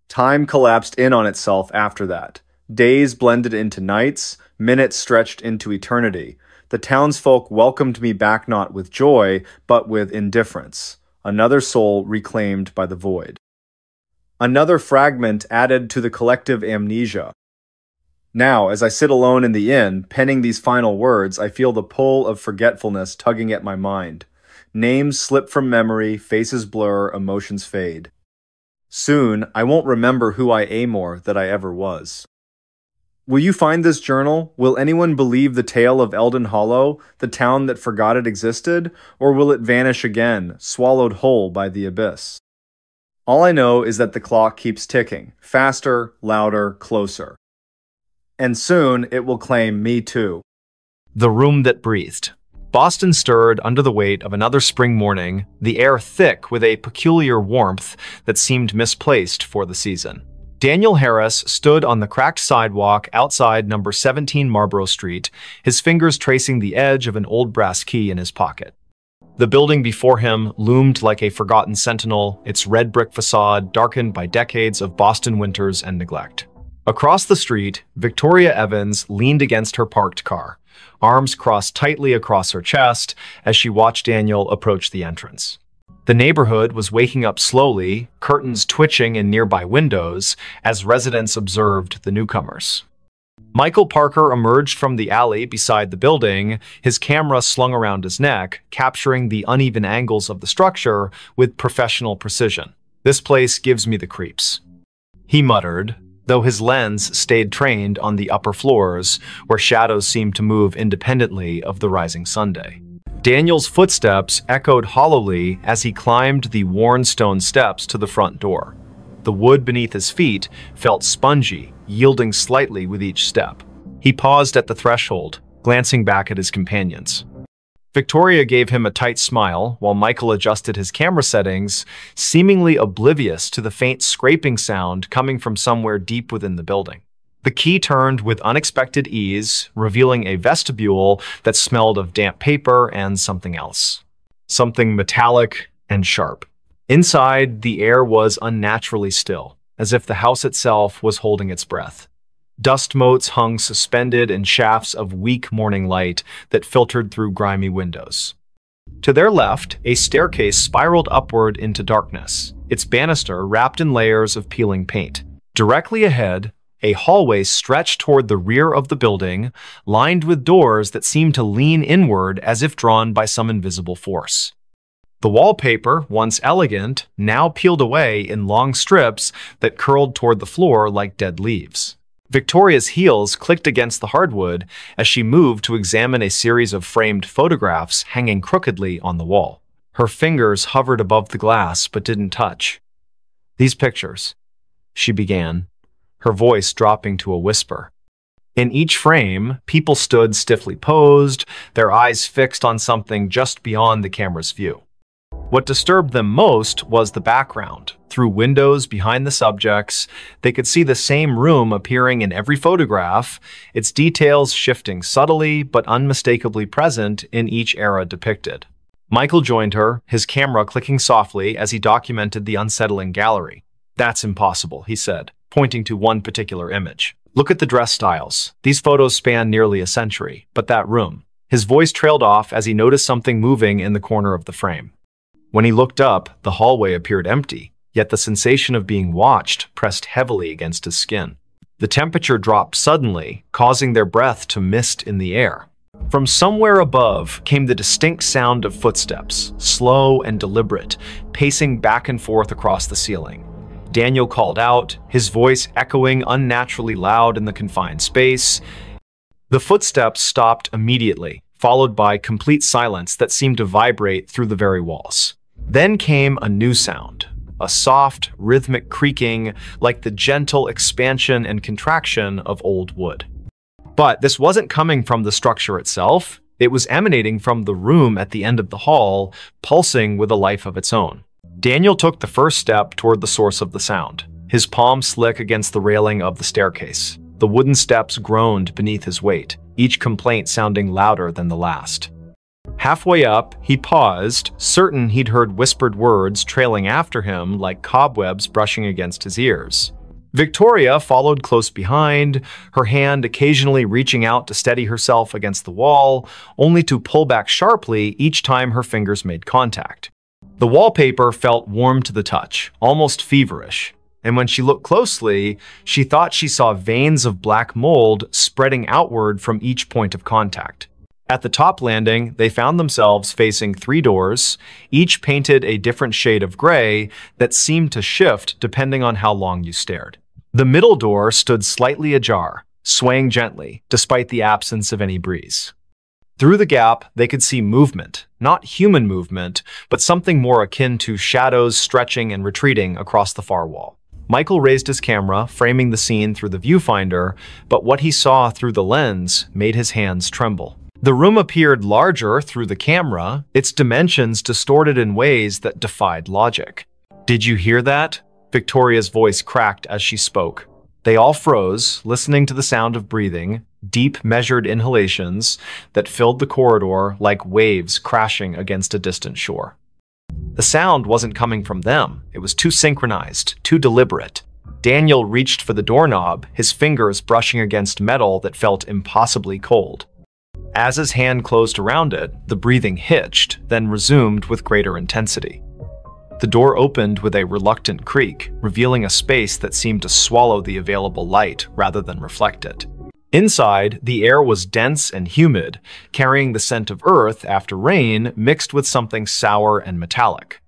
S2: Time collapsed in on itself after that. Days blended into nights, minutes stretched into eternity. The townsfolk welcomed me back not with joy, but with indifference. Another soul reclaimed by the void. Another fragment added to the collective amnesia. Now, as I sit alone in the inn, penning these final words, I feel the pull of forgetfulness tugging at my mind. Names slip from memory, faces blur, emotions fade. Soon, I won't remember who I am or that I ever was. Will you find this journal? Will anyone believe the tale of Eldon Hollow, the town that forgot it existed? Or will it vanish again, swallowed whole by the abyss? All I know is that the clock keeps ticking, faster, louder, closer. And soon, it will claim me too.
S1: The room that breathed. Boston stirred under the weight of another spring morning, the air thick with a peculiar warmth that seemed misplaced for the season. Daniel Harris stood on the cracked sidewalk outside number 17 Marlborough Street, his fingers tracing the edge of an old brass key in his pocket. The building before him loomed like a forgotten sentinel, its red brick facade darkened by decades of Boston winters and neglect. Across the street, Victoria Evans leaned against her parked car, arms crossed tightly across her chest as she watched Daniel approach the entrance. The neighborhood was waking up slowly, curtains twitching in nearby windows as residents observed the newcomers. Michael Parker emerged from the alley beside the building, his camera slung around his neck, capturing the uneven angles of the structure with professional precision. "This place gives me the creeps," he muttered, though his lens stayed trained on the upper floors, where shadows seemed to move independently of the rising Sunday. Daniel's footsteps echoed hollowly as he climbed the worn stone steps to the front door. The wood beneath his feet felt spongy, yielding slightly with each step. He paused at the threshold, glancing back at his companions. Victoria gave him a tight smile while Michael adjusted his camera settings, seemingly oblivious to the faint scraping sound coming from somewhere deep within the building. The key turned with unexpected ease, revealing a vestibule that smelled of damp paper and something else. Something metallic and sharp. Inside, the air was unnaturally still, as if the house itself was holding its breath. Dust motes hung suspended in shafts of weak morning light that filtered through grimy windows. To their left, a staircase spiraled upward into darkness, its banister wrapped in layers of peeling paint. Directly ahead, a hallway stretched toward the rear of the building, lined with doors that seemed to lean inward as if drawn by some invisible force. The wallpaper, once elegant, now peeled away in long strips that curled toward the floor like dead leaves. Victoria's heels clicked against the hardwood as she moved to examine a series of framed photographs hanging crookedly on the wall. Her fingers hovered above the glass but didn't touch. "These pictures," she began, her voice dropping to a whisper. In each frame, people stood stiffly posed, their eyes fixed on something just beyond the camera's view. What disturbed them most was the background. Through windows behind the subjects, they could see the same room appearing in every photograph, its details shifting subtly but unmistakably present in each era depicted. Michael joined her, his camera clicking softly as he documented the unsettling gallery. "That's impossible," he said, pointing to one particular image. "Look at the dress styles. These photos span nearly a century, but that room." His voice trailed off as he noticed something moving in the corner of the frame. When he looked up, the hallway appeared empty, yet the sensation of being watched pressed heavily against his skin. The temperature dropped suddenly, causing their breath to mist in the air. From somewhere above came the distinct sound of footsteps, slow and deliberate, pacing back and forth across the ceiling. Daniel called out, his voice echoing unnaturally loud in the confined space. The footsteps stopped immediately, followed by complete silence that seemed to vibrate through the very walls. Then came a new sound, a soft, rhythmic creaking like the gentle expansion and contraction of old wood. But this wasn't coming from the structure itself. It was emanating from the room at the end of the hall, pulsing with a life of its own. Daniel took the first step toward the source of the sound, his palm slick against the railing of the staircase. The wooden steps groaned beneath his weight, each complaint sounding louder than the last. Halfway up, he paused, certain he'd heard whispered words trailing after him like cobwebs brushing against his ears. Victoria followed close behind, her hand occasionally reaching out to steady herself against the wall, only to pull back sharply each time her fingers made contact. The wallpaper felt warm to the touch, almost feverish, and when she looked closely, she thought she saw veins of black mold spreading outward from each point of contact. At the top landing, they found themselves facing 3 doors, each painted a different shade of gray that seemed to shift depending on how long you stared. The middle door stood slightly ajar, swaying gently, despite the absence of any breeze. Through the gap, they could see movement, not human movement, but something more akin to shadows stretching and retreating across the far wall. Michael raised his camera, framing the scene through the viewfinder, but what he saw through the lens made his hands tremble. The room appeared larger through the camera, its dimensions distorted in ways that defied logic. "Did you hear that?" Victoria's voice cracked as she spoke. They all froze, listening to the sound of breathing, deep, measured inhalations that filled the corridor like waves crashing against a distant shore. The sound wasn't coming from them. It was too synchronized, too deliberate. Daniel reached for the doorknob, his fingers brushing against metal that felt impossibly cold. As his hand closed around it, the breathing hitched, then resumed with greater intensity. The door opened with a reluctant creak, revealing a space that seemed to swallow the available light rather than reflect it. Inside, the air was dense and humid, carrying the scent of earth after rain mixed with something sour and metallic.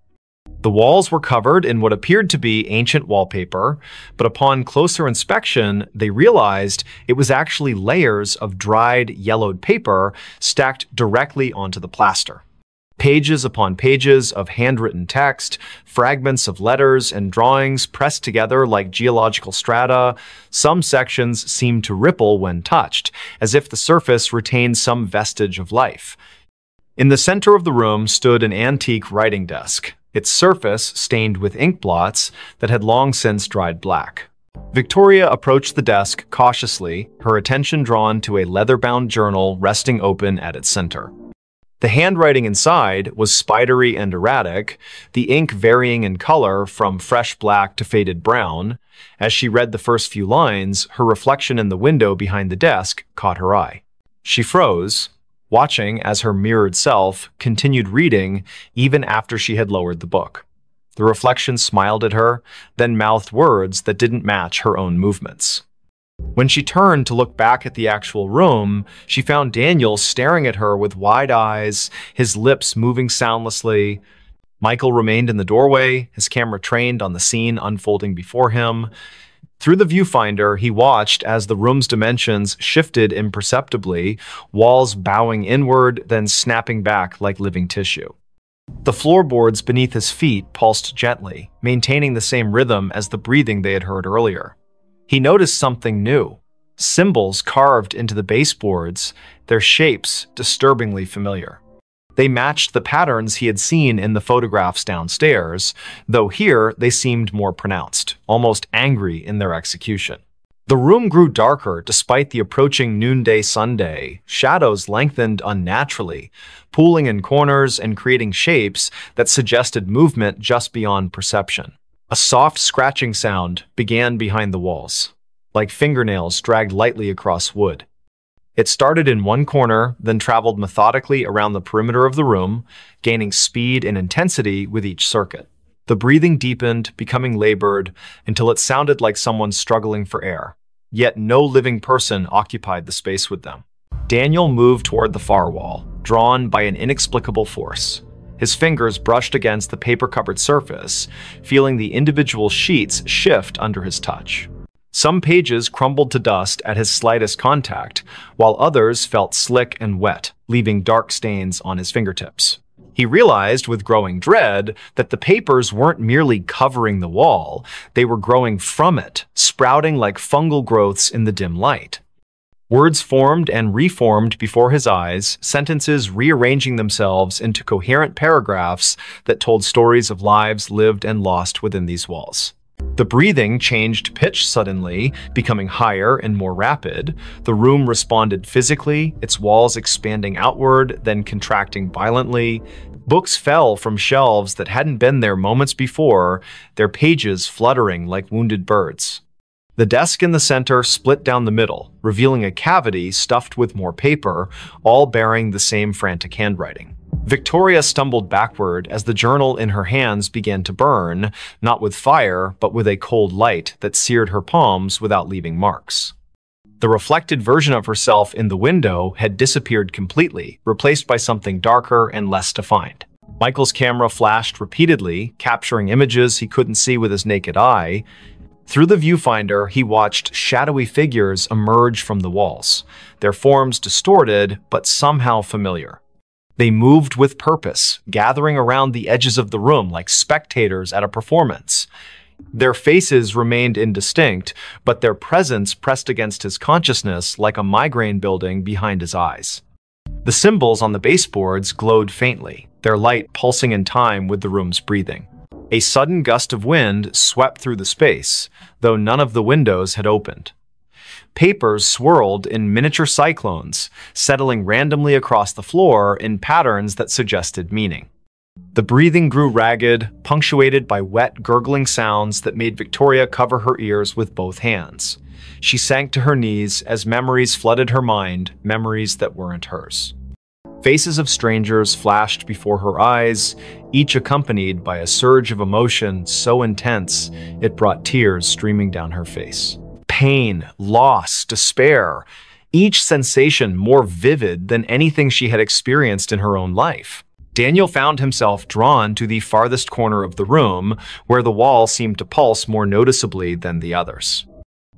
S1: The walls were covered in what appeared to be ancient wallpaper, but upon closer inspection, they realized it was actually layers of dried, yellowed paper stacked directly onto the plaster. Pages upon pages of handwritten text, fragments of letters and drawings pressed together like geological strata. Some sections seemed to ripple when touched, as if the surface retained some vestige of life. In the center of the room stood an antique writing desk, its surface stained with ink blots that had long since dried black. Victoria approached the desk cautiously, her attention drawn to a leather-bound journal resting open at its center. The handwriting inside was spidery and erratic, the ink varying in color from fresh black to faded brown. As she read the first few lines, her reflection in the window behind the desk caught her eye. She froze, watching as her mirrored self continued reading even after she had lowered the book. The reflection smiled at her, then mouthed words that didn't match her own movements. When she turned to look back at the actual room, she found Daniel staring at her with wide eyes, his lips moving soundlessly. Michael remained in the doorway, his camera trained on the scene unfolding before him. Through the viewfinder, he watched as the room's dimensions shifted imperceptibly, walls bowing inward, then snapping back like living tissue. The floorboards beneath his feet pulsed gently, maintaining the same rhythm as the breathing they had heard earlier. He noticed something new. Symbols carved into the baseboards, their shapes disturbingly familiar. They matched the patterns he had seen in the photographs downstairs, though here they seemed more pronounced, almost angry in their execution. The room grew darker despite the approaching noonday sunday. Shadows lengthened unnaturally, pooling in corners and creating shapes that suggested movement just beyond perception. A soft scratching sound began behind the walls, like fingernails dragged lightly across wood. It started in one corner, then traveled methodically around the perimeter of the room, gaining speed and intensity with each circuit. The breathing deepened, becoming labored, until it sounded like someone struggling for air. Yet no living person occupied the space with them. Daniel moved toward the far wall, drawn by an inexplicable force. His fingers brushed against the paper-covered surface, feeling the individual sheets shift under his touch. Some pages crumbled to dust at his slightest contact, while others felt slick and wet, leaving dark stains on his fingertips. He realized with growing dread that the papers weren't merely covering the wall, they were growing from it, sprouting like fungal growths in the dim light. Words formed and reformed before his eyes, sentences rearranging themselves into coherent paragraphs that told stories of lives lived and lost within these walls. The breathing changed pitch suddenly, becoming higher and more rapid. The room responded physically, its walls expanding outward, then contracting violently. Books fell from shelves that hadn't been there moments before, their pages fluttering like wounded birds. The desk in the center split down the middle, revealing a cavity stuffed with more paper, all bearing the same frantic handwriting. Victoria stumbled backward as the journal in her hands began to burn, not with fire, but with a cold light that seared her palms without leaving marks. The reflected version of herself in the window had disappeared completely, replaced by something darker and less defined. Michael's camera flashed repeatedly, capturing images he couldn't see with his naked eye. Through the viewfinder, he watched shadowy figures emerge from the walls, their forms distorted but somehow familiar. They moved with purpose, gathering around the edges of the room like spectators at a performance. Their faces remained indistinct, but their presence pressed against his consciousness like a migraine building behind his eyes. The symbols on the baseboards glowed faintly, their light pulsing in time with the room's breathing. A sudden gust of wind swept through the space, though none of the windows had opened. Papers swirled in miniature cyclones, settling randomly across the floor in patterns that suggested meaning. The breathing grew ragged, punctuated by wet, gurgling sounds that made Victoria cover her ears with both hands. She sank to her knees as memories flooded her mind, memories that weren't hers. Faces of strangers flashed before her eyes, each accompanied by a surge of emotion so intense it brought tears streaming down her face. Pain, loss, despair, each sensation more vivid than anything she had experienced in her own life. Daniel found himself drawn to the farthest corner of the room, where the wall seemed to pulse more noticeably than the others.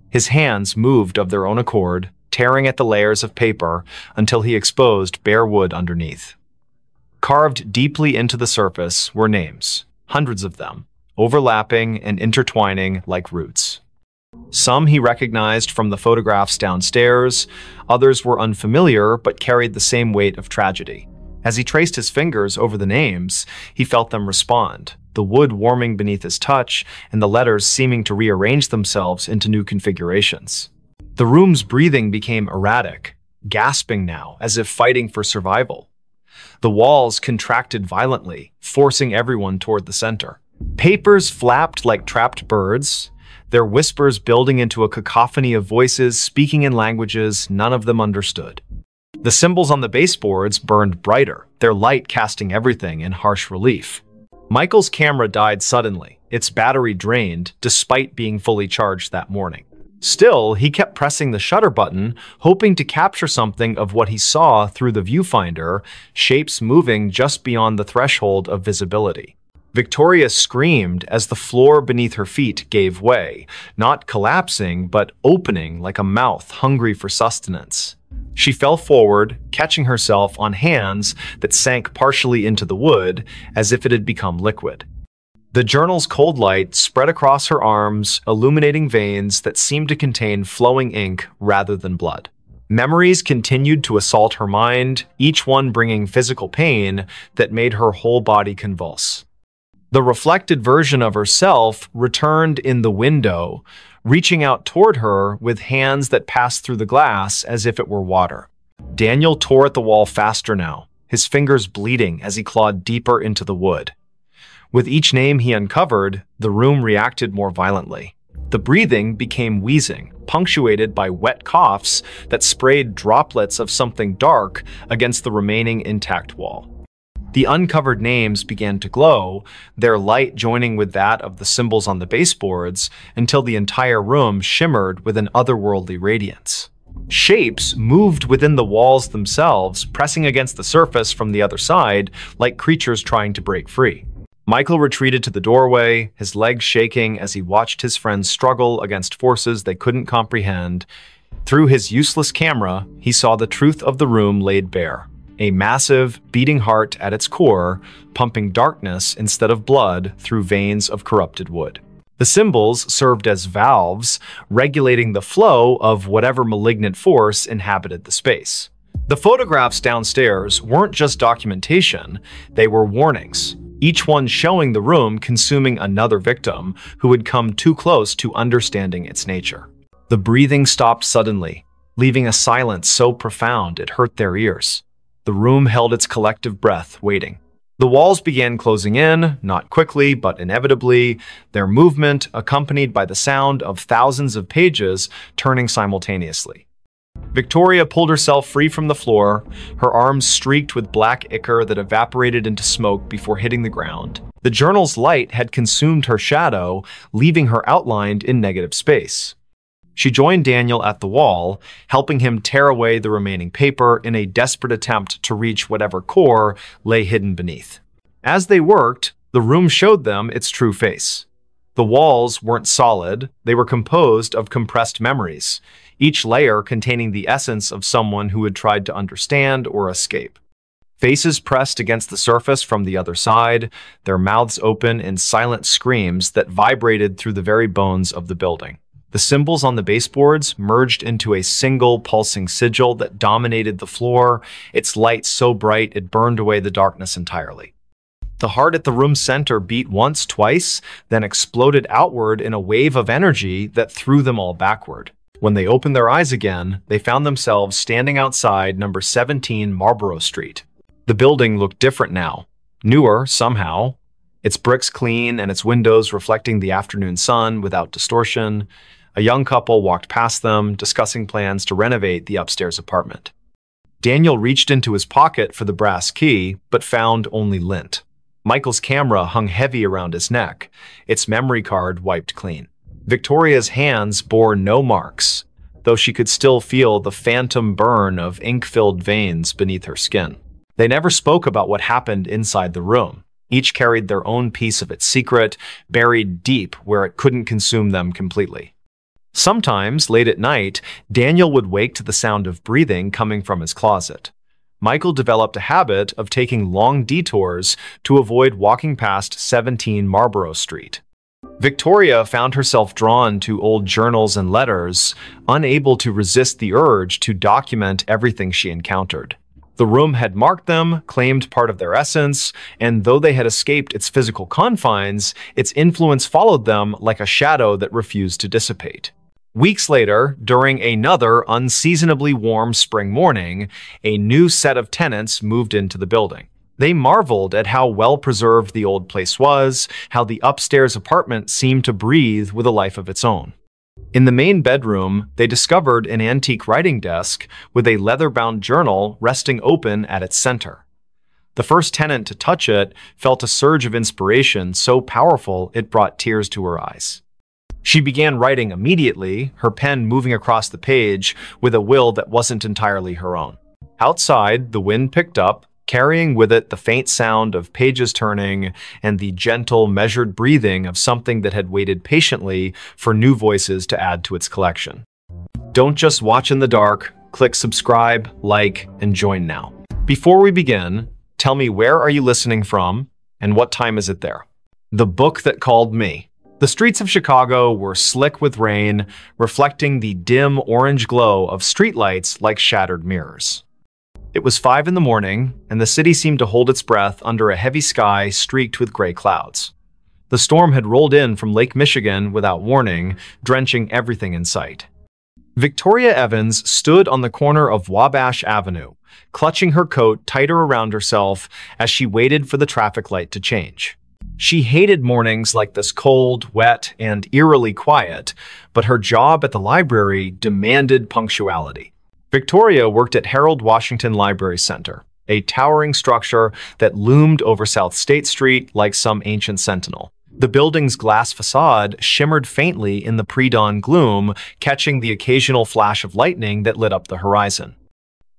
S1: His hands moved of their own accord, tearing at the layers of paper until he exposed bare wood underneath. Carved deeply into the surface were names, hundreds of them, overlapping and intertwining like roots. Some he recognized from the photographs downstairs, others were unfamiliar but carried the same weight of tragedy. As he traced his fingers over the names, he felt them respond, the wood warming beneath his touch and the letters seeming to rearrange themselves into new configurations. The room's breathing became erratic, gasping now as if fighting for survival. The walls contracted violently, forcing everyone toward the center. Papers flapped like trapped birds, their whispers building into a cacophony of voices speaking in languages none of them understood. The symbols on the baseboards burned brighter, their light casting everything in harsh relief. Michael's camera died suddenly, its battery drained despite being fully charged that morning. Still, he kept pressing the shutter button, hoping to capture something of what he saw through the viewfinder, shapes moving just beyond the threshold of visibility. Victoria screamed as the floor beneath her feet gave way, not collapsing, but opening like a mouth hungry for sustenance. She fell forward, catching herself on hands that sank partially into the wood as if it had become liquid. The journal's cold light spread across her arms, illuminating veins that seemed to contain flowing ink rather than blood. Memories continued to assault her mind, each one bringing physical pain that made her whole body convulse. The reflected version of herself returned in the window, reaching out toward her with hands that passed through the glass as if it were water. Daniel tore at the wall faster now, his fingers bleeding as he clawed deeper into the wood. With each name he uncovered, the room reacted more violently. The breathing became wheezing, punctuated by wet coughs that sprayed droplets of something dark against the remaining intact wall. The uncovered names began to glow, their light joining with that of the symbols on the baseboards until the entire room shimmered with an otherworldly radiance. Shapes moved within the walls themselves, pressing against the surface from the other side like creatures trying to break free. Michael retreated to the doorway, his legs shaking as he watched his friends struggle against forces they couldn't comprehend. Through his useless camera, he saw the truth of the room laid bare. A massive, beating heart at its core, pumping darkness instead of blood through veins of corrupted wood. The symbols served as valves, regulating the flow of whatever malignant force inhabited the space. The photographs downstairs weren't just documentation, they were warnings, each one showing the room consuming another victim who had come too close to understanding its nature. The breathing stopped suddenly, leaving a silence so profound it hurt their ears. The room held its collective breath, waiting. The walls began closing in, not quickly, but inevitably, their movement accompanied by the sound of thousands of pages turning simultaneously. Victoria pulled herself free from the floor, her arms streaked with black ichor that evaporated into smoke before hitting the ground. The journal's light had consumed her shadow, leaving her outlined in negative space. She joined Daniel at the wall, helping him tear away the remaining paper in a desperate attempt to reach whatever core lay hidden beneath. As they worked, the room showed them its true face. The walls weren't solid, they were composed of compressed memories, each layer containing the essence of someone who had tried to understand or escape. Faces pressed against the surface from the other side, their mouths open in silent screams that vibrated through the very bones of the building. The symbols on the baseboards merged into a single pulsing sigil that dominated the floor, its light so bright it burned away the darkness entirely. The heart at the room's center beat once, twice, then exploded outward in a wave of energy that threw them all backward. When they opened their eyes again, they found themselves standing outside number 17 Marlborough Street. The building looked different now, newer somehow, its bricks clean and its windows reflecting the afternoon sun without distortion. A young couple walked past them, discussing plans to renovate the upstairs apartment. Daniel reached into his pocket for the brass key, but found only lint. Michael's camera hung heavy around his neck, its memory card wiped clean. Victoria's hands bore no marks, though she could still feel the phantom burn of ink-filled veins beneath her skin. They never spoke about what happened inside the room. Each carried their own piece of its secret, buried deep where it couldn't consume them completely. Sometimes, late at night, Daniel would wake to the sound of breathing coming from his closet. Michael developed a habit of taking long detours to avoid walking past 17 Marlborough Street. Victoria found herself drawn to old journals and letters, unable to resist the urge to document everything she encountered. The room had marked them, claimed part of their essence, and though they had escaped its physical confines, its influence followed them like a shadow that refused to dissipate. Weeks later, during another unseasonably warm spring morning, a new set of tenants moved into the building. They marveled at how well-preserved the old place was, how the upstairs apartment seemed to breathe with a life of its own. In the main bedroom, they discovered an antique writing desk with a leather-bound journal resting open at its center. The first tenant to touch it felt a surge of inspiration so powerful it brought tears to her eyes. She began writing immediately, her pen moving across the page with a will that wasn't entirely her own. Outside, the wind picked up, carrying with it the faint sound of pages turning and the gentle, measured breathing of something that had waited patiently for new voices to add to its collection. Don't just watch in the dark, click subscribe, like, and join now. Before we begin, tell me, where are you listening from and what time is it there? The Book That Called Me. The streets of Chicago were slick with rain, reflecting the dim orange glow of streetlights like shattered mirrors. It was 5 in the morning, and the city seemed to hold its breath under a heavy sky streaked with gray clouds. The storm had rolled in from Lake Michigan without warning, drenching everything in sight. Victoria Evans stood on the corner of Wabash Avenue, clutching her coat tighter around herself as she waited for the traffic light to change. She hated mornings like this, cold, wet, and eerily quiet, but her job at the library demanded punctuality. Victoria worked at Harold Washington Library Center, a towering structure that loomed over South State Street like some ancient sentinel.
S2: The building's glass facade shimmered faintly in the pre-dawn gloom, catching the occasional flash of lightning that lit up the horizon.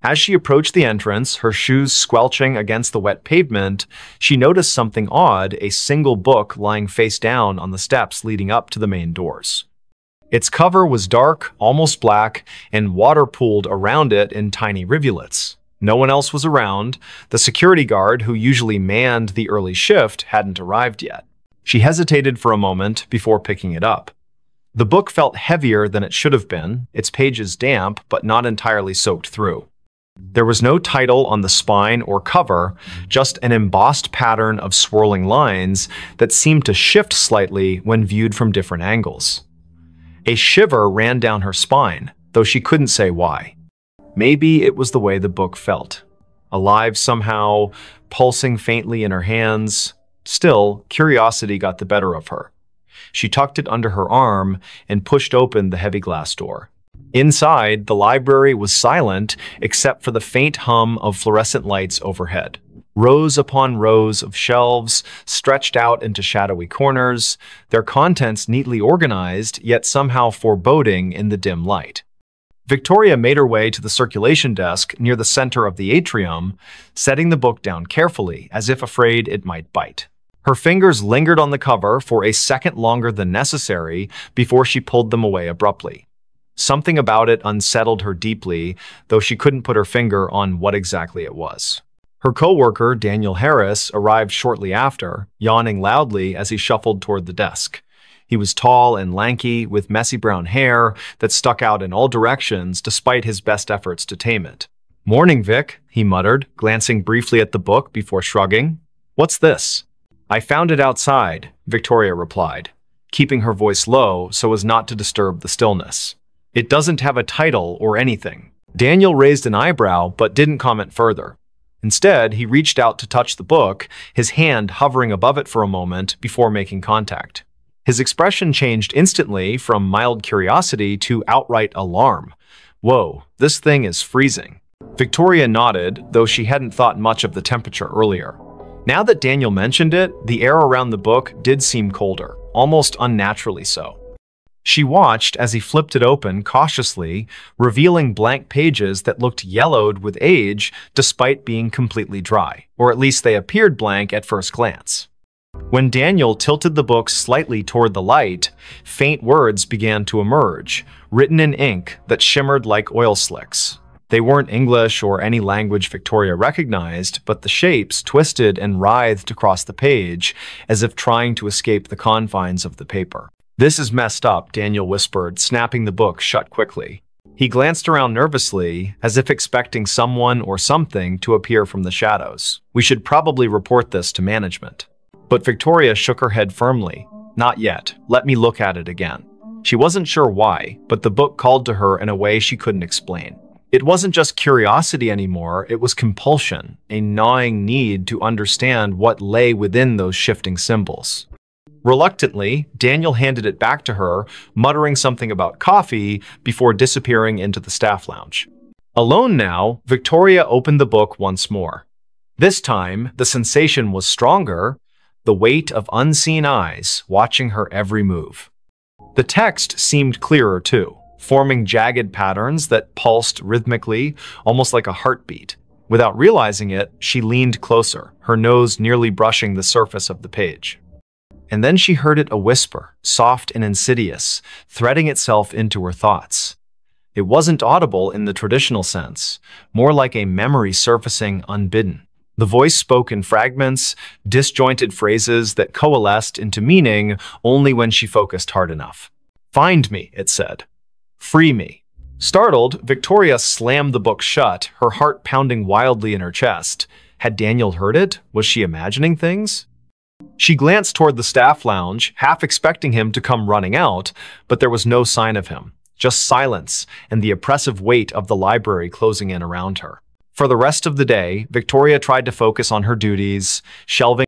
S2: As she approached the entrance, her shoes squelching against the wet pavement, she noticed something odd, a single book lying face down on the steps leading up to the main doors. Its cover was dark, almost black, and water pooled around it in tiny rivulets. No one else was around. The security guard, who usually manned the early shift, hadn't arrived yet. She hesitated for a moment before picking it up. The book felt heavier than it should have been, its pages damp but not entirely soaked through. There was no title on the spine or cover, just an embossed pattern of swirling lines that seemed to shift slightly when viewed from different angles. A shiver ran down her spine, though she couldn't say why. Maybe it was the way the book felt. Alive somehow, pulsing faintly in her hands. Still, curiosity got the better of her. She tucked it under her arm and pushed open the heavy glass door. Inside, the library was silent except for the faint hum of fluorescent lights overhead. Rows upon rows of shelves stretched out into shadowy corners, their contents neatly organized, yet somehow foreboding in the dim light. Victoria made her way to the circulation desk near the center of the atrium, setting the book down carefully, as if afraid it might bite. Her fingers lingered on the cover for a second longer than necessary before she pulled them away abruptly. Something about it unsettled her deeply, though she couldn't put her finger on what exactly it was. Her coworker, Daniel Harris, arrived shortly after, yawning loudly as he shuffled toward the desk. He was tall and lanky, with messy brown hair that stuck out in all directions despite his best efforts to tame it. "Morning, Vic," he muttered, glancing briefly at the book before shrugging. "What's this?" "I found it outside," Victoria replied, keeping her voice low so as not to disturb the stillness. "It doesn't have a title or anything." Daniel raised an eyebrow but didn't comment further. Instead, he reached out to touch the book, his hand hovering above it for a moment before making contact. His expression changed instantly from mild curiosity to outright alarm. "Whoa, this thing is freezing." Victoria nodded, though she hadn't thought much of the temperature earlier. Now that Daniel mentioned it, the air around the book did seem colder, almost unnaturally so. She watched as he flipped it open cautiously, revealing blank pages that looked yellowed with age despite being completely dry, or at least they appeared blank at first glance. When Daniel tilted the book slightly toward the light, faint words began to emerge, written in ink that shimmered like oil slicks. They weren't English or any language Victoria recognized, but the shapes twisted and writhed across the page, as if trying to escape the confines of the paper. "This is messed up," Daniel whispered, snapping the book shut quickly. He glanced around nervously, as if expecting someone or something to appear from the shadows. "We should probably report this to management." But Victoria shook her head firmly. "Not yet. Let me look at it again." She wasn't sure why, but the book called to her in a way she couldn't explain. It wasn't just curiosity anymore, it was compulsion, a gnawing need to understand what lay within those shifting symbols. Reluctantly, Daniel handed it back to her, muttering something about coffee before disappearing into the staff lounge. Alone now, Victoria opened the book once more. This time, the sensation was stronger, the weight of unseen eyes watching her every move. The text seemed clearer too, forming jagged patterns that pulsed rhythmically, almost like a heartbeat. Without realizing it, she leaned closer, her nose nearly brushing the surface of the page. And then she heard it a whisper, soft and insidious, threading itself into her thoughts. It wasn't audible in the traditional sense, more like a memory surfacing unbidden. The voice spoke in fragments, disjointed phrases that coalesced into meaning only when she focused hard enough. "Find me," it said. "Free me." Startled, Victoria slammed the book shut, her heart pounding wildly in her chest. Had Daniel heard it? Was she imagining things? She glanced toward the staff lounge, half expecting him to come running out, but there was no sign of him, just silence and the oppressive weight of the library closing in around her. For the rest of the day, Victoria tried to focus on her duties, shelving